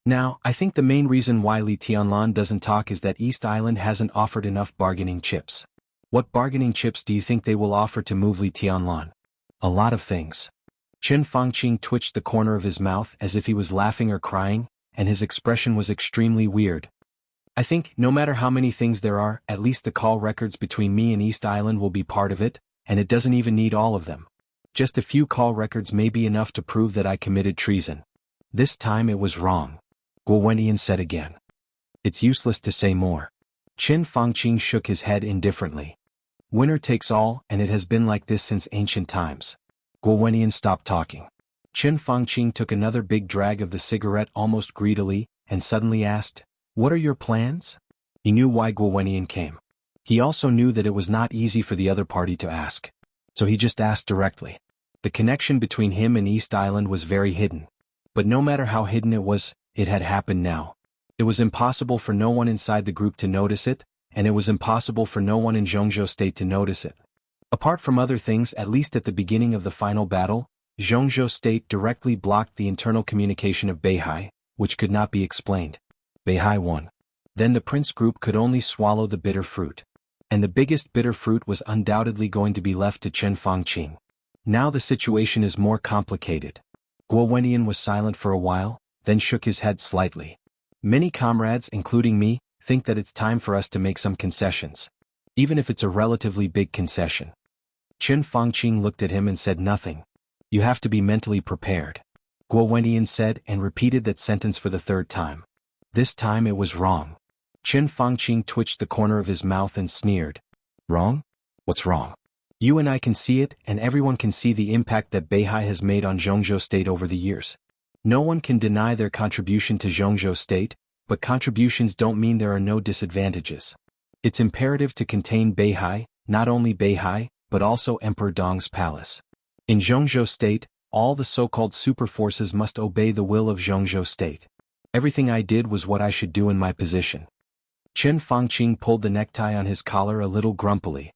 Now, I think the main reason why Li Tianlan doesn't talk is that East Island hasn't offered enough bargaining chips. What bargaining chips do you think they will offer to move Li Tianlan? A lot of things. Qin Fangqing twitched the corner of his mouth as if he was laughing or crying, and his expression was extremely weird. I think, no matter how many things there are, at least the call records between me and East Island will be part of it, and it doesn't even need all of them. Just a few call records may be enough to prove that I committed treason. This time it was wrong. Guo Wentian said again. It's useless to say more. Qin Fangqing shook his head indifferently. Winner takes all, and it has been like this since ancient times. Guo Wentian stopped talking. Qin Fangqing took another big drag of the cigarette almost greedily, and suddenly asked, "What are your plans?" He knew why Guo Wentian came. He also knew that it was not easy for the other party to ask. So he just asked directly. The connection between him and East Island was very hidden. But no matter how hidden it was, it had happened now. It was impossible for no one inside the group to notice it, and it was impossible for no one in Zhongzhou State to notice it. Apart from other things, at least at the beginning of the final battle, Zhongzhou State directly blocked the internal communication of Beihai, which could not be explained. Beihai won. Then the prince group could only swallow the bitter fruit. And the biggest bitter fruit was undoubtedly going to be left to Qin Fangqing. Now the situation is more complicated. Guo Wentian was silent for a while, then shook his head slightly. Many comrades, including me, think that it's time for us to make some concessions. Even if it's a relatively big concession. Qin Fangqing looked at him and said nothing. You have to be mentally prepared. Guo Wentian said and repeated that sentence for the 3rd time. This time it was wrong. Qin Fangqing twitched the corner of his mouth and sneered. Wrong? What's wrong? You and I can see it, and everyone can see the impact that Beihai has made on Zhongzhou State over the years. No one can deny their contribution to Zhongzhou State, but contributions don't mean there are no disadvantages. It's imperative to contain Beihai, not only Beihai, but also Emperor Dong's palace. In Zhongzhou State, all the so-called super forces must obey the will of Zhongzhou State. Everything I did was what I should do in my position. Qin Fangqing pulled the necktie on his collar a little grumpily.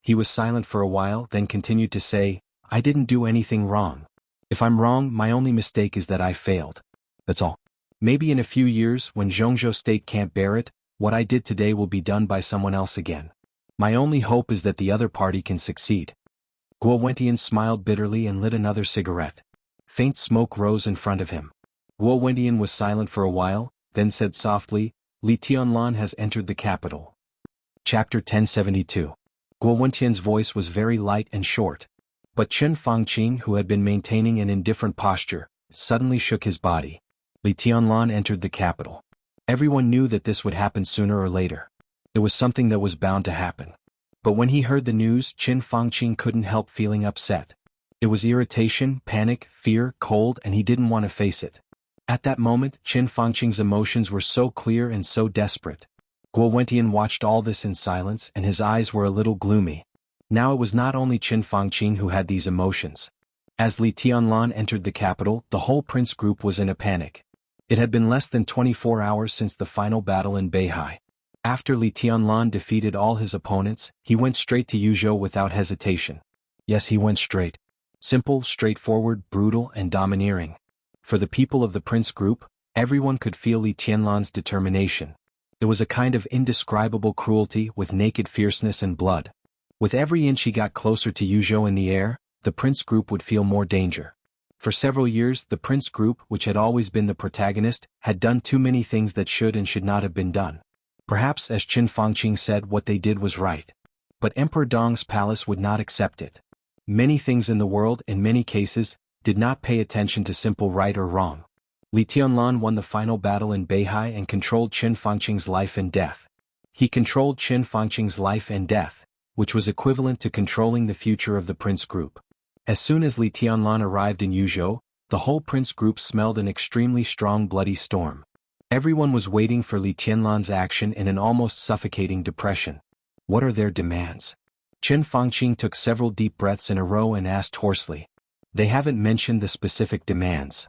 He was silent for a while, then continued to say, I didn't do anything wrong. If I'm wrong, my only mistake is that I failed. That's all. Maybe in a few years, when Zhongzhou State can't bear it, what I did today will be done by someone else again. My only hope is that the other party can succeed. Guo Wentian smiled bitterly and lit another cigarette. Faint smoke rose in front of him. Guo Wentian was silent for a while, then said softly, Li Tianlan has entered the capital. Chapter 1072. Guo Wentian's voice was very light and short. But Chen Fangqing, who had been maintaining an indifferent posture, suddenly shook his body. Li Tianlan entered the capital. Everyone knew that this would happen sooner or later. It was something that was bound to happen. But when he heard the news, Chen Fangqing couldn't help feeling upset. It was irritation, panic, fear, cold, and he didn't want to face it. At that moment, Chen Fangqing's emotions were so clear and so desperate. Guo Wentian watched all this in silence, and his eyes were a little gloomy. Now it was not only Chen Fangqing who had these emotions. As Li Tianlan entered the capital, the whole prince group was in a panic. It had been less than 24 hours since the final battle in Beihai. After Li Tianlan defeated all his opponents, he went straight to Yuzhou without hesitation. Yes, he went straight. Simple, straightforward, brutal, and domineering. For the people of the prince group, everyone could feel Li Tianlan's determination. It was a kind of indescribable cruelty with naked fierceness and blood. With every inch he got closer to Yuzhou in the air, the prince group would feel more danger. For several years, the prince group, which had always been the protagonist, had done too many things that should and should not have been done. Perhaps, as Chen Fangqing said, what they did was right. But Emperor Dong's palace would not accept it. Many things in the world, in many cases, did not pay attention to simple right or wrong. Li Tianlan won the final battle in Beihai and controlled Chen Fangqing's life and death. He controlled Chen Fangqing's life and death, which was equivalent to controlling the future of the prince group. As soon as Li Tianlan arrived in Yuzhou, the whole prince group smelled an extremely strong bloody storm. Everyone was waiting for Li Tianlan's action in an almost suffocating depression. What are their demands? Chen Fangqing took several deep breaths in a row and asked hoarsely. They haven't mentioned the specific demands.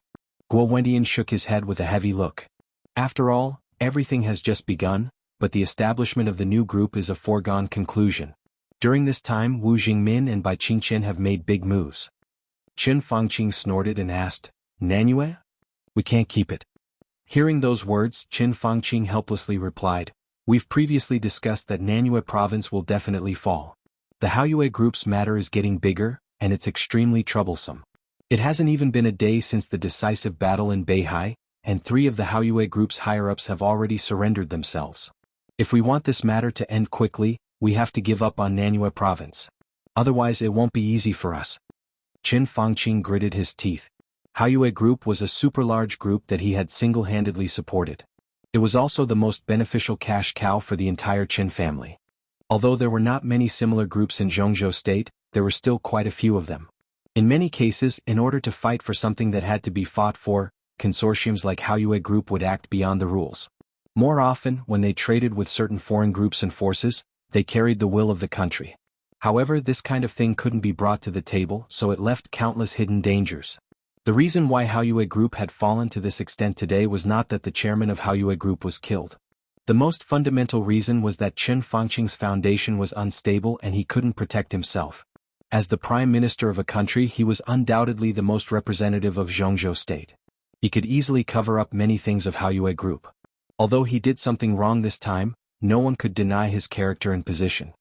Guo Wentian shook his head with a heavy look. After all, everything has just begun, but the establishment of the new group is a foregone conclusion. During this time, Wu Jingmin and Bai Qingqian have made big moves. Chen Fangqing snorted and asked, Nanyue? We can't keep it. Hearing those words, Chen Fangqing helplessly replied, We've previously discussed that Nanyue province will definitely fall. The Haoyue group's matter is getting bigger, and it's extremely troublesome. It hasn't even been a day since the decisive battle in Beihai, and 3 of the Haoyue group's higher-ups have already surrendered themselves. If we want this matter to end quickly, we have to give up on Nanyue province. Otherwise it won't be easy for us. Chen Fangqing gritted his teeth. Haoyue group was a super-large group that he had single-handedly supported. It was also the most beneficial cash cow for the entire Chen family. Although there were not many similar groups in Zhongzhou state, there were still quite a few of them. In many cases, in order to fight for something that had to be fought for, consortiums like Haoyue group would act beyond the rules. More often, when they traded with certain foreign groups and forces, they carried the will of the country. However, this kind of thing couldn't be brought to the table, so it left countless hidden dangers. The reason why Haoyue group had fallen to this extent today was not that the chairman of Haoyue group was killed. The most fundamental reason was that Chen Fangqing's foundation was unstable and he couldn't protect himself. As the prime minister of a country, he was undoubtedly the most representative of Zhongzhou state. He could easily cover up many things of Haoyue group. Although he did something wrong this time, no one could deny his character and position.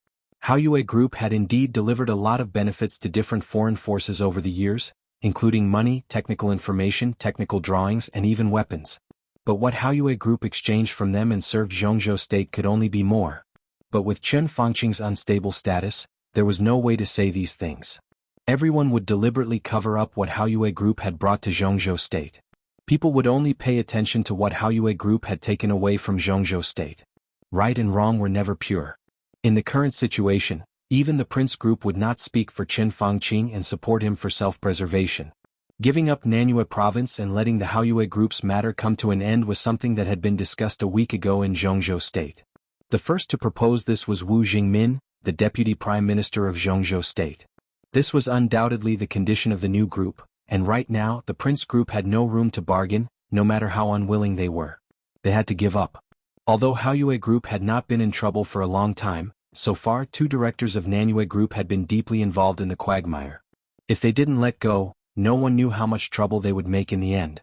Haoyue group had indeed delivered a lot of benefits to different foreign forces over the years, including money, technical information, technical drawings, and even weapons. But what Haoyue group exchanged from them and served Zhongzhou state could only be more. But with Chen Fangqing's unstable status, there was no way to say these things. Everyone would deliberately cover up what Haoyue group had brought to Zhongzhou state. People would only pay attention to what Haoyue group had taken away from Zhongzhou state. Right and wrong were never pure. In the current situation, even the prince group would not speak for Chen Fangqing and support him for self-preservation. Giving up Nanyue province and letting the Haoyue group's matter come to an end was something that had been discussed a week ago in Zhongzhou state. The first to propose this was Wu Jingmin, the deputy prime minister of Zhongzhou state. This was undoubtedly the condition of the new group, and right now the prince group had no room to bargain, no matter how unwilling they were. They had to give up. Although Haoyue group had not been in trouble for a long time, so far 2 directors of Nanyue group had been deeply involved in the quagmire. If they didn't let go, no one knew how much trouble they would make in the end.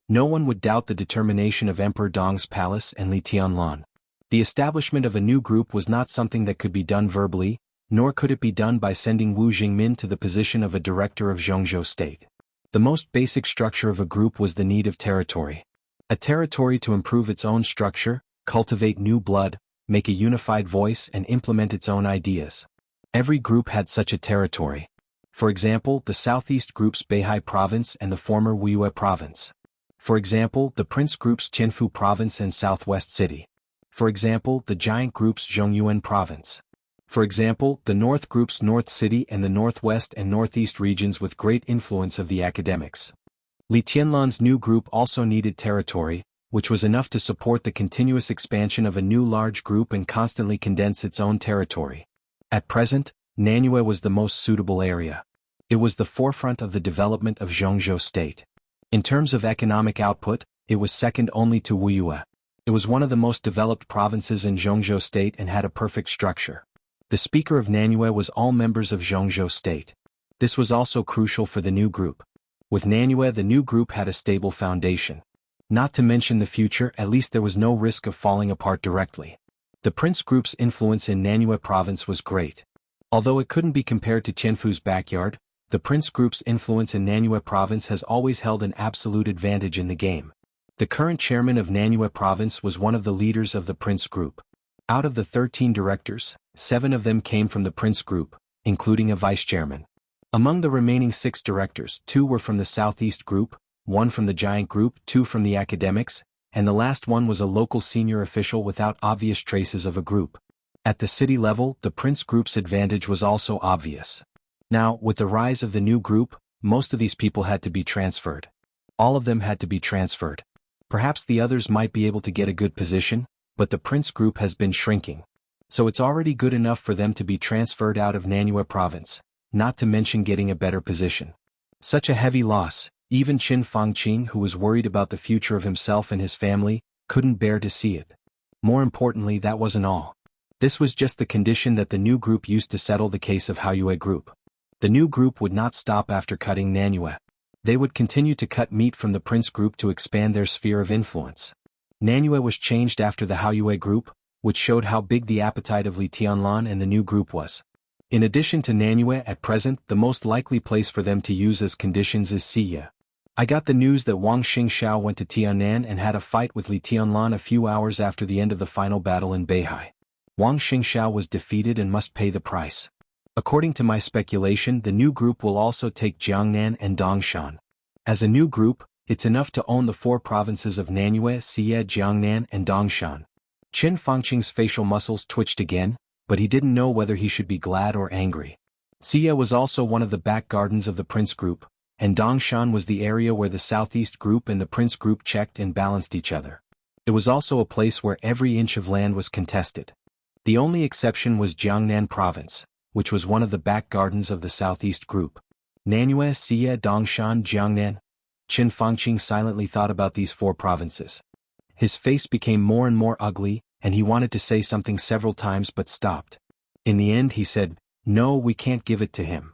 No one would doubt the determination of Emperor Dong's palace and Li Tianlan. The establishment of a new group was not something that could be done verbally, nor could it be done by sending Wu Jingmin to the position of a director of Zhongzhou state. The most basic structure of a group was the need of territory. A territory to improve its own structure, cultivate new blood, make a unified voice and implement its own ideas. Every group had such a territory. For example, the Southeast Group's Beihai Province and the former Wuyue Province. For example, the Prince Group's Qianfu Province and Southwest City. For example, the Giant Group's Zhongyuan Province. For example, the North Group's North City and the Northwest and Northeast regions with great influence of the academics. Li Tianlan's new group also needed territory, which was enough to support the continuous expansion of a new large group and constantly condense its own territory. At present, Nanyue was the most suitable area. It was the forefront of the development of Zhongzhou state. In terms of economic output, it was second only to Wuyue. It was one of the most developed provinces in Zhongzhou state and had a perfect structure. The speaker of Nanyue was all members of Zhongzhou state. This was also crucial for the new group. With Nanyue, the new group had a stable foundation. Not to mention the future, at least there was no risk of falling apart directly. The Prince Group's influence in Nanyue province was great. Although it couldn't be compared to Qianfu's backyard, the Prince Group's influence in Nanyue province has always held an absolute advantage in the game. The current chairman of Nanyue province was one of the leaders of the Prince Group. Out of the 13 directors, 7 of them came from the Prince Group, including a vice-chairman. Among the remaining 6 directors, 2 were from the Southeast Group, 1 from the Giant Group, 2 from the academics, and the last one was a local senior official without obvious traces of a group. At the city level, the Prince Group's advantage was also obvious. Now, with the rise of the new group, most of these people had to be transferred. All of them had to be transferred. Perhaps the others might be able to get a good position, but the Prince Group has been shrinking. So it's already good enough for them to be transferred out of Nanyue province, not to mention getting a better position. Such a heavy loss, even Qin Fangqing, who was worried about the future of himself and his family, couldn't bear to see it. More importantly, that wasn't all. This was just the condition that the new group used to settle the case of Haoyue Group. The new group would not stop after cutting Nanyue. They would continue to cut meat from the Prince Group to expand their sphere of influence. Nanyue was changed after the Haoyue Group, which showed how big the appetite of Li Tianlan and the new group was. In addition to Nanyue, at present, the most likely place for them to use as conditions is Siya. I got the news that Wang Xingxiao went to Tianan and had a fight with Li Tianlan a few hours after the end of the final battle in Beihai. Wang Xingxiao was defeated and must pay the price. According to my speculation, the new group will also take Jiangnan and Dongshan. As a new group, it's enough to own the 4 provinces of Nanyue, Siya, Jiangnan, and Dongshan. Qin Fangqing's facial muscles twitched again, but he didn't know whether he should be glad or angry. Siya was also one of the back gardens of the Prince Group, and Dongshan was the area where the Southeast Group and the Prince Group checked and balanced each other. It was also a place where every inch of land was contested. The only exception was Jiangnan Province, which was one of the back gardens of the Southeast Group. Nanyue, Siya, Dongshan, Jiangnan. Qin Fangqing silently thought about these 4 provinces. His face became more and more ugly, and he wanted to say something several times but stopped. In the end he said, "No, we can't give it to him."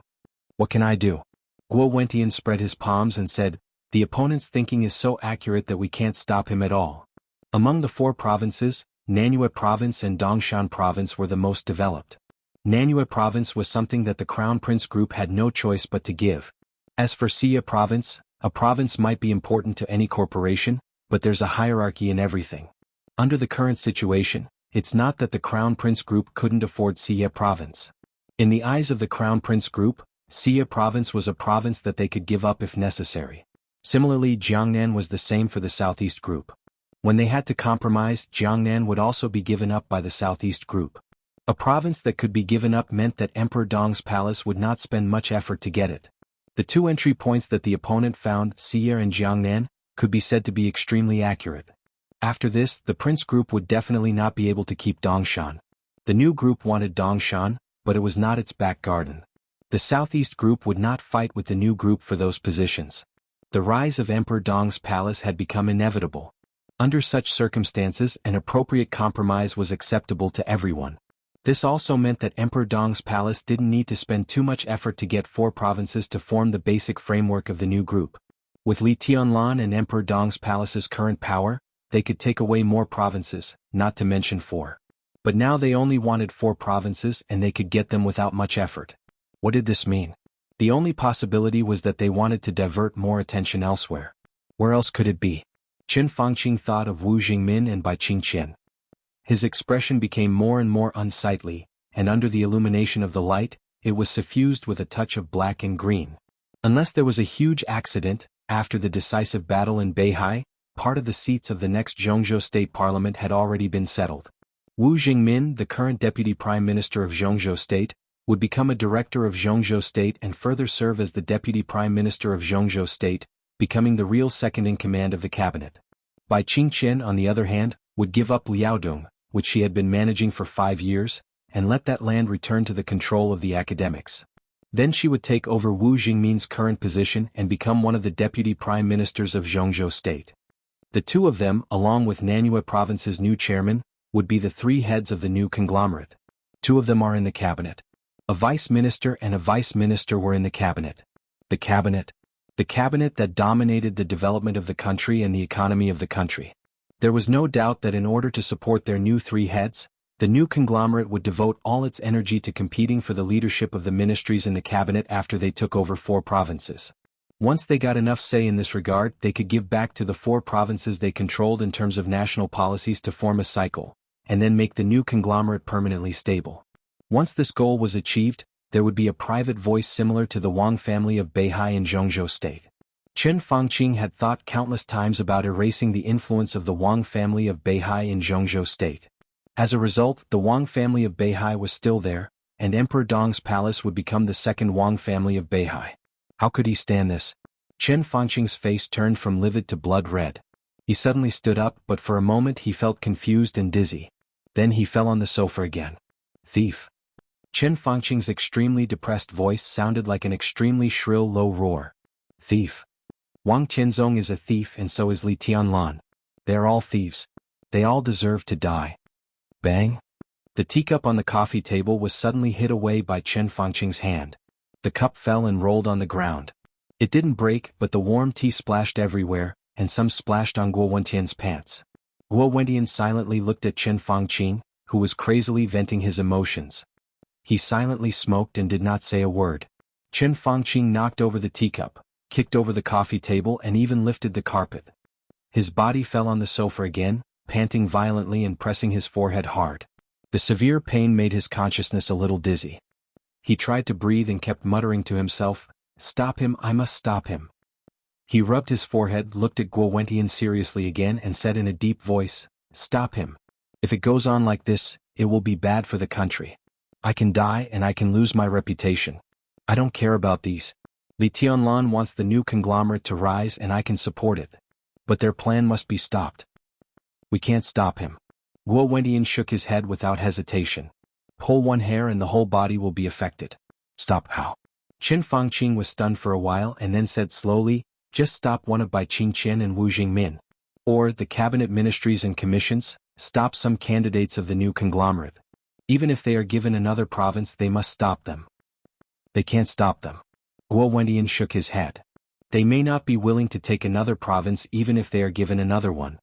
"What can I do?" Guo Wentian spread his palms and said, "The opponent's thinking is so accurate that we can't stop him at all." Among the 4 provinces, Nanyue Province and Dongshan Province were the most developed. Nanyue Province was something that the Crown Prince Group had no choice but to give. As for Siya Province, a province might be important to any corporation, but there's a hierarchy in everything. Under the current situation, it's not that the Crown Prince Group couldn't afford Siya Province. In the eyes of the Crown Prince Group, Siya Province was a province that they could give up if necessary. Similarly, Jiangnan was the same for the Southeast Group. When they had to compromise, Jiangnan would also be given up by the Southeast Group. A province that could be given up meant that Emperor Dong's palace would not spend much effort to get it. The 2 entry points that the opponent found, Siya and Jiangnan, could be said to be extremely accurate. After this, the Prince Group would definitely not be able to keep Dongshan. The new group wanted Dongshan, but it was not its back garden. The Southeast Group would not fight with the new group for those positions. The rise of Emperor Dong's palace had become inevitable. Under such circumstances, an appropriate compromise was acceptable to everyone. This also meant that Emperor Dong's palace didn't need to spend too much effort to get 4 provinces to form the basic framework of the new group. With Li Tianlan and Emperor Dong's palace's current power, they could take away more provinces, not to mention 4. But now they only wanted 4 provinces and they could get them without much effort. What did this mean? The only possibility was that they wanted to divert more attention elsewhere. Where else could it be? Chen Fangqing thought of Wu Jingmin and Bai Qingqian. His expression became more and more unsightly, and under the illumination of the light, it was suffused with a touch of black and green. Unless there was a huge accident, after the decisive battle in Beihai, part of the seats of the next Zhongzhou State Parliament had already been settled. Wu Jingmin, the current Deputy Prime Minister of Zhongzhou State, would become a director of Zhongzhou State and further serve as the Deputy Prime Minister of Zhongzhou State, becoming the real second-in-command of the cabinet. Bai Qingqian, on the other hand, would give up Liaodong, which she had been managing for 5 years, and let that land return to the control of the academics. Then she would take over Wu Jingmin's current position and become one of the Deputy Prime Ministers of Zhongzhou State. The two of them, along with Nanyue Province's new chairman, would be the 3 heads of the new conglomerate. 2 of them are in the cabinet. A vice minister and a vice minister were in the cabinet. The cabinet that dominated the development of the country and the economy of the country. There was no doubt that in order to support their new 3 heads, the new conglomerate would devote all its energy to competing for the leadership of the ministries in the cabinet after they took over 4 provinces. Once they got enough say in this regard, they could give back to the 4 provinces they controlled in terms of national policies to form a cycle, and then make the new conglomerate permanently stable. Once this goal was achieved, there would be a private voice similar to the Wang family of Beihai in Zhongzhou State. Chen Fangqing had thought countless times about erasing the influence of the Wang family of Beihai in Zhongzhou State. As a result, the Wang family of Beihai was still there, and Emperor Dong's palace would become the second Wang family of Beihai. How could he stand this? Chen Fangqing's face turned from livid to blood red. He suddenly stood up, but for a moment he felt confused and dizzy. Then he fell on the sofa again. Thief. Chen Fangqing's extremely depressed voice sounded like an extremely shrill low roar. Thief. Wang Tianzong is a thief and so is Li Tianlan. They are all thieves. They all deserve to die. Bang! The teacup on the coffee table was suddenly hit away by Chen Fangqing's hand. The cup fell and rolled on the ground. It didn't break, but the warm tea splashed everywhere, and some splashed on Guo Wentian's pants. Guo Wentian silently looked at Chen Fangqing, who was crazily venting his emotions. He silently smoked and did not say a word. Chen Fangqing knocked over the teacup, kicked over the coffee table and even lifted the carpet. His body fell on the sofa again, panting violently and pressing his forehead hard. The severe pain made his consciousness a little dizzy. He tried to breathe and kept muttering to himself, "Stop him, I must stop him." He rubbed his forehead, looked at Guo Wentian seriously again and said in a deep voice, "Stop him. If it goes on like this, it will be bad for the country. I can die and I can lose my reputation. I don't care about these. Li Tianlan wants the new conglomerate to rise and I can support it. But their plan must be stopped. We can't stop him." Guo Wentian shook his head without hesitation. "Pull one hair and the whole body will be affected." "Stop how?" Chen Fangqing was stunned for a while and then said slowly, "Just stop one of Bai Qingqian and Wu Jingmin. Or the cabinet ministries and commissions, stop some candidates of the new conglomerate. Even if they are given another province they must stop them." "They can't stop them." Guo Wentian shook his head. "They may not be willing to take another province even if they are given another one.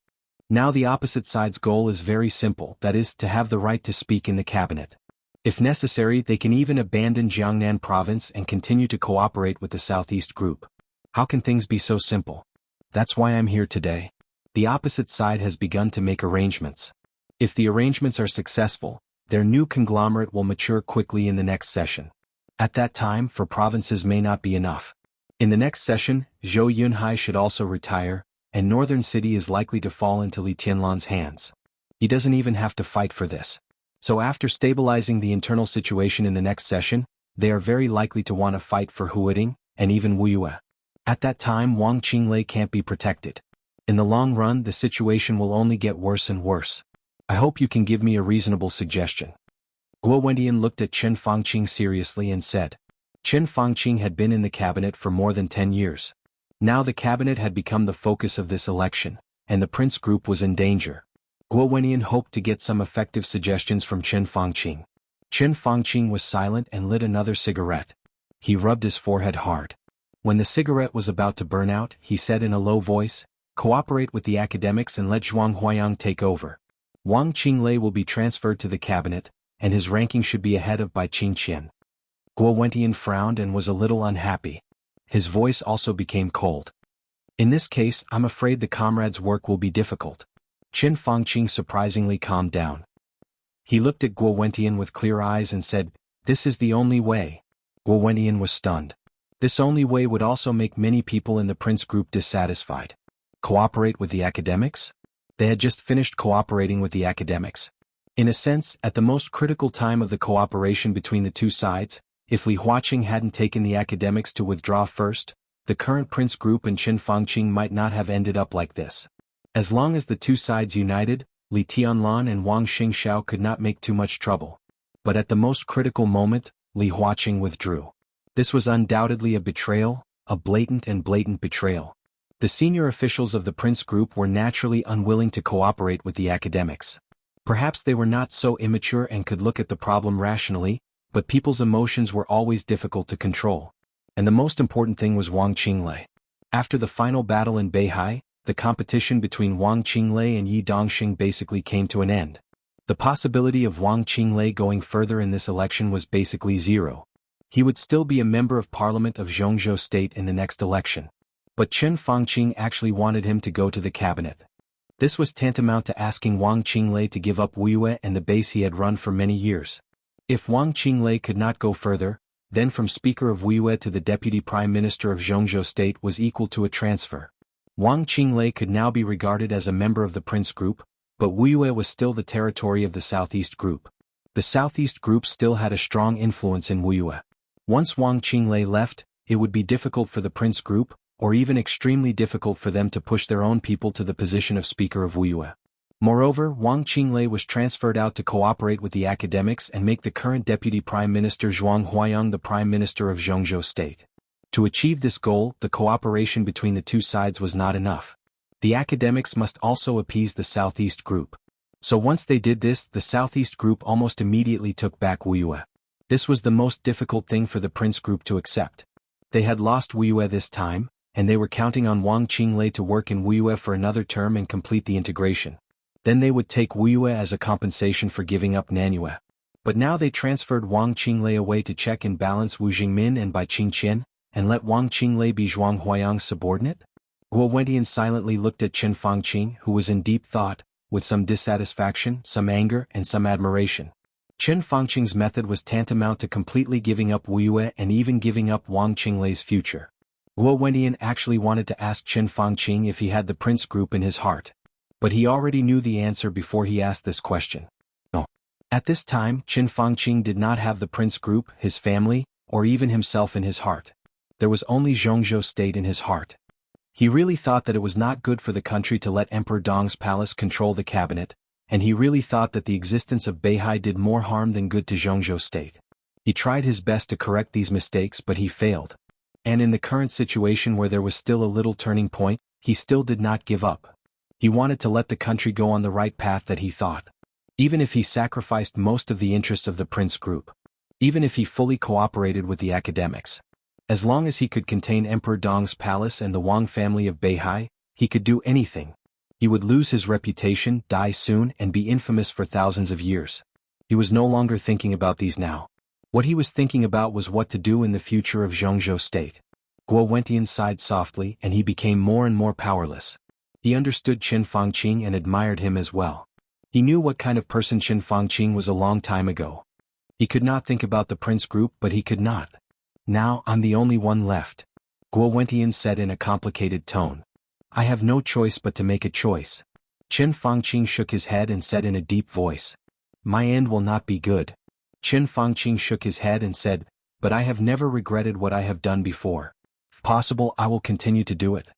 Now the opposite side's goal is very simple, that is, to have the right to speak in the cabinet. If necessary, they can even abandon Jiangnan province and continue to cooperate with the Southeast Group. How can things be so simple? That's why I'm here today. The opposite side has begun to make arrangements. If the arrangements are successful, their new conglomerate will mature quickly in the next session. At that time, 4 provinces may not be enough. In the next session, Zhou Yunhai should also retire, and Northern City is likely to fall into Li Tianlan's hands. He doesn't even have to fight for this. So after stabilizing the internal situation in the next session, they are very likely to want to fight for Huading, and even Wuyue. At that time Wang Qinglei can't be protected. In the long run the situation will only get worse and worse. I hope you can give me a reasonable suggestion." Guo Wentian looked at Chen Fangqing seriously and said. Chen Fangqing had been in the cabinet for more than 10 years. Now the cabinet had become the focus of this election, and the Prince Group was in danger. Guo Wentian hoped to get some effective suggestions from Chen Fangqing. Chen Fangqing was silent and lit another cigarette. He rubbed his forehead hard. When the cigarette was about to burn out, he said in a low voice, "Cooperate with the academics and let Zhuang Huayang take over." Wang Qinglei will be transferred to the cabinet, and his ranking should be ahead of Bai Qingqian. Guo Wentian frowned and was a little unhappy. His voice also became cold. In this case, I'm afraid the comrade's work will be difficult. Qin Fangqing surprisingly calmed down. He looked at Guo Wentian with clear eyes and said, "This is the only way." Guo Wentian was stunned. This only way would also make many people in the Prince group dissatisfied. Cooperate with the academics? They had just finished cooperating with the academics. In a sense, at the most critical time of the cooperation between the two sides, if Li Huaqing hadn't taken the academics to withdraw first, the current Prince group and Qin Fangqing might not have ended up like this. As long as the two sides united, Li Tianlan and Wang Xingxiao could not make too much trouble. But at the most critical moment, Li Huaqing withdrew. This was undoubtedly a betrayal, a blatant betrayal. The senior officials of the Prince group were naturally unwilling to cooperate with the academics. Perhaps they were not so immature and could look at the problem rationally, but people's emotions were always difficult to control. And the most important thing was Wang Qinglei. After the final battle in Beihai, the competition between Wang Qinglei and Yi Dongxing basically came to an end. The possibility of Wang Qinglei going further in this election was basically zero. He would still be a member of parliament of Zhongzhou state in the next election. But Qin Fangqing actually wanted him to go to the cabinet. This was tantamount to asking Wang Qinglei to give up Wuyue and the base he had run for many years. If Wang Qinglei could not go further, then from Speaker of Wuyue to the Deputy Prime Minister of Zhongzhou State was equal to a transfer. Wang Qinglei could now be regarded as a member of the Prince Group, but Wuyue was still the territory of the Southeast Group. The Southeast Group still had a strong influence in Wuyue. Once Wang Qinglei left, it would be difficult for the Prince Group, or even extremely difficult for them to push their own people to the position of Speaker of Wuyue. Moreover, Wang Qinglei was transferred out to cooperate with the academics and make the current Deputy Prime Minister Zhuang Huayang the Prime Minister of Zhongzhou State. To achieve this goal, the cooperation between the two sides was not enough. The academics must also appease the Southeast Group. So once they did this, the Southeast Group almost immediately took back Wuyue. This was the most difficult thing for the Prince Group to accept. They had lost Wuyue this time, and they were counting on Wang Qinglei to work in Wuyue for another term and complete the integration. Then they would take Wuyue as a compensation for giving up Nanyue. But now they transferred Wang Qinglei away to check and balance Wu Jingmin and Bai Qingqian, and let Wang Qinglei be Zhuang Huayang's subordinate? Guo Wentian silently looked at Qin Fangqing, who was in deep thought, with some dissatisfaction, some anger, and some admiration. Qin Fangqing's method was tantamount to completely giving up Wuyue and even giving up Wang Qinglei's future. Guo Wentian actually wanted to ask Qin Fangqing if he had the Prince Group in his heart. But he already knew the answer before he asked this question. No. At this time, Qin Fangqing did not have the Prince Group, his family, or even himself in his heart. There was only Zhongzhou State in his heart. He really thought that it was not good for the country to let Emperor Dong's palace control the cabinet, and he really thought that the existence of Beihai did more harm than good to Zhongzhou State. He tried his best to correct these mistakes, but he failed. And in the current situation where there was still a little turning point, he still did not give up. He wanted to let the country go on the right path that he thought. Even if he sacrificed most of the interests of the Prince Group. Even if he fully cooperated with the academics. As long as he could contain Emperor Dong's palace and the Wang family of Beihai, he could do anything. He would lose his reputation, die soon, and be infamous for thousands of years. He was no longer thinking about these now. What he was thinking about was what to do in the future of Zhongzhou State. Guo Wentian sighed softly and he became more and more powerless. He understood Qin Fangqing and admired him as well. He knew what kind of person Qin Fangqing was a long time ago. He could not think about the Prince Group, but he could not. Now I'm the only one left. Guo Wentian said in a complicated tone. I have no choice but to make a choice. Qin Fangqing shook his head and said in a deep voice. My end will not be good. Qin Fangqing shook his head and said, but I have never regretted what I have done before. If possible, I will continue to do it.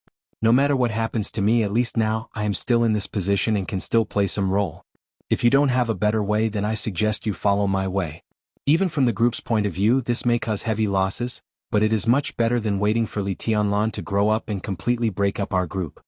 No matter what happens to me, at least now, I am still in this position and can still play some role. If you don't have a better way, then I suggest you follow my way. Even from the group's point of view, this may cause heavy losses, but it is much better than waiting for Li Tianlan to grow up and completely break up our group.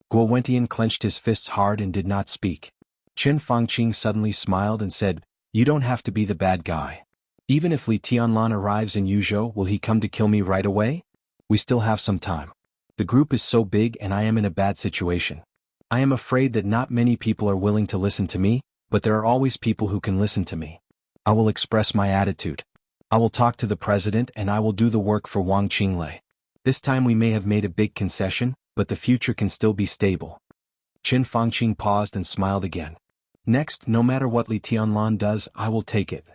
Guo Wentian clenched his fists hard and did not speak. Qin Fangqing suddenly smiled and said, you don't have to be the bad guy. Even if Li Tianlan arrives in Yuzhou, will he come to kill me right away? We still have some time. The group is so big and I am in a bad situation. I am afraid that not many people are willing to listen to me, but there are always people who can listen to me. I will express my attitude. I will talk to the president and I will do the work for Wang Qinglei. This time we may have made a big concession, but the future can still be stable. Qin Fangqing paused and smiled again. Next, no matter what Li Tianlan does, I will take it.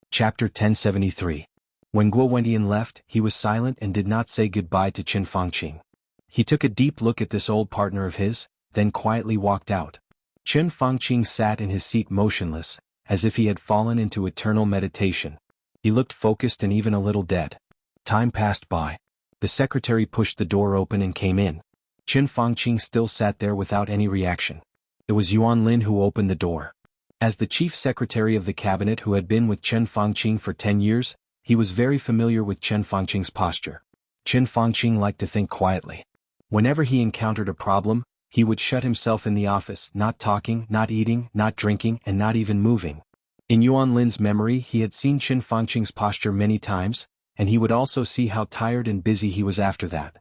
Chapter 1073. When Guo Wendian left, he was silent and did not say goodbye to Qin Fangqing. He took a deep look at this old partner of his, then quietly walked out. Qin Fangqing sat in his seat motionless, as if he had fallen into eternal meditation. He looked focused and even a little dead. Time passed by. The secretary pushed the door open and came in. Qin Fangqing still sat there without any reaction. It was Yuan Lin who opened the door. As the chief secretary of the cabinet who had been with Qin Fangqing for 10 years, he was very familiar with Qin Fangqing's posture. Qin Fangqing liked to think quietly. Whenever he encountered a problem, he would shut himself in the office, not talking, not eating, not drinking, and not even moving. In Yuan Lin's memory he had seen Qin Fangqing's posture many times, and he would also see how tired and busy he was after that.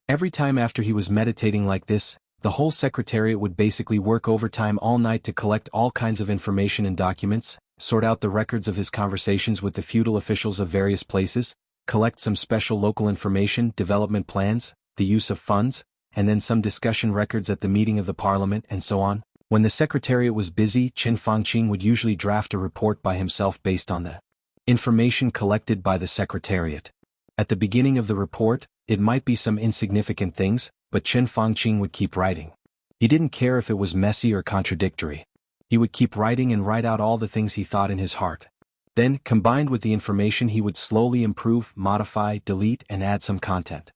Every time after he was meditating like this, the whole secretariat would basically work overtime all night to collect all kinds of information and documents, sort out the records of his conversations with the feudal officials of various places, collect some special local information, development plans, the use of funds, and then some discussion records at the meeting of the parliament and so on. When the secretariat was busy, Qin Fangqing would usually draft a report by himself based on the information collected by the secretariat. At the beginning of the report, it might be some insignificant things, but Qin Fangqing would keep writing. He didn't care if it was messy or contradictory. He would keep writing and write out all the things he thought in his heart. Then, combined with the information, he would slowly improve, modify, delete, and add some content.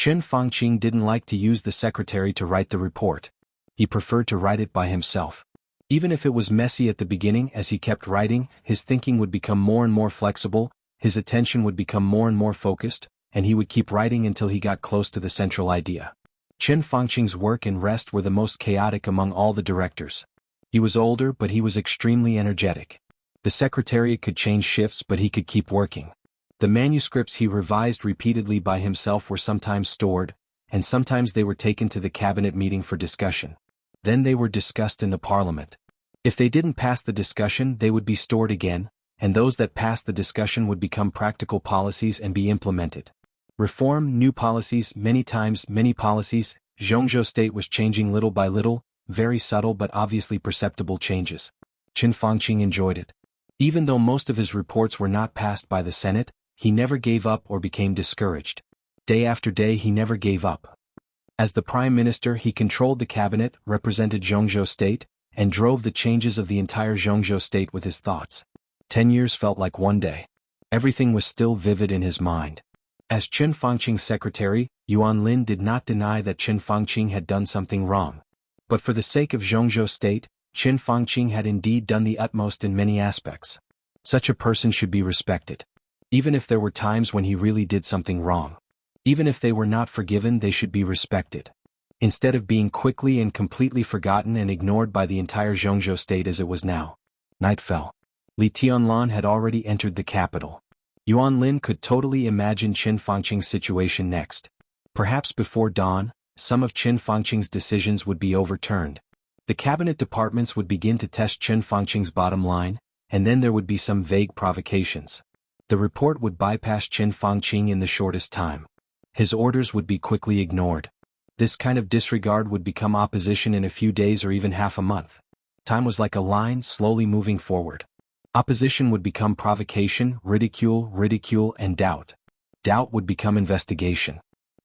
Qin Fangqing didn't like to use the secretary to write the report. He preferred to write it by himself. Even if it was messy at the beginning, as he kept writing, his thinking would become more and more flexible, his attention would become more and more focused, and he would keep writing until he got close to the central idea. Qin Fangqing's work and rest were the most chaotic among all the directors. He was older, but he was extremely energetic. The secretariat could change shifts, but he could keep working. The manuscripts he revised repeatedly by himself were sometimes stored, and sometimes they were taken to the cabinet meeting for discussion. Then they were discussed in the parliament. If they didn't pass the discussion, they would be stored again, and those that passed the discussion would become practical policies and be implemented. Reform, new policies, many times, many policies. Zhongzhou state was changing little by little, very subtle but obviously perceptible changes. Qin Fangqing enjoyed it. Even though most of his reports were not passed by the Senate, he never gave up or became discouraged. Day after day he never gave up. As the Prime Minister, he controlled the cabinet, represented Zhongzhou state, and drove the changes of the entire Zhongzhou state with his thoughts. 10 years felt like one day. Everything was still vivid in his mind. As Qin Fangqing's secretary, Yuan Lin did not deny that Qin Fangqing had done something wrong. But for the sake of Zhongzhou state, Qin Fangqing had indeed done the utmost in many aspects. Such a person should be respected. Even if there were times when he really did something wrong. Even if they were not forgiven, they should be respected. Instead of being quickly and completely forgotten and ignored by the entire Zhongzhou state as it was now. Night fell. Li Tianlan had already entered the capital. Yuan Lin could totally imagine Qin Fangqing's situation next. Perhaps before dawn, some of Qin Fangqing's decisions would be overturned. The cabinet departments would begin to test Qin Fangqing's bottom line, and then there would be some vague provocations. The report would bypass Qin Fangqing in the shortest time. His orders would be quickly ignored. This kind of disregard would become opposition in a few days or even half a month. Time was like a line slowly moving forward. Opposition would become provocation, ridicule, and doubt. Doubt would become investigation.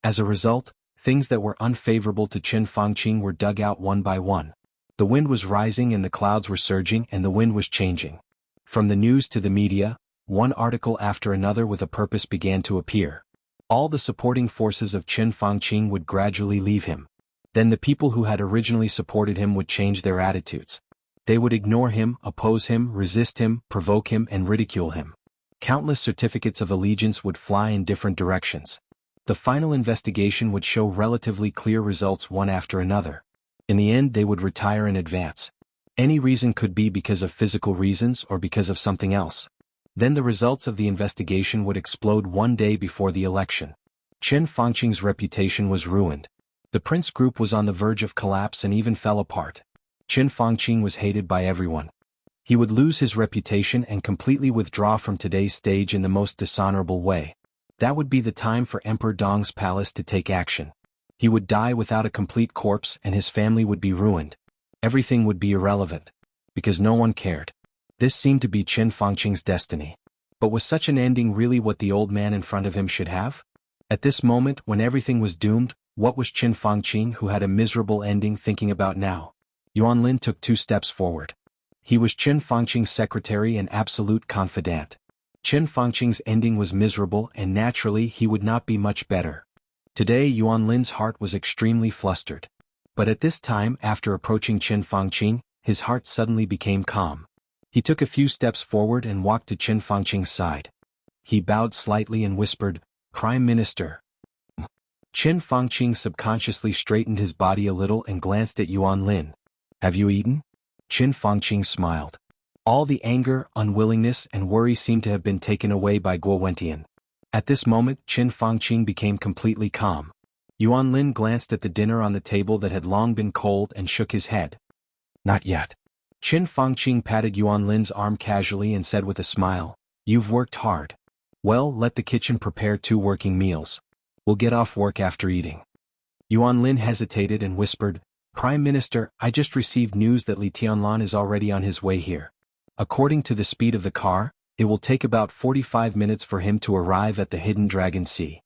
As a result, things that were unfavorable to Qin Fangqing were dug out one by one. The wind was rising and the clouds were surging and the wind was changing. From the news to the media, one article after another with a purpose began to appear. All the supporting forces of Qin Fangqing would gradually leave him. Then the people who had originally supported him would change their attitudes. They would ignore him, oppose him, resist him, provoke him, and ridicule him. Countless certificates of allegiance would fly in different directions. The final investigation would show relatively clear results one after another. In the end, they would retire in advance. Any reason could be because of physical reasons or because of something else. Then the results of the investigation would explode one day before the election. Qin Fangqing's reputation was ruined. The prince group was on the verge of collapse and even fell apart. Qin Fangqing was hated by everyone. He would lose his reputation and completely withdraw from today's stage in the most dishonorable way. That would be the time for Emperor Dong's palace to take action. He would die without a complete corpse and his family would be ruined. Everything would be irrelevant. Because no one cared. This seemed to be Qin Fangqing's destiny. But was such an ending really what the old man in front of him should have? At this moment, when everything was doomed, what was Qin Fangqing, who had a miserable ending, thinking about now? Yuan Lin took 2 steps forward. He was Qin Fangqing's secretary and absolute confidant. Qin Fangqing's ending was miserable and naturally he would not be much better. Today Yuan Lin's heart was extremely flustered. But at this time, after approaching Qin Fangqing, his heart suddenly became calm. He took a few steps forward and walked to Qin Fangqing's side. He bowed slightly and whispered, "Prime Minister." Qin Fangqing subconsciously straightened his body a little and glanced at Yuan Lin. "Have you eaten?" Qin Fangqing smiled. All the anger, unwillingness and worry seemed to have been taken away by Guo Wentian. At this moment Qin Fangqing became completely calm. Yuan Lin glanced at the dinner on the table that had long been cold and shook his head. "Not yet." Qin Fangqing patted Yuan Lin's arm casually and said with a smile, "You've worked hard. Well, let the kitchen prepare 2 working meals. We'll get off work after eating." Yuan Lin hesitated and whispered, "Prime Minister, I just received news that Li Tianlan is already on his way here. According to the speed of the car, it will take about 45 minutes for him to arrive at the Hidden Dragon Sea."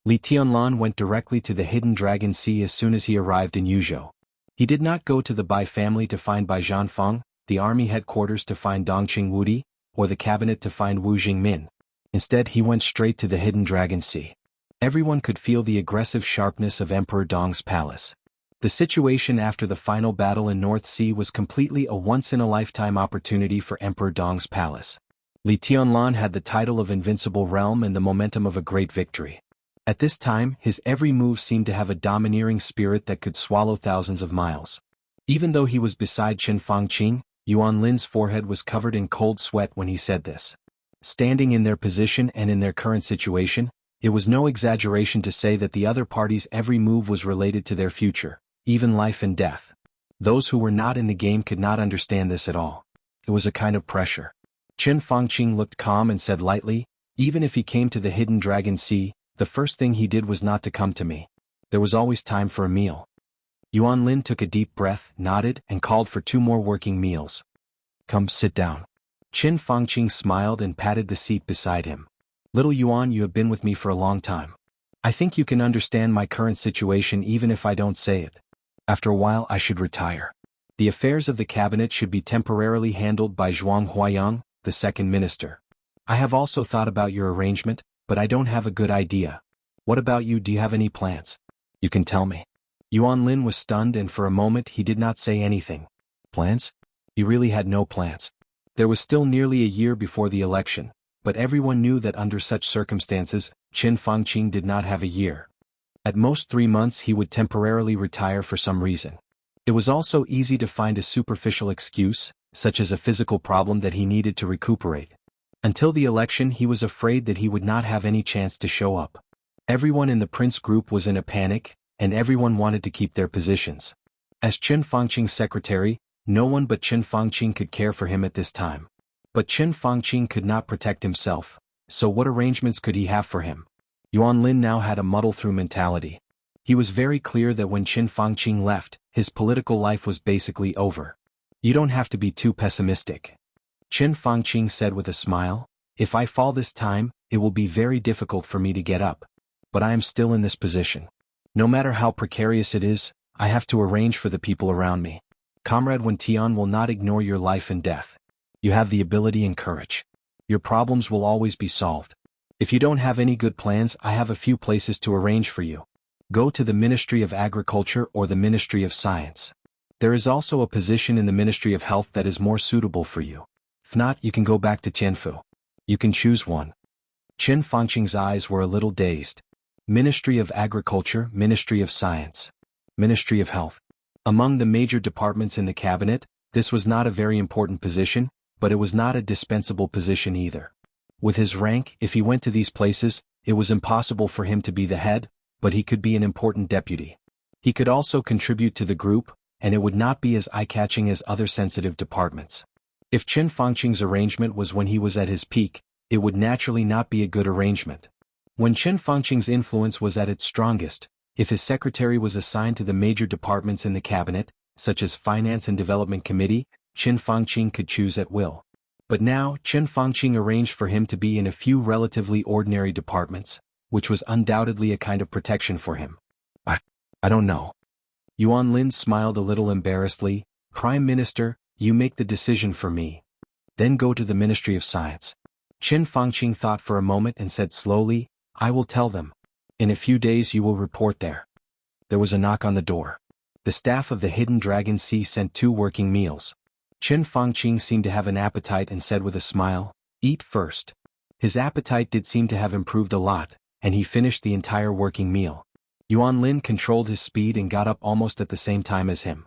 Li Tianlan went directly to the Hidden Dragon Sea as soon as he arrived in Yuzhou. He did not go to the Bai family to find Bai Zhanfeng, the army headquarters to find Dongqing Wudi, or the cabinet to find Wu Jingmin. Instead he went straight to the Hidden Dragon Sea. Everyone could feel the aggressive sharpness of Emperor Dong's palace. The situation after the final battle in North Sea was completely a once-in-a-lifetime opportunity for Emperor Dong's palace. Li Tianlan had the title of Invincible Realm and the momentum of a great victory. At this time, his every move seemed to have a domineering spirit that could swallow thousands of miles. Even though he was beside Qin Fangqing, Yuan Lin's forehead was covered in cold sweat when he said this. Standing in their position and in their current situation, it was no exaggeration to say that the other party's every move was related to their future, even life and death. Those who were not in the game could not understand this at all. It was a kind of pressure. Qin Fangqing looked calm and said lightly, "Even if he came to the Hidden Dragon Sea, the first thing he did was not to come to me. There was always time for a meal." Yuan Lin took a deep breath, nodded, and called for 2 more working meals. "Come, sit down." Qin Fangqing smiled and patted the seat beside him. "Little Yuan, you have been with me for a long time. I think you can understand my current situation even if I don't say it. After a while I should retire. The affairs of the cabinet should be temporarily handled by Zhuang Huayang, the second minister. I have also thought about your arrangement, but I don't have a good idea. What about you? Do you have any plans? You can tell me." Yuan Lin was stunned and for a moment he did not say anything. Plans? He really had no plans. There was still nearly a year before the election, but everyone knew that under such circumstances, Qin Fangqing did not have a year. At most 3 months he would temporarily retire for some reason. It was also easy to find a superficial excuse, such as a physical problem that he needed to recuperate. Until the election he was afraid that he would not have any chance to show up. Everyone in the prince group was in a panic, and everyone wanted to keep their positions. As Qin Fangqing's secretary, no one but Qin Fangqing could care for him at this time. But Qin Fangqing could not protect himself, so what arrangements could he have for him? Yuan Lin now had a muddle-through mentality. He was very clear that when Qin Fangqing left, his political life was basically over. "You don't have to be too pessimistic," Qin Fangqing said with a smile. "If I fall this time, it will be very difficult for me to get up. But I am still in this position. No matter how precarious it is, I have to arrange for the people around me. Comrade Wentian will not ignore your life and death. You have the ability and courage. Your problems will always be solved. If you don't have any good plans, I have a few places to arrange for you. Go to the Ministry of Agriculture or the Ministry of Science. There is also a position in the Ministry of Health that is more suitable for you. If not, you can go back to Tianfu. You can choose one." Qin Fangqing's eyes were a little dazed. Ministry of Agriculture, Ministry of Science, Ministry of Health. Among the major departments in the cabinet, this was not a very important position, but it was not a dispensable position either. With his rank, if he went to these places, it was impossible for him to be the head, but he could be an important deputy. He could also contribute to the group, and it would not be as eye-catching as other sensitive departments. If Qin Fangqing's arrangement was when he was at his peak, it would naturally not be a good arrangement. When Qin Fangqing's influence was at its strongest, if his secretary was assigned to the major departments in the cabinet, such as Finance and Development Committee, Qin Fangqing could choose at will. But now, Qin Fangqing arranged for him to be in a few relatively ordinary departments, which was undoubtedly a kind of protection for him. I don't know. Yuan Lin smiled a little embarrassedly. Prime Minister, you make the decision for me. Then go to the Ministry of Science. Qin Fangqing thought for a moment and said slowly, I will tell them. In a few days you will report there. There was a knock on the door. The staff of the Hidden Dragon Sea sent 2 working meals. Qin Fangqing seemed to have an appetite and said with a smile, eat first. His appetite did seem to have improved a lot, and he finished the entire working meal. Yuan Lin controlled his speed and got up almost at the same time as him.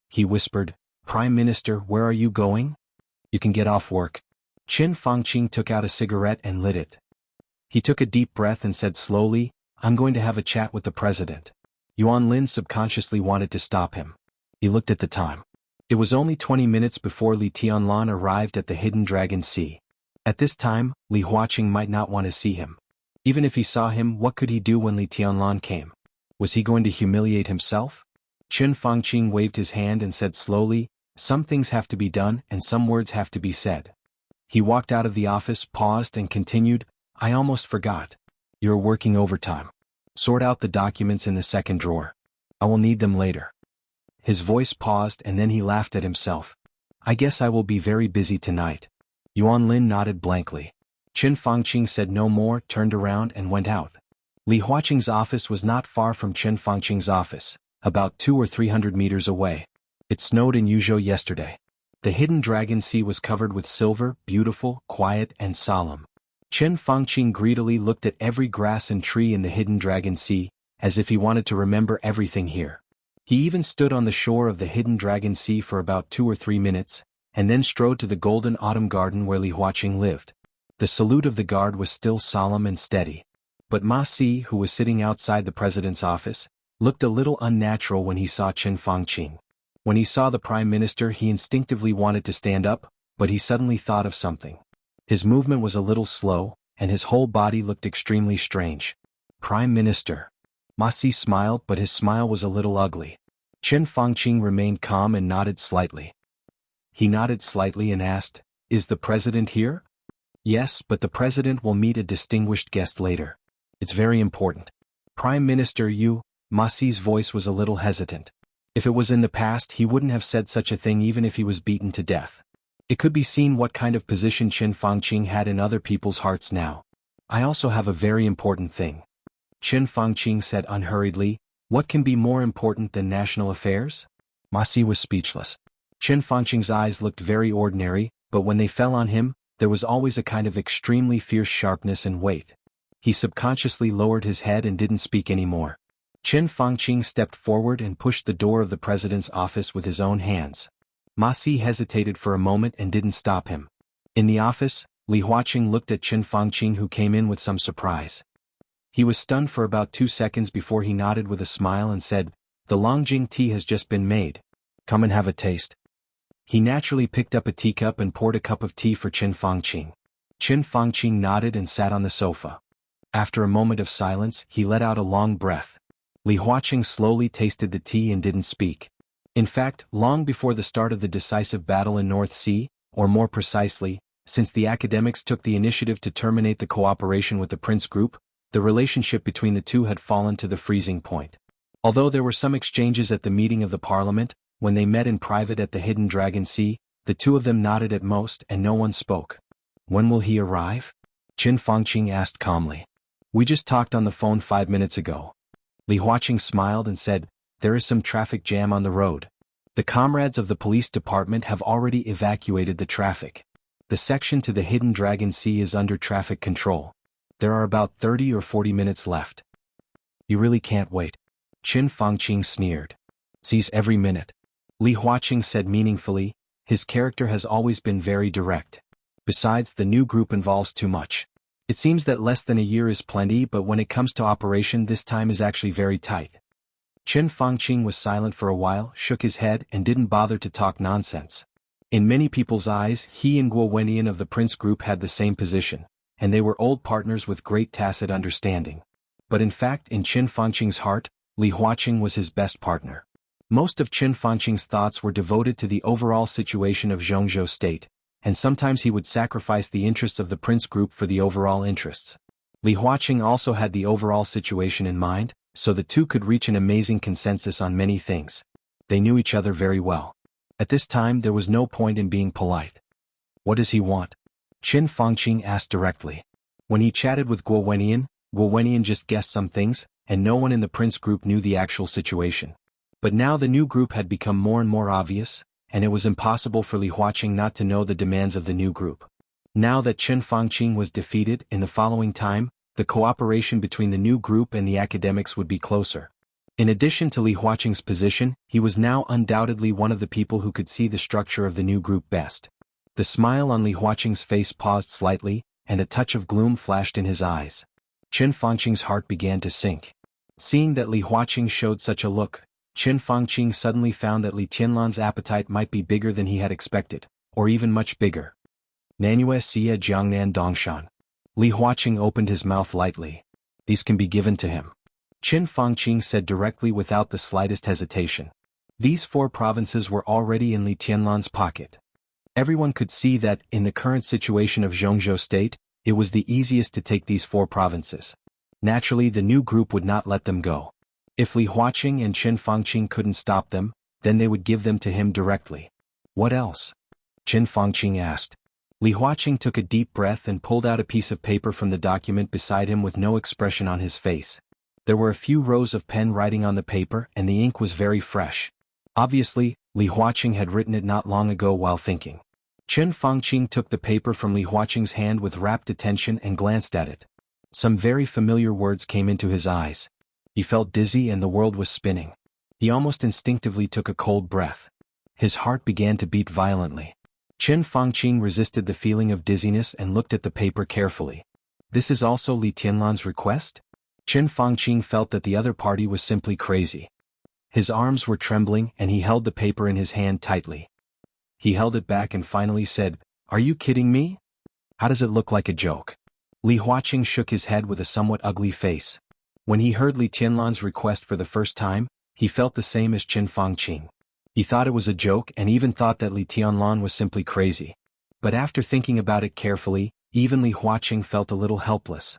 He whispered, Prime Minister, where are you going? You can get off work. Qin Fangqing took out a cigarette and lit it. He took a deep breath and said slowly, I'm going to have a chat with the president. Yuan Lin subconsciously wanted to stop him. He looked at the time. It was only 20 minutes before Li Tianlan arrived at the Hidden Dragon Sea. At this time, Li Huaqing might not want to see him. Even if he saw him, what could he do when Li Tianlan came? Was he going to humiliate himself? Qin Fangqing waved his hand and said slowly, some things have to be done and some words have to be said. He walked out of the office, paused and continued, I almost forgot. You're working overtime. Sort out the documents in the second drawer. I will need them later. His voice paused and then he laughed at himself. I guess I will be very busy tonight. Yuan Lin nodded blankly. Qin Fangqing said no more, turned around and went out. Li Huaqing's office was not far from Qin Fangqing's office, about 200 or 300 meters away. It snowed in Yuzhou yesterday. The Hidden Dragon Sea was covered with silver, beautiful, quiet and solemn. Qin Fangqing greedily looked at every grass and tree in the Hidden Dragon Sea, as if he wanted to remember everything here. He even stood on the shore of the Hidden Dragon Sea for about 2 or 3 minutes, and then strode to the golden autumn garden where Li Huaqing lived. The salute of the guard was still solemn and steady. But Ma Si, who was sitting outside the president's office, looked a little unnatural when he saw Qin Fangqing. When he saw the prime minister he instinctively wanted to stand up, but he suddenly thought of something. His movement was a little slow, and his whole body looked extremely strange. Prime Minister. Ma Si smiled, but his smile was a little ugly. Qin Fangqing remained calm and nodded slightly. He nodded slightly and asked, Is the president here? Yes, but the president will meet a distinguished guest later. It's very important. Prime Minister you, Ma Si's voice was a little hesitant. If it was in the past he wouldn't have said such a thing even if he was beaten to death. It could be seen what kind of position Qin Fangqing had in other people's hearts now. I also have a very important thing. Qin Fangqing said unhurriedly, what can be more important than national affairs? Ma Si was speechless. Qin Fangqing's eyes looked very ordinary, but when they fell on him, there was always a kind of extremely fierce sharpness and weight. He subconsciously lowered his head and didn't speak anymore. Qin Fangqing stepped forward and pushed the door of the president's office with his own hands. Ma Si hesitated for a moment and didn't stop him. In the office, Li Huaqing looked at Qin Fangqing who came in with some surprise. He was stunned for about 2 seconds before he nodded with a smile and said, The Longjing tea has just been made. Come and have a taste. He naturally picked up a teacup and poured a cup of tea for Qin Fangqing. Qin Fangqing nodded and sat on the sofa. After a moment of silence, he let out a long breath. Li Huaqing slowly tasted the tea and didn't speak. In fact, long before the start of the decisive battle in North Sea, or more precisely, since the academics took the initiative to terminate the cooperation with the Prince Group, the relationship between the two had fallen to the freezing point. Although there were some exchanges at the meeting of the parliament, when they met in private at the Hidden Dragon Sea, the two of them nodded at most and no one spoke. When will he arrive? Qin Fangqing asked calmly. We just talked on the phone 5 minutes ago. Li Huaqing smiled and said, There is some traffic jam on the road. The comrades of the police department have already evacuated the traffic. The section to the Hidden Dragon Sea is under traffic control. There are about 30 or 40 minutes left. You really can't wait. Qin Fangqing sneered. Seize every minute. Li Huaqing said meaningfully, his character has always been very direct. Besides, the new group involves too much. It seems that less than a year is plenty, but when it comes to operation this time is actually very tight. Chen Fangqing was silent for a while, shook his head, and didn't bother to talk nonsense. In many people's eyes, he and Guo Wenian of the Prince Group had the same position, and they were old partners with great tacit understanding. But in fact, in Chen Fangqing's heart, Li Huaqing was his best partner. Most of Chen Fangqing's thoughts were devoted to the overall situation of Zhongzhou State, and sometimes he would sacrifice the interests of the Prince Group for the overall interests. Li Huaqing also had the overall situation in mind, so the two could reach an amazing consensus on many things. They knew each other very well. At this time there was no point in being polite. What does he want? Chen Fangqing asked directly. When he chatted with Guo Wenian just guessed some things, and no one in the Prince Group knew the actual situation. But now the new group had become more and more obvious, and it was impossible for Li Huaqing not to know the demands of the new group. Now that Chen Fangqing was defeated, in the following time, the cooperation between the new group and the academics would be closer. In addition to Li Huaqing's position, he was now undoubtedly one of the people who could see the structure of the new group best. The smile on Li Huaqing's face paused slightly, and a touch of gloom flashed in his eyes. Chen Fangqing's heart began to sink. Seeing that Li Huaqing showed such a look, Chen Fangqing suddenly found that Li Tianlan's appetite might be bigger than he had expected, or even much bigger. Nanyue Xie Jiangnan Dongshan. Li Huaqing opened his mouth lightly. These can be given to him. Chen Fangqing said directly without the slightest hesitation. These 4 provinces were already in Li Tianlan's pocket. Everyone could see that, in the current situation of Zhongzhou State, it was the easiest to take these 4 provinces. Naturally, the new group would not let them go. If Li Huaqing and Chen Fangqing couldn't stop them, then they would give them to him directly. What else? Chen Fangqing asked. Li Huaqing took a deep breath and pulled out a piece of paper from the document beside him with no expression on his face. There were a few rows of pen writing on the paper, and the ink was very fresh. Obviously, Li Huaqing had written it not long ago while thinking. Chen Fangqing took the paper from Li Huaqing's hand with rapt attention and glanced at it. Some very familiar words came into his eyes. He felt dizzy and the world was spinning. He almost instinctively took a cold breath. His heart began to beat violently. Chen Fangqing resisted the feeling of dizziness and looked at the paper carefully. This is also Li Tianlan's request? Chen Fangqing felt that the other party was simply crazy. His arms were trembling and he held the paper in his hand tightly. He held it back and finally said, "Are you kidding me? How does it look like a joke?" Li Huaqing shook his head with a somewhat ugly face. When he heard Li Tianlan's request for the first time, he felt the same as Chen Fangqing. He thought it was a joke and even thought that Li Tianlan was simply crazy. But after thinking about it carefully, even Li Huaqing felt a little helpless.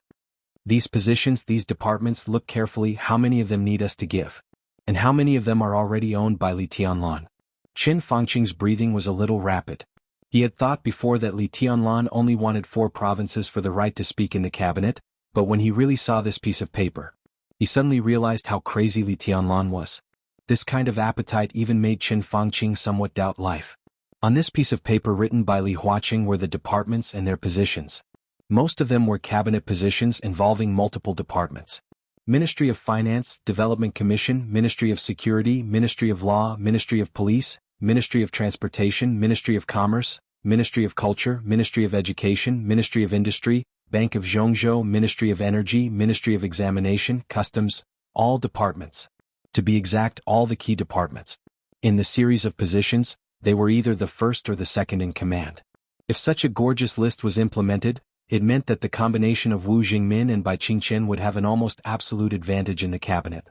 These positions, these departments, look carefully how many of them need us to give. And how many of them are already owned by Li Tianlan. Chen Fangqing's breathing was a little rapid. He had thought before that Li Tianlan only wanted 4 provinces for the right to speak in the cabinet, but when he really saw this piece of paper, he suddenly realized how crazy Li Tianlan was. This kind of appetite even made Chen Fangqing somewhat doubt life. On this piece of paper written by Li Huaqing were the departments and their positions. Most of them were cabinet positions involving multiple departments. Ministry of Finance, Development Commission, Ministry of Security, Ministry of Law, Ministry of Police, Ministry of Transportation, Ministry of Commerce, Ministry of Culture, Ministry of Education, Ministry of Industry, Bank of Zhongzhou, Ministry of Energy, Ministry of Examination, Customs, all departments. To be exact, all the key departments. In the series of positions, they were either the first or the second in command. If such a gorgeous list was implemented, it meant that the combination of Wu Jingmin and Bai Qingqian would have an almost absolute advantage in the cabinet.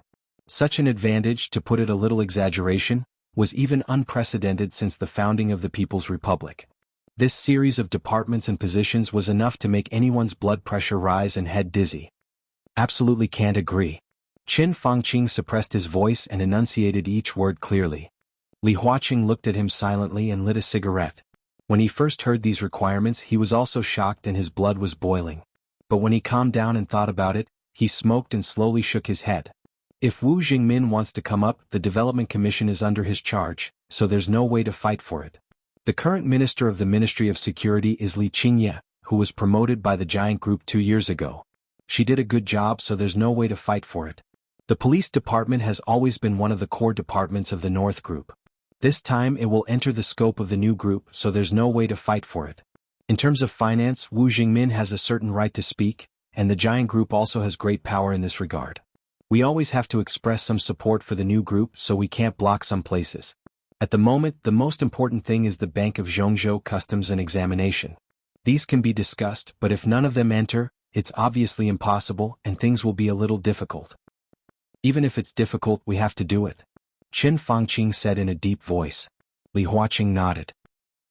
Such an advantage, to put it a little exaggeration, was even unprecedented since the founding of the People's Republic. This series of departments and positions was enough to make anyone's blood pressure rise and head dizzy. Absolutely can't agree. Chen Fangqing suppressed his voice and enunciated each word clearly. Li Huaqing looked at him silently and lit a cigarette. When he first heard these requirements, he was also shocked and his blood was boiling. But when he calmed down and thought about it, he smoked and slowly shook his head. If Wu Jingmin wants to come up, the Development Commission is under his charge, so there's no way to fight for it. The current minister of the Ministry of Security is Li Qingye, who was promoted by the Giant Group 2 years ago. She did a good job, so there's no way to fight for it. The police department has always been one of the core departments of the North Group. This time it will enter the scope of the new group, so there's no way to fight for it. In terms of finance, Wu Jingmin has a certain right to speak, and the Giant Group also has great power in this regard. We always have to express some support for the new group so we can't block some places. At the moment, the most important thing is the Bank of Zhongzhou Customs and Examination. These can be discussed, but if none of them enter, it's obviously impossible and things will be a little difficult. Even if it's difficult, we have to do it. Qin Fangqing said in a deep voice. Li Huaqing nodded.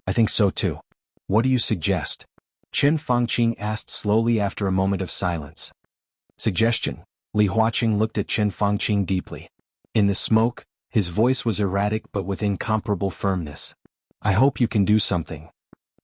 I think so too. What do you suggest? Qin Fangqing asked slowly after a moment of silence. Suggestion. Li Huaqing looked at Qin Fangqing deeply. In the smoke, his voice was erratic but with incomparable firmness. I hope you can do something.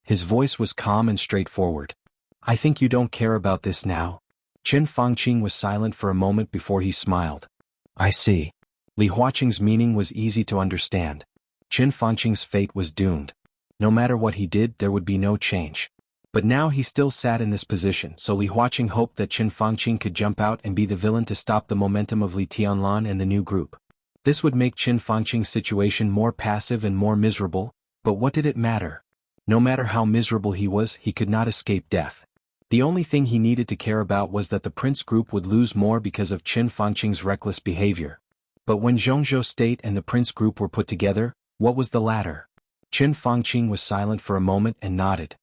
His voice was calm and straightforward. I think you don't care about this now. Qin Fangqing was silent for a moment before he smiled. I see. Li Huaqing's meaning was easy to understand. Qin Fangqing's fate was doomed. No matter what he did, there would be no change. But now he still sat in this position, so Li Huaqing hoped that Qin Fangqing could jump out and be the villain to stop the momentum of Li Tianlan and the new group. This would make Qin Fangqing's situation more passive and more miserable, but what did it matter? No matter how miserable he was, he could not escape death. The only thing he needed to care about was that the Prince Group would lose more because of Qin Fangqing's reckless behavior. But when Zhongzhou State and the Prince Group were put together, what was the latter? Qin Fangqing was silent for a moment and nodded.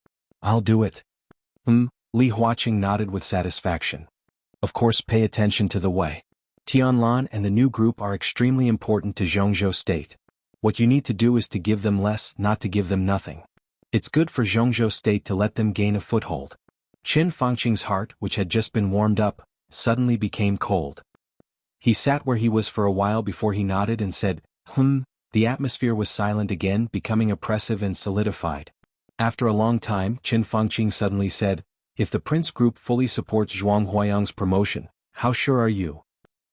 I'll do it. Li Huaqing nodded with satisfaction. Of course, pay attention to the way. Tianlan and the new group are extremely important to Zhongzhou State. What you need to do is to give them less, not to give them nothing. It's good for Zhongzhou State to let them gain a foothold. Qin Fangqing's heart, which had just been warmed up, suddenly became cold. He sat where he was for a while before he nodded and said, The atmosphere was silent again, becoming oppressive and solidified. After a long time, Qin Fangqing suddenly said, If the Prince Group fully supports Zhuang Huayang's promotion, how sure are you?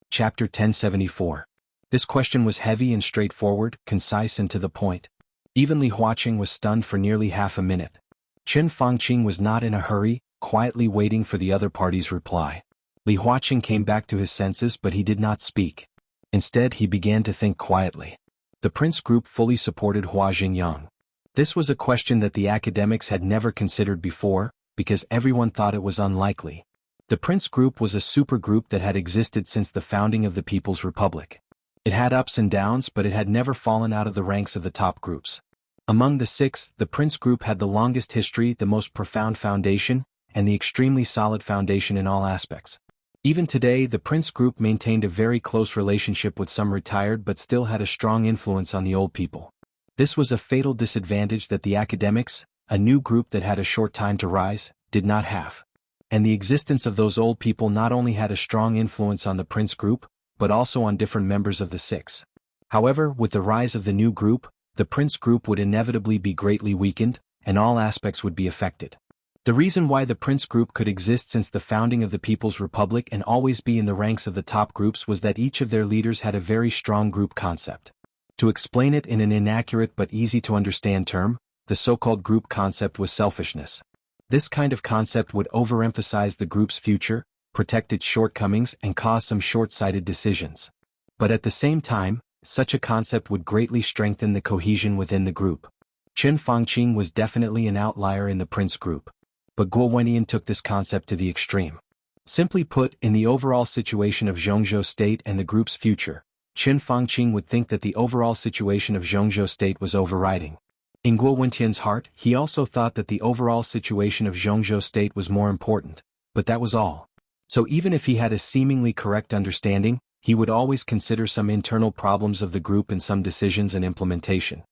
Chapter 1074. This question was heavy and straightforward, concise and to the point. Even Li Huaqing was stunned for nearly half a minute. Qin Fangqing was not in a hurry, quietly waiting for the other party's reply. Li Huaqing came back to his senses but he did not speak. Instead he began to think quietly. The Prince Group fully supported Hua Xingyang. This was a question that the academics had never considered before, because everyone thought it was unlikely. The Prince Group was a supergroup that had existed since the founding of the People's Republic. It had ups and downs, but it had never fallen out of the ranks of the top groups. Among the six, the Prince Group had the longest history, the most profound foundation, and the extremely solid foundation in all aspects. Even today, the Prince Group maintained a very close relationship with some retired but still had a strong influence on the old people. This was a fatal disadvantage that the academics, a new group that had a short time to rise, did not have. And the existence of those old people not only had a strong influence on the Prince Group, but also on different members of the six. However, with the rise of the new group, the Prince Group would inevitably be greatly weakened, and all aspects would be affected. The reason why the Prince Group could exist since the founding of the People's Republic and always be in the ranks of the top groups was that each of their leaders had a very strong group concept. To explain it in an inaccurate but easy to understand term, the so-called group concept was selfishness. This kind of concept would overemphasize the group's future, protect its shortcomings and cause some short-sighted decisions. But at the same time, such a concept would greatly strengthen the cohesion within the group. Qin Fangqing was definitely an outlier in the Prince Group. But Guo Wenyan took this concept to the extreme. Simply put, in the overall situation of Zhongzhou State and the group's future, Qin Fangqing would think that the overall situation of Zhongzhou State was overriding. In Guo Wentian's heart, he also thought that the overall situation of Zhongzhou State was more important, but that was all. So even if he had a seemingly correct understanding, he would always consider some internal problems of the group in some decisions and implementation.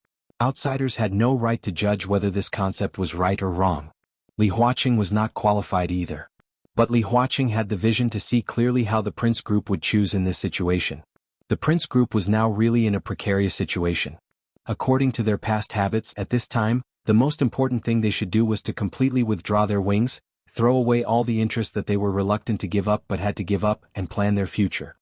Outsiders had no right to judge whether this concept was right or wrong. Li Huaqing was not qualified either. But Li Huaqing had the vision to see clearly how the Prince Group would choose in this situation. The Prince Group was now really in a precarious situation. According to their past habits at this time, the most important thing they should do was to completely withdraw their wings, throw away all the interest that they were reluctant to give up but had to give up, and plan their future.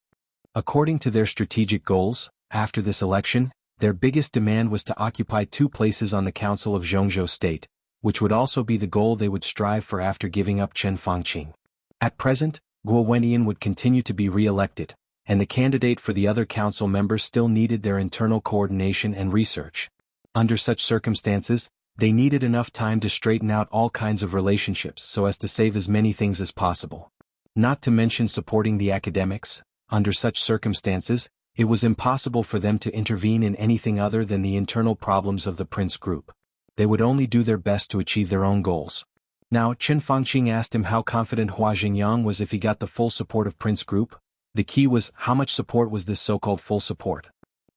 According to their strategic goals, after this election, their biggest demand was to occupy 2 places on the Council of Zhongzhou State, which would also be the goal they would strive for after giving up Qin Fangqing. At present, Guo Wenyan would continue to be re-elected, and the candidate for the other council members still needed their internal coordination and research. Under such circumstances, they needed enough time to straighten out all kinds of relationships so as to save as many things as possible. Not to mention supporting the academics, under such circumstances, it was impossible for them to intervene in anything other than the internal problems of the Prince group. They would only do their best to achieve their own goals. Now, Chen Fangqing asked him how confident Hua Xingyang was if he got the full support of Prince group. The key was, how much support was this so-called full support?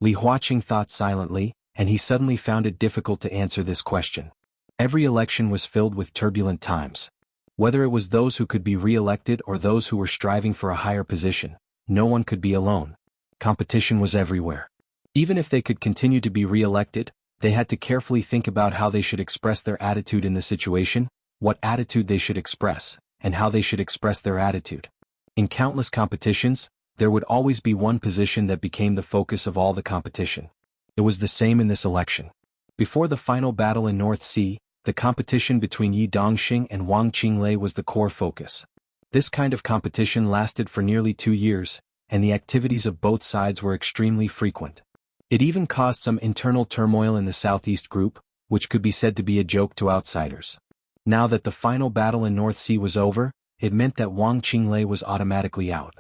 Li Huaqing thought silently, and he suddenly found it difficult to answer this question. Every election was filled with turbulent times. Whether it was those who could be re-elected or those who were striving for a higher position, no one could be alone. Competition was everywhere. Even if they could continue to be re-elected, they had to carefully think about how they should express their attitude in the situation, what attitude they should express, and how they should express their attitude. In countless competitions, there would always be one position that became the focus of all the competition. It was the same in this election. Before the final battle in North Sea, the competition between Yi Dongxing and Wang Qinglei was the core focus. This kind of competition lasted for nearly 2 years, and the activities of both sides were extremely frequent. It even caused some internal turmoil in the Southeast group, which could be said to be a joke to outsiders. Now that the final battle in North Sea was over, it meant that Wang Qinglei was automatically out.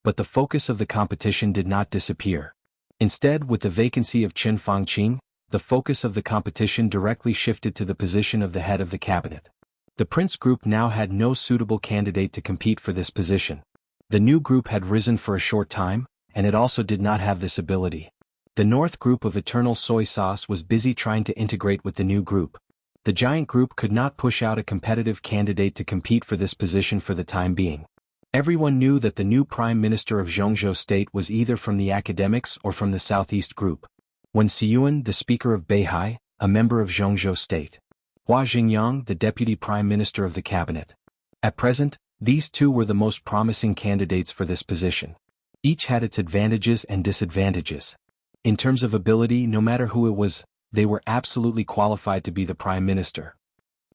But the focus of the competition did not disappear. Instead, with the vacancy of Chen Fangqing, the focus of the competition directly shifted to the position of the head of the cabinet. The Prince group now had no suitable candidate to compete for this position. The new group had risen for a short time, and it also did not have this ability. The North group of Eternal Soy Sauce was busy trying to integrate with the new group. The giant group could not push out a competitive candidate to compete for this position for the time being. Everyone knew that the new Prime Minister of Zhongzhou State was either from the academics or from the Southeast group. When Xiyuan, the Speaker of Beihai, a member of Zhongzhou State. Hua Xingyang, the Deputy Prime Minister of the Cabinet. At present, these two were the most promising candidates for this position. Each had its advantages and disadvantages. In terms of ability, no matter who it was, they were absolutely qualified to be the Prime Minister.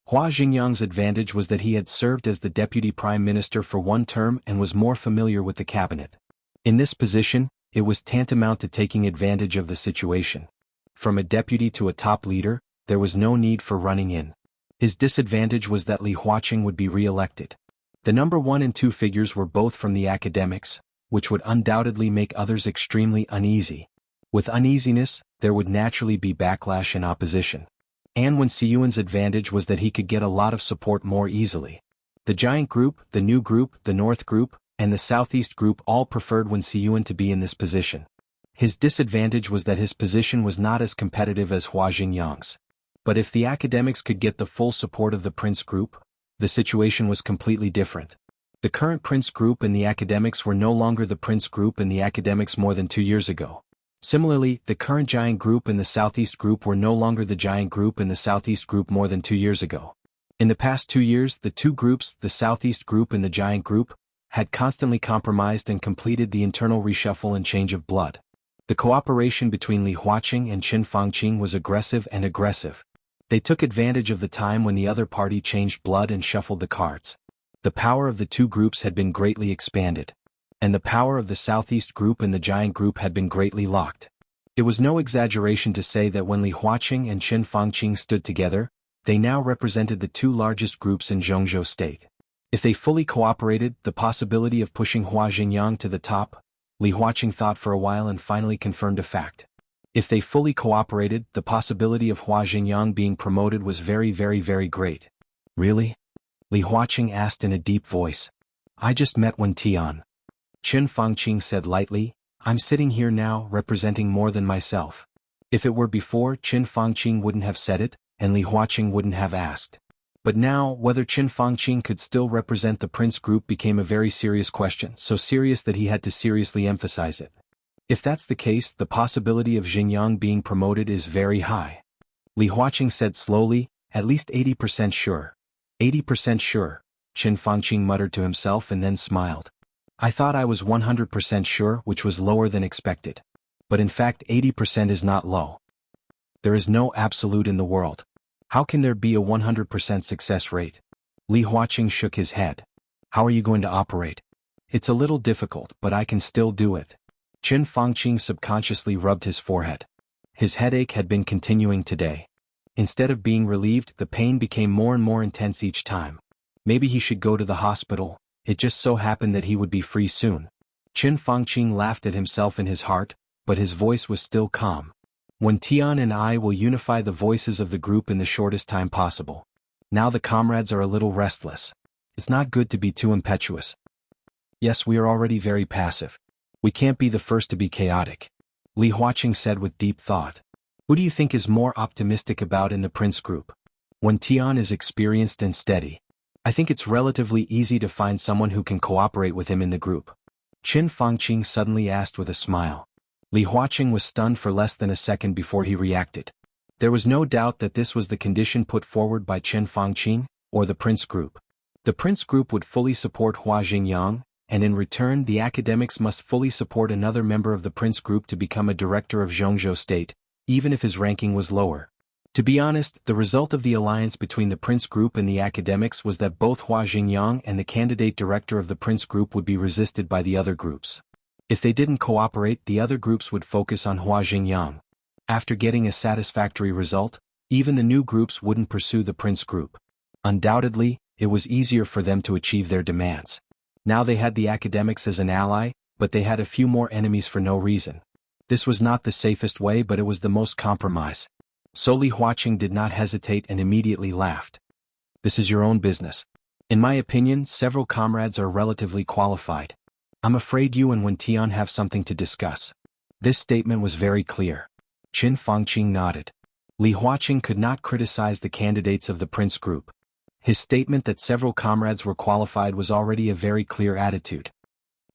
Hua Xingyang's advantage was that he had served as the Deputy Prime Minister for 1 term and was more familiar with the cabinet. In this position, it was tantamount to taking advantage of the situation. From a deputy to a top leader, there was no need for running in. His disadvantage was that Li Huaqing would be re-elected. The number 1 and 2 figures were both from the academics, which would undoubtedly make others extremely uneasy. With uneasiness, there would naturally be backlash and opposition. And when Xiyuan's advantage was that he could get a lot of support more easily. The giant group, the new group, the North group, and the Southeast group all preferred Wen Xiyuan to be in this position. His disadvantage was that his position was not as competitive as Hua Xingyang's. But if the academics could get the full support of the Prince group, the situation was completely different. The current Prince group and the academics were no longer the Prince group and the academics more than 2 years ago. Similarly, the current giant group and the Southeast group were no longer the giant group and the Southeast group more than 2 years ago. In the past 2 years, the two groups, the Southeast group and the giant group, had constantly compromised and completed the internal reshuffle and change of blood. The cooperation between Li Huaqing and Chen Fangqing was aggressive and aggressive. They took advantage of the time when the other party changed blood and shuffled the cards. The power of the two groups had been greatly expanded. And the power of the Southeast group and the giant group had been greatly locked. It was no exaggeration to say that when Li Huaqing and Chen Fangqing stood together, they now represented the 2 largest groups in Zhongzhou State. If they fully cooperated, the possibility of pushing Hua Xingyang to the top, Li Huaqing thought for a while and finally confirmed a fact. If they fully cooperated, the possibility of Hua Xingyang being promoted was very, very, very great. Really? Li Huaqing asked in a deep voice. I just met Wen Tian. Chen Fangqing said lightly, I'm sitting here now representing more than myself. If it were before, Chen Fangqing wouldn't have said it, and Li Huaqing wouldn't have asked. But now, whether Chen Fangqing could still represent the Prince group became a very serious question, so serious that he had to seriously emphasize it. If that's the case, the possibility of Xingyang being promoted is very high. Li Huaqing said slowly, at least 80% sure. 80% sure, Chen Fangqing muttered to himself and then smiled. I thought I was 100% sure, which was lower than expected. But in fact 80% is not low. There is no absolute in the world. How can there be a 100% success rate? Li Huaqing shook his head. How are you going to operate? It's a little difficult, but I can still do it. Chen Fangqing subconsciously rubbed his forehead. His headache had been continuing today. Instead of being relieved, the pain became more and more intense each time. Maybe he should go to the hospital. It just so happened that he would be free soon. Qin Fangqing laughed at himself in his heart, but his voice was still calm. When Tian and I will unify the voices of the group in the shortest time possible. Now the comrades are a little restless. It's not good to be too impetuous. Yes, we are already very passive. We can't be the first to be chaotic. Li Huaqing said with deep thought. Who do you think is more optimistic about in the Prince group? When Tian is experienced and steady, I think it's relatively easy to find someone who can cooperate with him in the group. Qin Fangqing suddenly asked with a smile. Li Huaqing was stunned for less than a second before he reacted. There was no doubt that this was the condition put forward by Qin Fangqing, or the Prince group. The Prince group would fully support Hua Xingyang, and in return the academics must fully support another member of the Prince group to become a director of Zhongzhou State, even if his ranking was lower. To be honest, the result of the alliance between the Prince group and the academics was that both Hua Xingyang and the candidate director of the Prince group would be resisted by the other groups. If they didn't cooperate, the other groups would focus on Hua Xingyang. After getting a satisfactory result, even the new groups wouldn't pursue the Prince group. Undoubtedly, it was easier for them to achieve their demands. Now they had the academics as an ally, but they had a few more enemies for no reason. This was not the safest way, but it was the most compromise. So Li Huaqing did not hesitate and immediately laughed. This is your own business. In my opinion, several comrades are relatively qualified. I'm afraid you and Wen Tian have something to discuss. This statement was very clear. Qin Fangqing nodded. Li Huaqing could not criticize the candidates of the Prince group. His statement that several comrades were qualified was already a very clear attitude.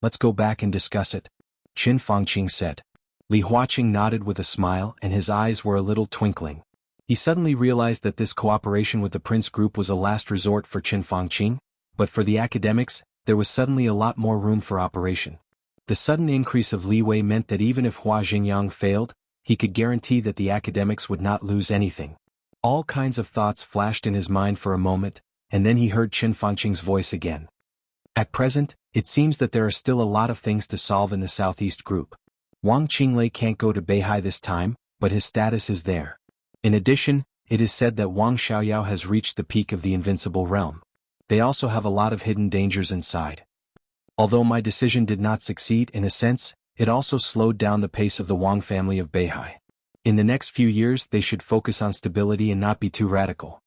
Let's go back and discuss it, Qin Fangqing said. Li Huaqing nodded with a smile and his eyes were a little twinkling. He suddenly realized that this cooperation with the Prince group was a last resort for Qin Fangqing, but for the academics, there was suddenly a lot more room for operation. The sudden increase of leeway meant that even if Hua Xingyang failed, he could guarantee that the academics would not lose anything. All kinds of thoughts flashed in his mind for a moment, and then he heard Qin Fangqing's voice again. At present, it seems that there are still a lot of things to solve in the Southeast group. Wang Qinglei can't go to Beihai this time, but his status is there. In addition, it is said that Wang Xiaoyao has reached the peak of the invincible realm. They also have a lot of hidden dangers inside. Although my decision did not succeed in a sense, it also slowed down the pace of the Wang family of Beihai. In the next few years they should focus on stability and not be too radical.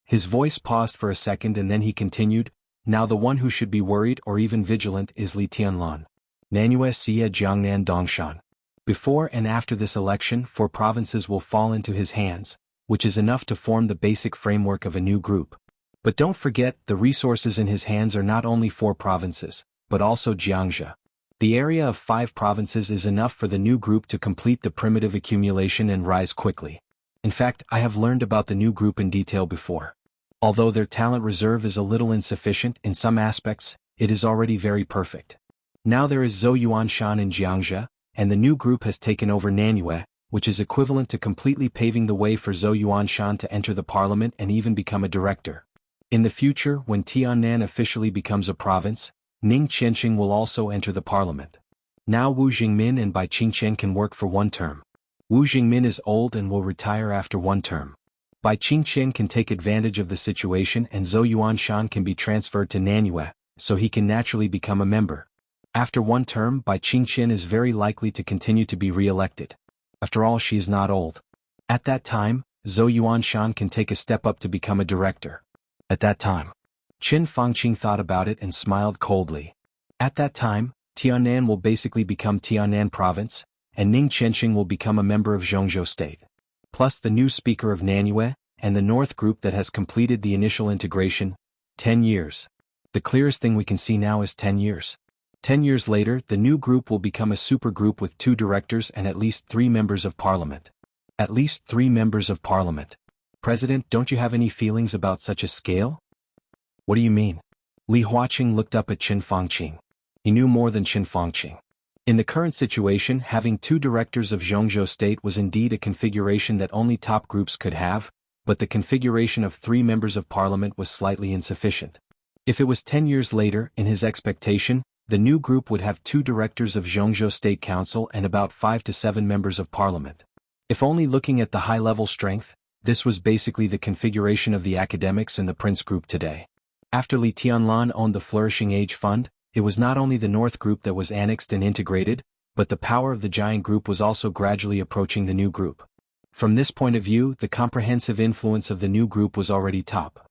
His voice paused for a second and then he continued, now the one who should be worried or even vigilant is Li Tianlan. Nanyue Xie Jiangnan Dongshan. Before and after this election 4 provinces will fall into his hands, which is enough to form the basic framework of a new group. But don't forget, the resources in his hands are not only 4 provinces, but also Jiangxia. The area of 5 provinces is enough for the new group to complete the primitive accumulation and rise quickly. In fact, I have learned about the new group in detail before. Although their talent reserve is a little insufficient in some aspects, it is already very perfect. Now there is Zhou Yuanshan in Jiangxia, and the new group has taken over Nanyue, which is equivalent to completely paving the way for Zhou Yuanshan to enter the parliament and even become a director. In the future, when Tiannan officially becomes a province, Ning Qianqing will also enter the parliament. Now Wu Jingmin and Bai Qingqian can work for 1 term. Wu Jingmin is old and will retire after 1 term. Bai Qingqian can take advantage of the situation and Zhou Yuanshan can be transferred to Nanyue, so he can naturally become a member. After 1 term, Bai Qingqian is very likely to continue to be re-elected. After all, she is not old. At that time, Zhou Yuanshan can take a step up to become a director. At that time, Qin Fangqing thought about it and smiled coldly. At that time, Tiannan will basically become Tiannan province, and Ning Qianqing will become a member of Zhongzhou State. Plus the new speaker of Nanyue, and the North group that has completed the initial integration, 10 years. The clearest thing we can see now is 10 years. 10 years later, the new group will become a supergroup with 2 directors and at least 3 members of parliament. At least 3 members of parliament. President, don't you have any feelings about such a scale? What do you mean? Li Huaqing looked up at Qin Fangqing. He knew more than Qin Fangqing. In the current situation, having 2 directors of Zhongzhou State was indeed a configuration that only top groups could have, but the configuration of 3 members of parliament was slightly insufficient. If it was 10 years later, in his expectation, the new group would have 2 directors of Zhongzhou State Council and about 5 to 7 members of parliament. If only looking at the high-level strength, this was basically the configuration of the academics in the Prince group today. After Li Tianlan owned the Flourishing Age Fund, It was not only the North group that was annexed and integrated, but the power of the giant group was also gradually approaching the new group. From this point of view, the comprehensive influence of the new group was already top.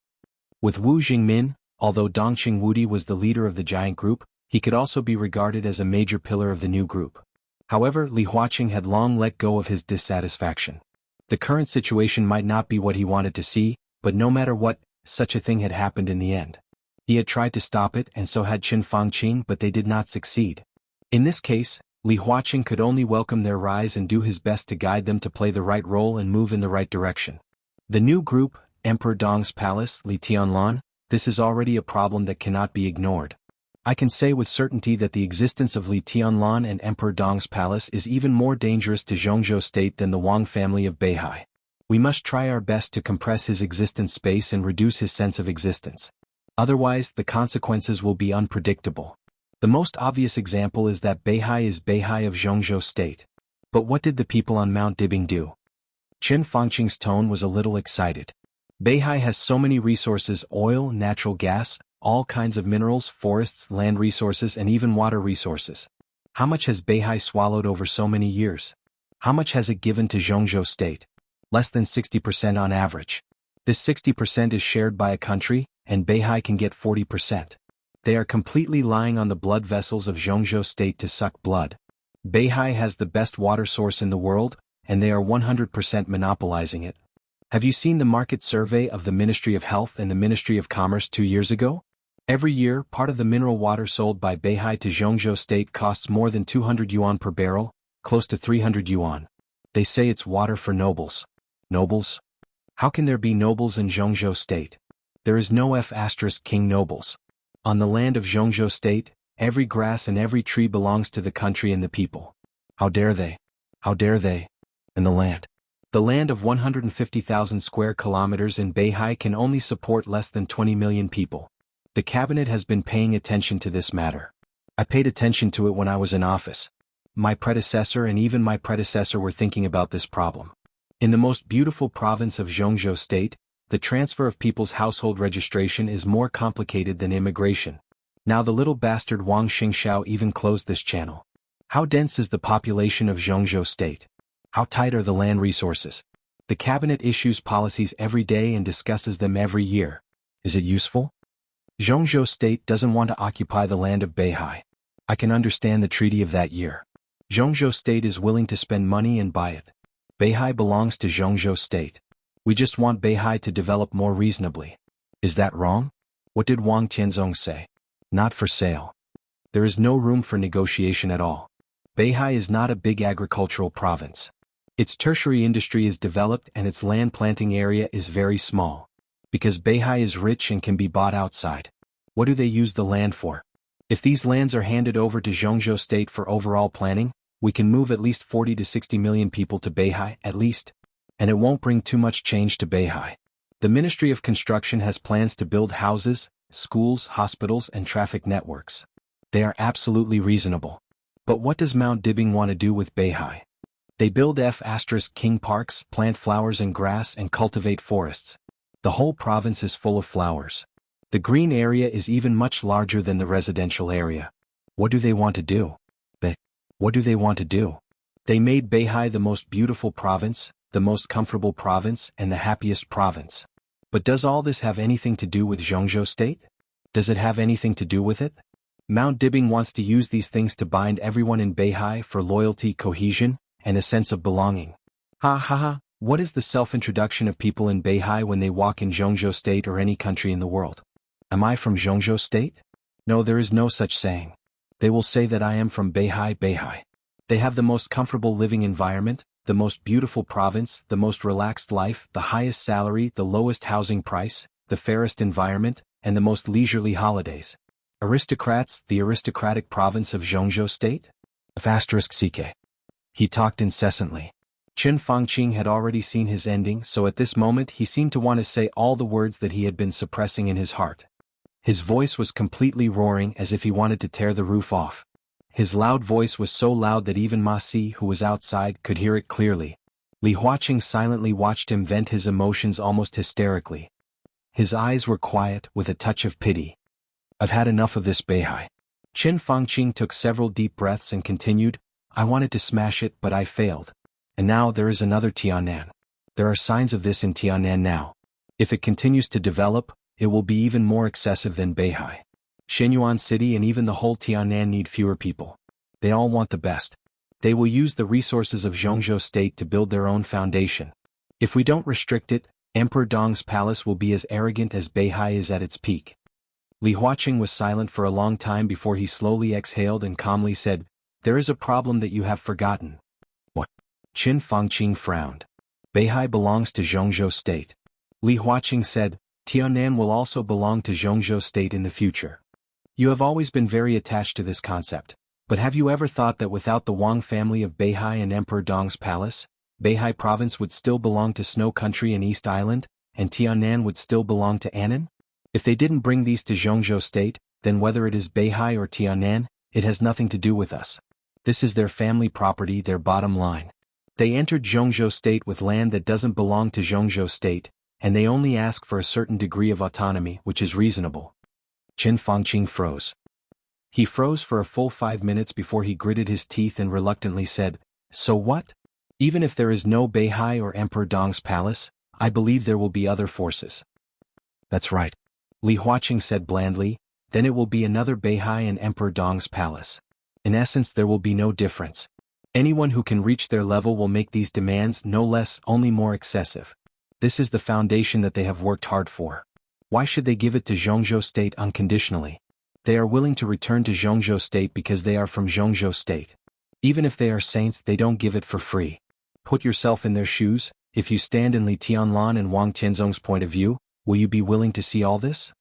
With Wu Jingmin, although Dongqing Wudi was the leader of the giant group, he could also be regarded as a major pillar of the new group. However, Li Huaqing had long let go of his dissatisfaction. The current situation might not be what he wanted to see, but no matter what, such a thing had happened in the end. He had tried to stop it and so had Qin Fangqing, but they did not succeed. In this case, Li Huaqing could only welcome their rise and do his best to guide them to play the right role and move in the right direction. The new group, Emperor Dong's palace, Li Tianlan, this is already a problem that cannot be ignored. I can say with certainty that the existence of Li Tianlan and Emperor Dong's palace is even more dangerous to Zhongzhou state than the Wang family of Beihai. We must try our best to compress his existence space and reduce his sense of existence. Otherwise, the consequences will be unpredictable. The most obvious example is that Beihai is Beihai of Zhongzhou state. But what did the people on Mount Dibing do? Qin Fangqing's tone was a little excited. Beihai has so many resources: oil, natural gas, all kinds of minerals, forests, land resources, and even water resources. How much has Beihai swallowed over so many years? How much has it given to Zhongzhou state? Less than 60% on average. This 60% is shared by a country, and Beihai can get 40%. They are completely lying on the blood vessels of Zhongzhou state to suck blood. Beihai has the best water source in the world, and they are 100% monopolizing it. Have you seen the market survey of the Ministry of Health and the Ministry of Commerce 2 years ago? Every year, part of the mineral water sold by Beihai to Zhongzhou state costs more than 200 yuan per barrel, close to 300 yuan. They say it's water for nobles. Nobles? How can there be nobles in Zhongzhou state? There is no King nobles. On the land of Zhongzhou state, every grass and every tree belongs to the country and the people. How dare they? How dare they? And the land. The land of 150,000 square kilometers in Beihai can only support less than 20 million people. The cabinet has been paying attention to this matter. I paid attention to it when I was in office. My predecessor and even my predecessor were thinking about this problem. In the most beautiful province of Zhongzhou state, the transfer of people's household registration is more complicated than immigration. Now the little bastard Wang Xingxiao even closed this channel. How dense is the population of Zhongzhou state? How tight are the land resources? The cabinet issues policies every day and discusses them every year. Is it useful? Zhongzhou state doesn't want to occupy the land of Beihai. I can understand the treaty of that year. Zhongzhou state is willing to spend money and buy it. Beihai belongs to Zhongzhou state. We just want Beihai to develop more reasonably. Is that wrong? What did Wang Tianzong say? Not for sale. There is no room for negotiation at all. Beihai is not a big agricultural province. Its tertiary industry is developed and its land planting area is very small. Because Beihai is rich and can be bought outside. What do they use the land for? If these lands are handed over to Zhongzhou state for overall planning, we can move at least 40 to 60 million people to Beihai, at least. And it won't bring too much change to Beihai. The Ministry of Construction has plans to build houses, schools, hospitals, and traffic networks. They are absolutely reasonable. But what does Mount Dibing want to do with Beihai? They build King parks, plant flowers and grass, and cultivate forests. The whole province is full of flowers. The green area is even much larger than the residential area. What do they want to do? What do they want to do? They made Beihai the most beautiful province, the most comfortable province, and the happiest province. But does all this have anything to do with Zhongzhou state? Does it have anything to do with it? Mount Dibing wants to use these things to bind everyone in Beihai for loyalty, cohesion, and a sense of belonging. Ha ha ha, what is the self-introduction of people in Beihai when they walk in Zhongzhou state or any country in the world? Am I from Zhongzhou state? No, there is no such saying. They will say that I am from Beihai. They have the most comfortable living environment, the most beautiful province, the most relaxed life, the highest salary, the lowest housing price, the fairest environment, and the most leisurely holidays. Aristocrats, the aristocratic province of Zhongzhou state? *CK. He talked incessantly. Qin Fangqing had already seen his ending, so at this moment he seemed to want to say all the words that he had been suppressing in his heart. His voice was completely roaring as if he wanted to tear the roof off. His loud voice was so loud that even Ma Si, who was outside, could hear it clearly. Li Huaqing silently watched him vent his emotions almost hysterically. His eyes were quiet, with a touch of pity. I've had enough of this Beihai. Qin Fangqing took several deep breaths and continued, I wanted to smash it but I failed. And now there is another Tianan. There are signs of this in Tianan now. If it continues to develop, it will be even more excessive than Beihai. Shenyuan City and even the whole Tianan need fewer people. They all want the best. They will use the resources of Zhongzhou State to build their own foundation. If we don't restrict it, Emperor Dong's palace will be as arrogant as Beihai is at its peak. Li Huaqing was silent for a long time before he slowly exhaled and calmly said, There is a problem that you have forgotten. What? Qin Fangqing frowned. Beihai belongs to Zhongzhou State. Li Huaqing said, Tianan will also belong to Zhongzhou State in the future. You have always been very attached to this concept, but have you ever thought that without the Wang family of Beihai and Emperor Dong's palace, Beihai province would still belong to Snow Country and East Island, and Tianan would still belong to Annan? If they didn't bring these to Zhongzhou State, then whether it is Beihai or Tianan, it has nothing to do with us. This is their family property, their bottom line. They entered Zhongzhou State with land that doesn't belong to Zhongzhou State, and they only ask for a certain degree of autonomy, which is reasonable. Qin Fangqing froze. He froze for a full 5 minutes before he gritted his teeth and reluctantly said, So what? Even if there is no Beihai or Emperor Dong's palace, I believe there will be other forces. That's right. Li Huaqing said blandly, then it will be another Beihai and Emperor Dong's palace. In essence there will be no difference. Anyone who can reach their level will make these demands no less, only more excessive. This is the foundation that they have worked hard for. Why should they give it to Zhongzhou State unconditionally? They are willing to return to Zhongzhou State because they are from Zhongzhou State. Even if they are saints, they don't give it for free. Put yourself in their shoes. If you stand in Li Tianlan and Wang Tianzong's point of view, will you be willing to see all this?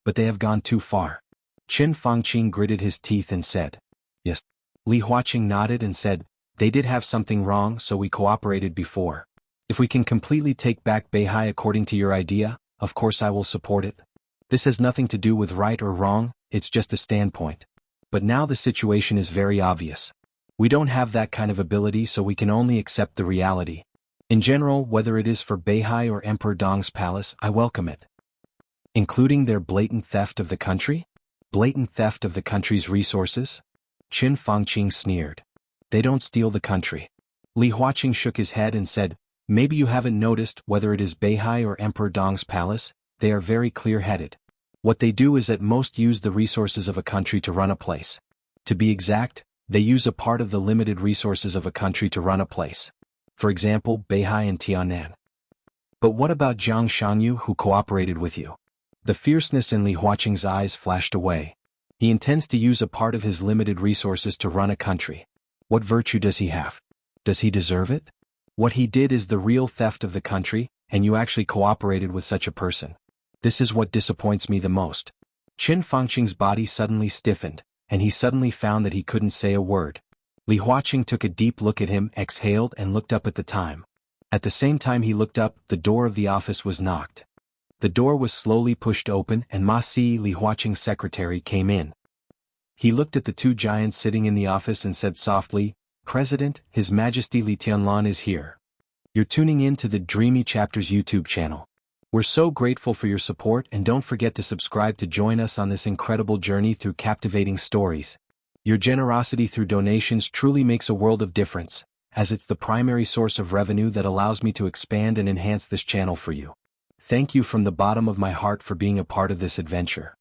But they have gone too far. Qin Fangqing gritted his teeth and said, Yes. Li Huaqing nodded and said, They did have something wrong, so we cooperated before. If we can completely take back Beihai according to your idea, of course I will support it. This has nothing to do with right or wrong, it's just a standpoint. But now the situation is very obvious. We don't have that kind of ability, so we can only accept the reality. In general, whether it is for Beihai or Emperor Dong's palace, I welcome it. Including their blatant theft of the country? Blatant theft of the country's resources? Qin Fangqing sneered. They don't steal the country. Li Huaqing shook his head and said, Maybe you haven't noticed whether it is Beihai or Emperor Dong's palace, they are very clear-headed. What they do is at most use the resources of a country to run a place. To be exact, they use a part of the limited resources of a country to run a place. For example, Beihai and Tianan. But what about Jiang Shangyu who cooperated with you? The fierceness in Li Huaqing's eyes flashed away. He intends to use a part of his limited resources to run a country. What virtue does he have? Does he deserve it? What he did is the real theft of the country, and you actually cooperated with such a person. This is what disappoints me the most. Qin Fangqing's body suddenly stiffened, and he suddenly found that he couldn't say a word. Li Huaqing took a deep look at him, exhaled and looked up at the time. At the same time he looked up, the door of the office was knocked. The door was slowly pushed open and Ma Si, Li Huaqing's secretary, came in. He looked at the two giants sitting in the office and said softly, President, His Majesty Li Tianlan is here. You're tuning in to the Dreamy Chapters YouTube channel. We're so grateful for your support, and don't forget to subscribe to join us on this incredible journey through captivating stories. Your generosity through donations truly makes a world of difference, as it's the primary source of revenue that allows me to expand and enhance this channel for you. Thank you from the bottom of my heart for being a part of this adventure.